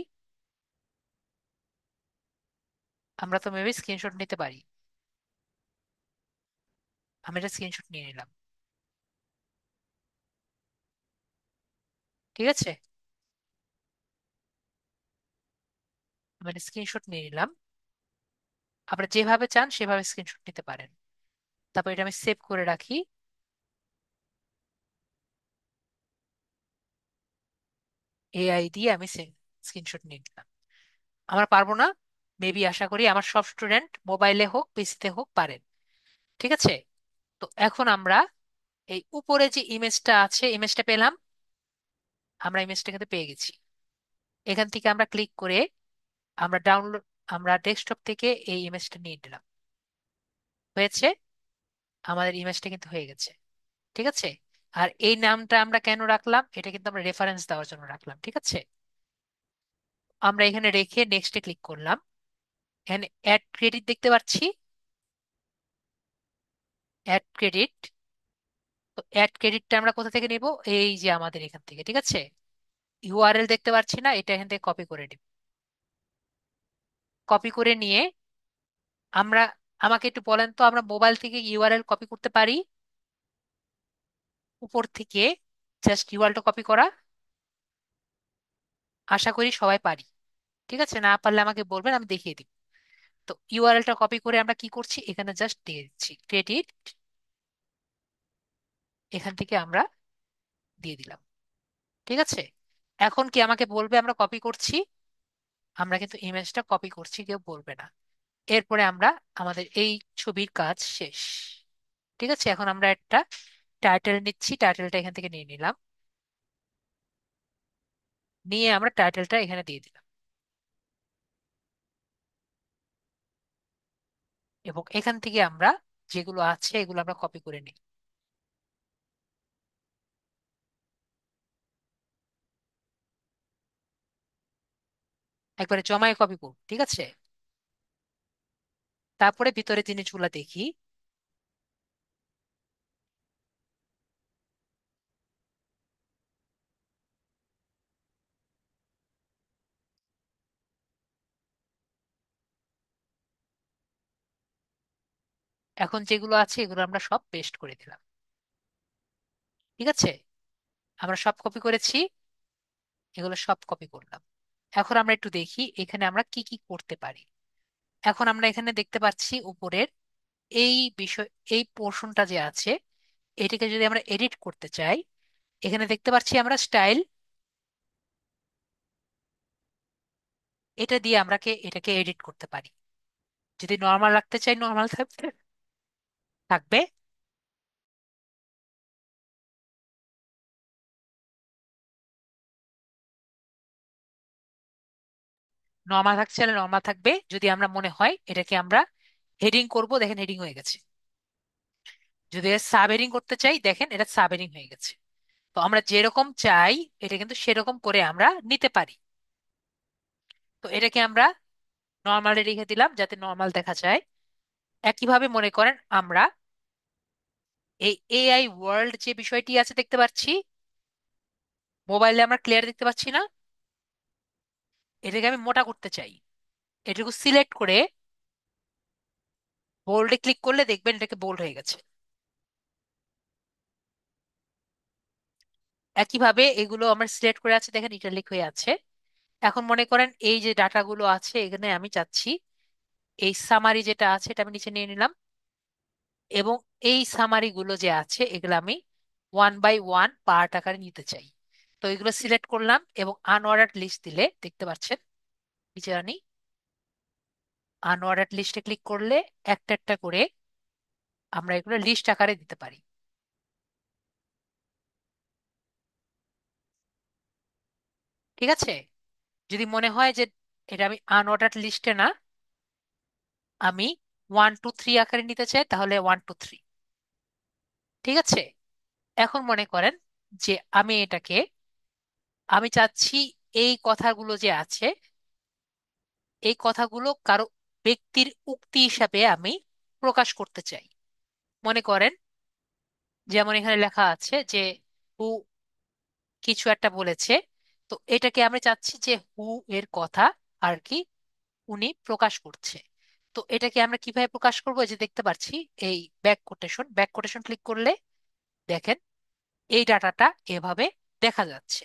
আমরা তো মেবি স্ক্রিনশট নিতে পারি। আমি এটা স্ক্রিনশট নিয়ে নিলাম। ঠিক আছে, আমি এটা স্ক্রিনশট নিয়ে নিলাম। আপনারা যেভাবে চান সেভাবে স্ক্রিনশট নিতে পারেন। তারপর এটা আমি সেভ করে রাখি। এআই দিয়ে আমি স্ক্রিনশট নিয়ে নিলাম। আমরা পারবো না, মেবি আশা করি আমার সব স্টুডেন্ট মোবাইলে হোক পিসিতে হোক পারেন। ঠিক আছে, তো এখন আমরা এই উপরে যে ইমেজটা আছে, ইমেজটা পেলাম, আমরা ইমেজটা এখানে পেয়ে গেছি। এখান থেকে আমরা ক্লিক করে আমরা ডাউনলোড, আমরা ডেস্কটপ থেকে এই ইমেজটা নিয়ে নিলাম। হয়েছে, আমাদের ইমেজটা কিন্তু হয়ে গেছে। ঠিক আছে, আর এই নামটা আমরা কেন রাখলাম, এটা কিন্তু আমরা রেফারেন্স দেওয়ার জন্য রাখলাম। ঠিক আছে, আমরা এখানে রেখে নেক্সটে ক্লিক করলাম। এখানে অ্যাড ক্রেডিট দেখতে পাচ্ছি, অ্যাড ক্রেডিট। তো অ্যাড ক্রেডিটটা আমরা কোথা থেকে নিব? এই যে আমাদের এখান থেকে। ঠিক আছে, ইউআরএল দেখতে পাচ্ছি না, এটা এখান থেকে কপি করে নিব। কপি করে নিয়ে আমরা, আমাকে একটু বলেন তো, আমরা মোবাইল থেকে ইউআরএল কপি করতে পারি? উপর থেকে জাস্ট ইউআরএলটা কপি করা, আশা করি সবাই পারি। ঠিক আছে, না পারলে আমাকে বলবেন, আমি দেখিয়ে দিব। তো ইউআরএলটা কপি করে আমরা কি করছি, এখানে জাস্ট দিয়ে দিচ্ছি ক্রেডিট, এখান থেকে আমরা দিয়ে দিলাম। ঠিক আছে, এখন কি আমাকে বলবে আমরা কপি করছি? আমরা কিন্তু ইমেজটা কপি করছি, কেউ বলবে না। এরপরে আমরা, আমাদের এই ছবির কাজ শেষ। ঠিক আছে, এখন আমরা একটা টাইটেল নিচ্ছি, টাইটেলটা এখান থেকে নিয়ে নিলাম। নিয়ে আমরা টাইটেলটা এখানে দিয়ে দিলাম, এবং এখান থেকে আমরা যেগুলো আছে এগুলো আমরা কপি করে নিই। একবারে জমায়ে কপি করব। ঠিক আছে, তারপরে ভিতরে জিনিসগুলো দেখি। এখন যেগুলো আছে এগুলো আমরা সব পেস্ট করে দিলাম। ঠিক আছে, আমরা সব কপি করেছি, এগুলো সব কপি করলাম। এখন আমরা একটু দেখি এখানে আমরা কি কি করতে পারি। এখন আমরা এখানে দেখতে পাচ্ছি উপরের এই বিষয়, এই পোর্শনটা যে আছে, এটাকে যদি আমরা এডিট করতে চাই, এখানে দেখতে পাচ্ছি আমরা স্টাইল, এটা দিয়ে আমরা এটাকে এডিট করতে পারি। যদি নর্মাল রাখতে চাই, নর্মাল থাকবে, থাকবে। নর্মাল থাকতে চাইলে নর্মাল থাকবে, যদি আমরা মনে হয় এটাকে আমরা হেডিং করব, দেখেন হেডিং হয়ে গেছে। যদি সাব হেডিং করতে চাই, দেখেন এটা সাব হেডিং হয়ে গেছে। তো আমরা যেরকম চাই এটা কিন্তু সেরকম করে আমরা নিতে পারি। তো এটাকে আমরা নর্মালে রেখে দিলাম যাতে নর্মাল দেখা যায়। একইভাবে মনে করেন আমরা এই এআই ওয়ার্ল্ড যে বিষয়টি আছে দেখতে পাচ্ছি, মোবাইলে আমরা ক্লিয়ার দেখতে পাচ্ছি না, এটাকে আমি মোটা করতে চাই। এটুকু সিলেক্ট করে বোল্ডে ক্লিক করলে দেখবেন এটাকে বোল্ড হয়ে গেছে। একইভাবে এগুলো আমরা সিলেক্ট করে আছে, দেখেন ইটালিক হয়ে আছে। এখন মনে করেন এই যে ডাটাগুলো আছে এখানে আমি চাচ্ছি এই সামারি যেটা আছে এটা আমি নিচে নিয়ে নিলাম, এবং এই সামারি গুলো যে আছে এগুলো আমি 1 বাই 1 পার্ট আকারে নিতে চাই। তো এগুলো সিলেক্ট করলাম এবং আনঅর্ডার্ড লিস্ট দিলে দেখতে পাচ্ছেন নিচে আনি, আনঅর্ডার্ড লিস্টে ক্লিক করলে একটা একটা করে আমরা এগুলো লিস্ট আকারে দিতে পারি। ঠিক আছে। যদি মনে হয় যে এটা আমি আনঅর্ডার্ড লিস্টে না, আমি 1 2 3 আকারে নিতে চাই, তাহলে 1 2 3। ঠিক আছে। এখন মনে করেন যে আমি চাচ্ছি এই কথাগুলো যে আছে এই কথাগুলো কারো ব্যক্তির উক্তি হিসাবে আমি প্রকাশ করতে চাই। মনে করেন যেমন এখানে লেখা আছে যে হু কিছু একটা বলেছে, তো এটাকে আমরা চাচ্ছি যে হু এর কথা আর কি উনি প্রকাশ করছে। তো এটাকে আমরা কিভাবে প্রকাশ করবো, এই যে দেখতে পাচ্ছি এই ব্যাক কোটেশন ক্লিক করলে দেখেন এই ডাটাটা এভাবে দেখা যাচ্ছে।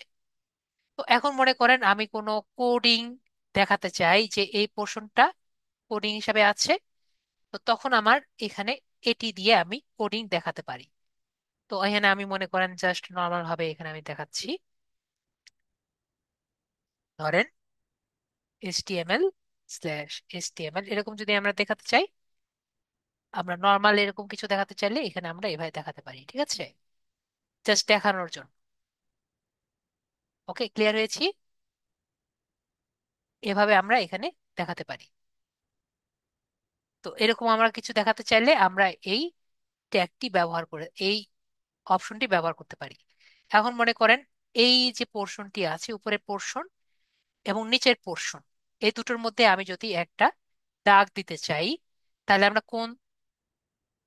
তো এখন মনে করেন আমি কোনো কোডিং দেখাতে চাই যে এই পোর্শনটা কোডিং হিসাবে আছে, তো তখন আমার এখানে এটি দিয়ে আমি কোডিং দেখাতে পারি। তো এখানে আমি মনে করেন জাস্ট নর্মাল ভাবে এখানে আমি দেখাচ্ছি, ধরেন HTML/HTML এরকম যদি আমরা দেখাতে চাই, আমরা নর্মাল এরকম কিছু দেখাতে চাইলে এখানে আমরা এভাবে দেখাতে পারি। ঠিক আছে, জাস্ট দেখানোর জন্য। ওকে, ক্লিয়ার হয়েছি। এভাবে আমরা এখানে দেখাতে পারি। তো এরকম আমরা কিছু দেখাতে চাইলে আমরা এই ট্যাগটি ব্যবহার করে এই অপশনটি ব্যবহার করতে পারি। এখন মনে করেন এই যে পোর্শনটি আছে উপরের পোর্শন এবং নিচের পোর্শন, এই দুটোর মধ্যে আমি যদি একটা দাগ দিতে চাই, তাহলে আমরা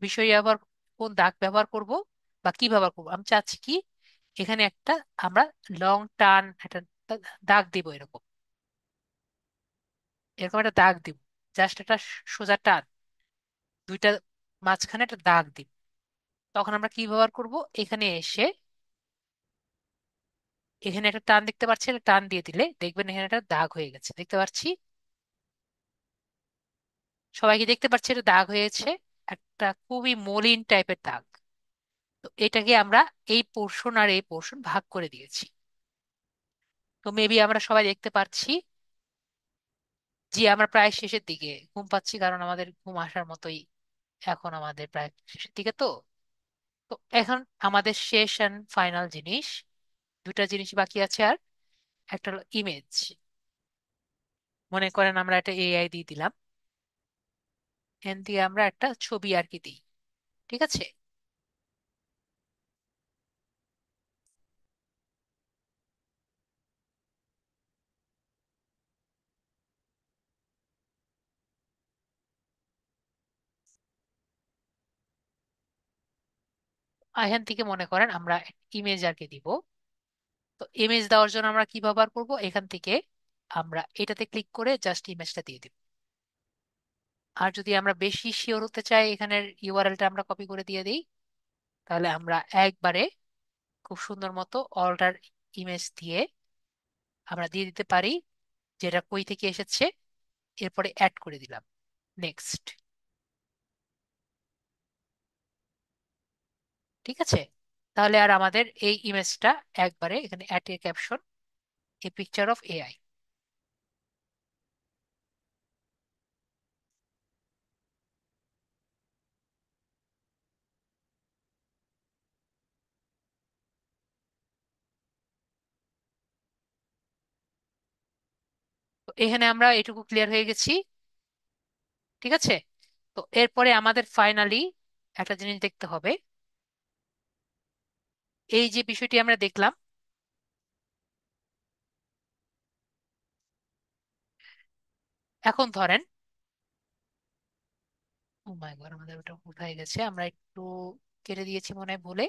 বিষয় ব্যবহার কোন দাগ ব্যবহার করব বা কি ব্যবহার করব, আমি চাচ্ছি কি এখানে একটা আমরা লং টান একটা দাগ দিব, এরকম এরকম একটা দাগ দিব, জাস্ট একটা সোজা টান, দুইটা মাঝখানে একটা দাগ দিব। তখন আমরা কি ব্যবহার করব, এখানে এসে এখানে একটা টান দেখতে পাচ্ছি, একটা টান দিয়ে দিলে দেখবেন এখানে একটা দাগ হয়ে গেছে, দেখতে পাচ্ছি। সবাই কি দেখতে পাচ্ছে এটা দাগ হয়েছে, একটা খুবই মলিন টাইপের দাগ। তো এটাকে আমরা এই পোর্শন আর এই পোর্শন ভাগ করে দিয়েছি। তো মেবি আমরা সবাই দেখতে পাচ্ছি যে আমরা প্রায় শেষের দিকে, ঘুম পাচ্ছি কারণ আমাদের ঘুম আসার মতোই, এখন আমাদের প্রায় শেষের দিকে। তো তো এখন আমাদের শেষ অ্যান্ড ফাইনাল জিনিস, দুটা জিনিস বাকি আছে আর, একটা হলো ইমেজ। মনে করেন আমরা একটা এআই দিয়ে দিলাম, এন দিয়ে আমরা একটা ছবি আর কি দিই। ঠিক আছে। এখান থেকে মনে করেন আমরা ইমেজ আর কি দিব। তো ইমেজ দেওয়ার জন্য আমরা কি ব্যবহার করব, এখান থেকে আমরা এটাতে ক্লিক করে জাস্ট ইমেজটা দিয়ে দিব। আর যদি আমরা বেশি শিওর হতে চাই এখানের ইউআরএলটা আমরা কপি করে দিয়ে দিই, তাহলে আমরা একবারে খুব সুন্দর মতো অল্টার ইমেজ দিয়ে আমরা দিয়ে দিতে পারি যেটা কই থেকে এসেছে, এরপরে অ্যাড করে দিলাম, নেক্সট। ঠিক আছে। তাহলে আর আমাদের এই ইমেজটা একবারে এখানে add a caption a picture of AI. এখানে আমরা এটুকু ক্লিয়ার হয়ে গেছি। ঠিক আছে। তো এরপরে আমাদের ফাইনালি একটা জিনিস দেখতে হবে। এই যে বিষয়টি আমরা দেখলাম, এখন ধরেন, ও মাই গড, আমাদের ওটা কোথায় গেছে, আমরা একটু কেটে দিয়েছি মনে হয় ভুলে।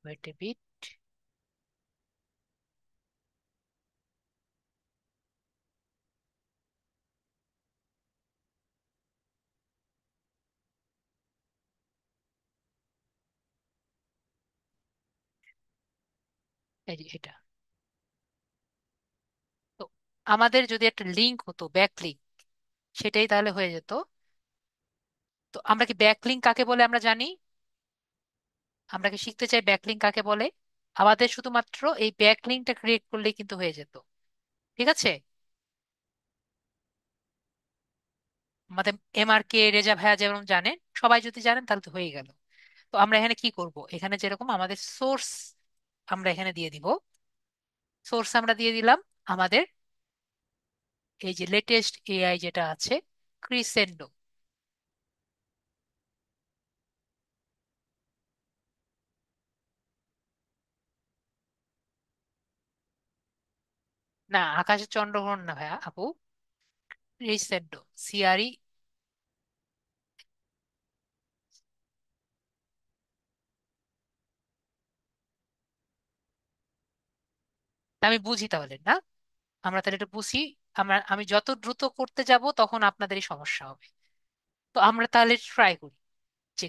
Wait a bit. এই যে এটা। তো আমাদের যদি একটা লিঙ্ক হতো, ব্যাক লিঙ্ক, সেটাই তাহলে হয়ে যেত। তো আমরা কি ব্যাক লিঙ্ক কাকে বলে আমরা জানি? আমরা কি শিখতে চাই ব্যাক লিঙ্ক কাকে বলে? আমাদের শুধুমাত্র এই ব্যাক লিঙ্কটা ক্রিয়েট করলেই কিন্তু হয়ে যেত। ঠিক আছে। আমাদের MRK রেজা ভাইয়া যেমন জানেন, সবাই যদি জানেন তাহলে তো হয়ে গেল। তো আমরা এখানে কি করব, এখানে যেরকম আমাদের সোর্স আমরা এখানে দিয়ে দিব, সোর্স আমরা দিয়ে দিলাম আমাদের এই যে লেটেস্ট AI যেটা আছে, ক্রিসেন্ডো। না, আকাশের চন্দ্রগ্রহণ না ভাইয়া আপু, ক্রিসেন্ডো, CRE। আমি বুঝি তাহলে না, আমরা তাহলে এটা বুঝি। আমি যত দ্রুত করতে যাব তখন আপনাদেরই সমস্যা হবে। তো আমরা তাহলে ট্রাই করি যে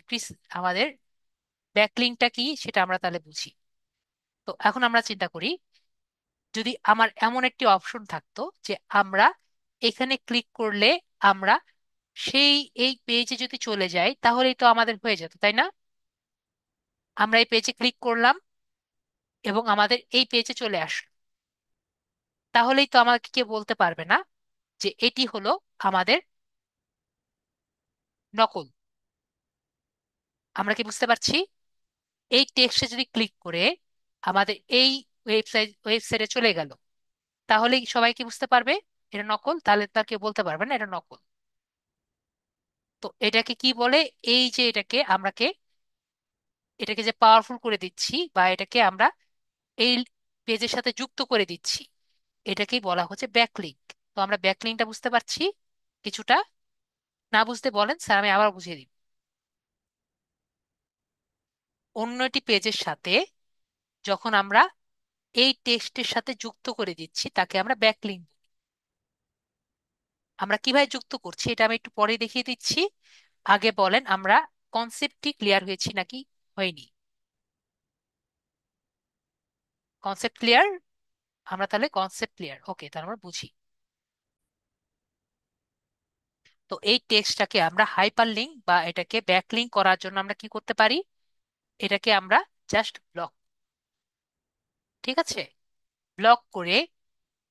আমাদের ব্যাকলিংটা কি সেটা আমরা তাহলে বুঝি। তো এখন আমরা চিন্তা করি, যদি আমার এমন একটি অপশন থাকতো যে আমরা এখানে ক্লিক করলে আমরা সেই এই পেজে যদি চলে যাই তাহলেই তো আমাদের হয়ে যেত, তাই না? আমরা এই পেজে ক্লিক করলাম এবং আমাদের এই পেজে চলে আসলো, তাহলেই তো আমাকে কেউ বলতে পারবে না যে এটি হলো আমাদের নকল। আমরা কি বুঝতে পারছি? এই টেক্সটে যদি ক্লিক করে আমাদের এই ওয়েবসাইটে চলে গেল, তাহলে সবাই কি বুঝতে পারবে এটা নকল? তাহলে তার কেউ বলতে পারবে না এটা নকল। তো এটাকে কি বলে, এই যে এটাকে যে পাওয়ারফুল করে দিচ্ছি বা এটাকে আমরা এই পেজের সাথে যুক্ত করে দিচ্ছি, এটাকেই বলা হচ্ছে ব্যাকলিঙ্ক। তো আমরা ব্যাকলিঙ্কটা বুঝতে পারছি কিছুটা? না বুঝতে বলেন স্যার, আমি আবার বুঝিয়ে দিই। অন্য একটি পেজের সাথে যখন আমরা এই টেক্সটের সাথে যুক্ত করে দিচ্ছি তাকে আমরা ব্যাকলিঙ্ক। আমরা কিভাবে যুক্ত করছি এটা আমি একটু পরে দেখিয়ে দিচ্ছি। আগে বলেন আমরা কনসেপ্টটি ক্লিয়ার হয়েছি নাকি হয়নি? Concept clear? আমরা তাহলে কনসেপ্ট ক্লিয়ার, ওকে, তাহলে আমরা বুঝি। তো এই টেক্সটটাকে আমরা হাইপার লিঙ্ক বা এটাকে ব্যাকলিঙ্ক করার জন্য আমরা কি করতে পারি, এটাকে আমরা জাস্ট ব্লক। ঠিক আছে। ব্লক করে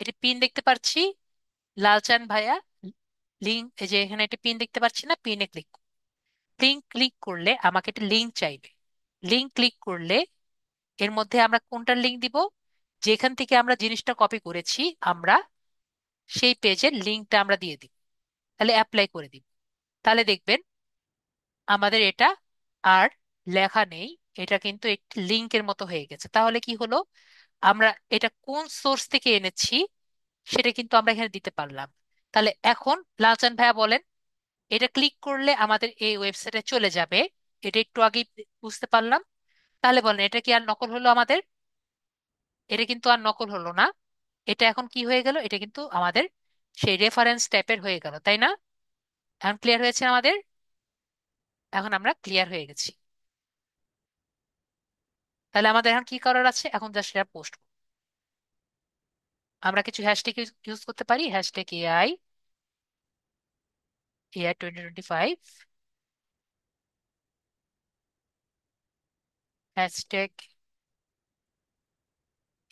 এটি পিন দেখতে পাচ্ছি, লালচান ভাইয়া, লিঙ্ক, এই যে এখানে একটা পিন দেখতে পাচ্ছি না, পিনে ক্লিক। লিঙ্ক ক্লিক করলে আমাকে একটা লিঙ্ক চাইবে। লিঙ্ক ক্লিক করলে এর মধ্যে আমরা কোনটার লিঙ্ক দিব, যেখান থেকে আমরা জিনিসটা কপি করেছি আমরা সেই পেজের লিঙ্কটা আমরা দিয়ে দিব। তাহলে অ্যাপ্লাই করে দিব। তাহলে দেখবেন আমাদের এটা আর লেখা নেই, এটা কিন্তু একটি লিঙ্কের মতো হয়ে গেছে। তাহলে কি হলো, আমরা এটা কোন সোর্স থেকে এনেছি সেটা কিন্তু আমরা এখানে দিতে পারলাম। তাহলে এখন লালচান ভাইয়া বলেন, এটা ক্লিক করলে আমাদের এই ওয়েবসাইটে চলে যাবে, এটা একটু আগেই বুঝতে পারলাম। তাহলে বলেন এটা কি আর নকল হলো আমাদের? এটা কিন্তু আর নকল হলো না। এটা এখন কি হয়ে গেল, এটা কিন্তু আমাদের সেই রেফারেন্স টাইপের হয়ে গেল, তাই না? এখন ক্লিয়ার হয়েছে আমাদের? এখন আমরা ক্লিয়ার হয়ে গেছি। তাহলে আমাদের এখন কি করার আছে, এখন জাস্ট এটা পোস্ট। আমরা কিছু হ্যাশট্যাগ ইউজ করতে পারি, hashtag AI 2025, hashtag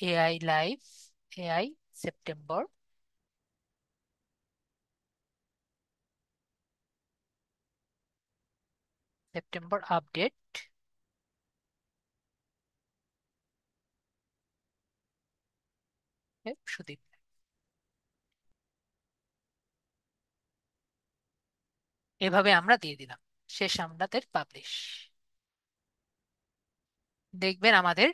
AI live, AI September, September update, Sudip. এভাবে আমরা দিয়ে দিলাম, শেষ আমাদের পাবলিশ। দেখবেন আমাদের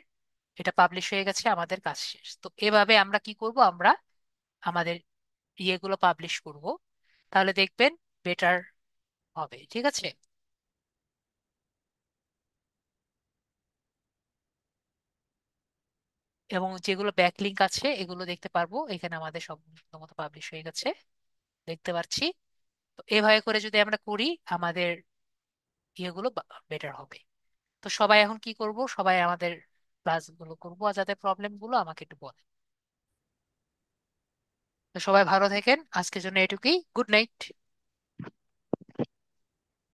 এটা পাবলিশ হয়ে গেছে, আমাদের কাজ শেষ। তো এভাবে আমরা কি করব, আমরা আমাদের ইয়েগুলো পাবলিশ করব, তাহলে দেখবেন বেটার হবে। ঠিক আছে। এবং যেগুলো ব্যাকলিঙ্ক আছে এগুলো দেখতে পারবো, এখানে আমাদের সব মতো পাবলিশ হয়ে গেছে, দেখতে পাচ্ছি। তো এভাবে করে যদি আমরা করি, আমাদের ইয়েগুলো বেটার হবে। তো সবাই এখন কি করব, সবাই আমাদের ক্লাসগুলো করবো, আর যাদের প্রবলেম গুলো আমাকে একটু বলে। তো সবাই ভালো থাকেন, আজকের জন্য এটুকুই, গুড নাইট।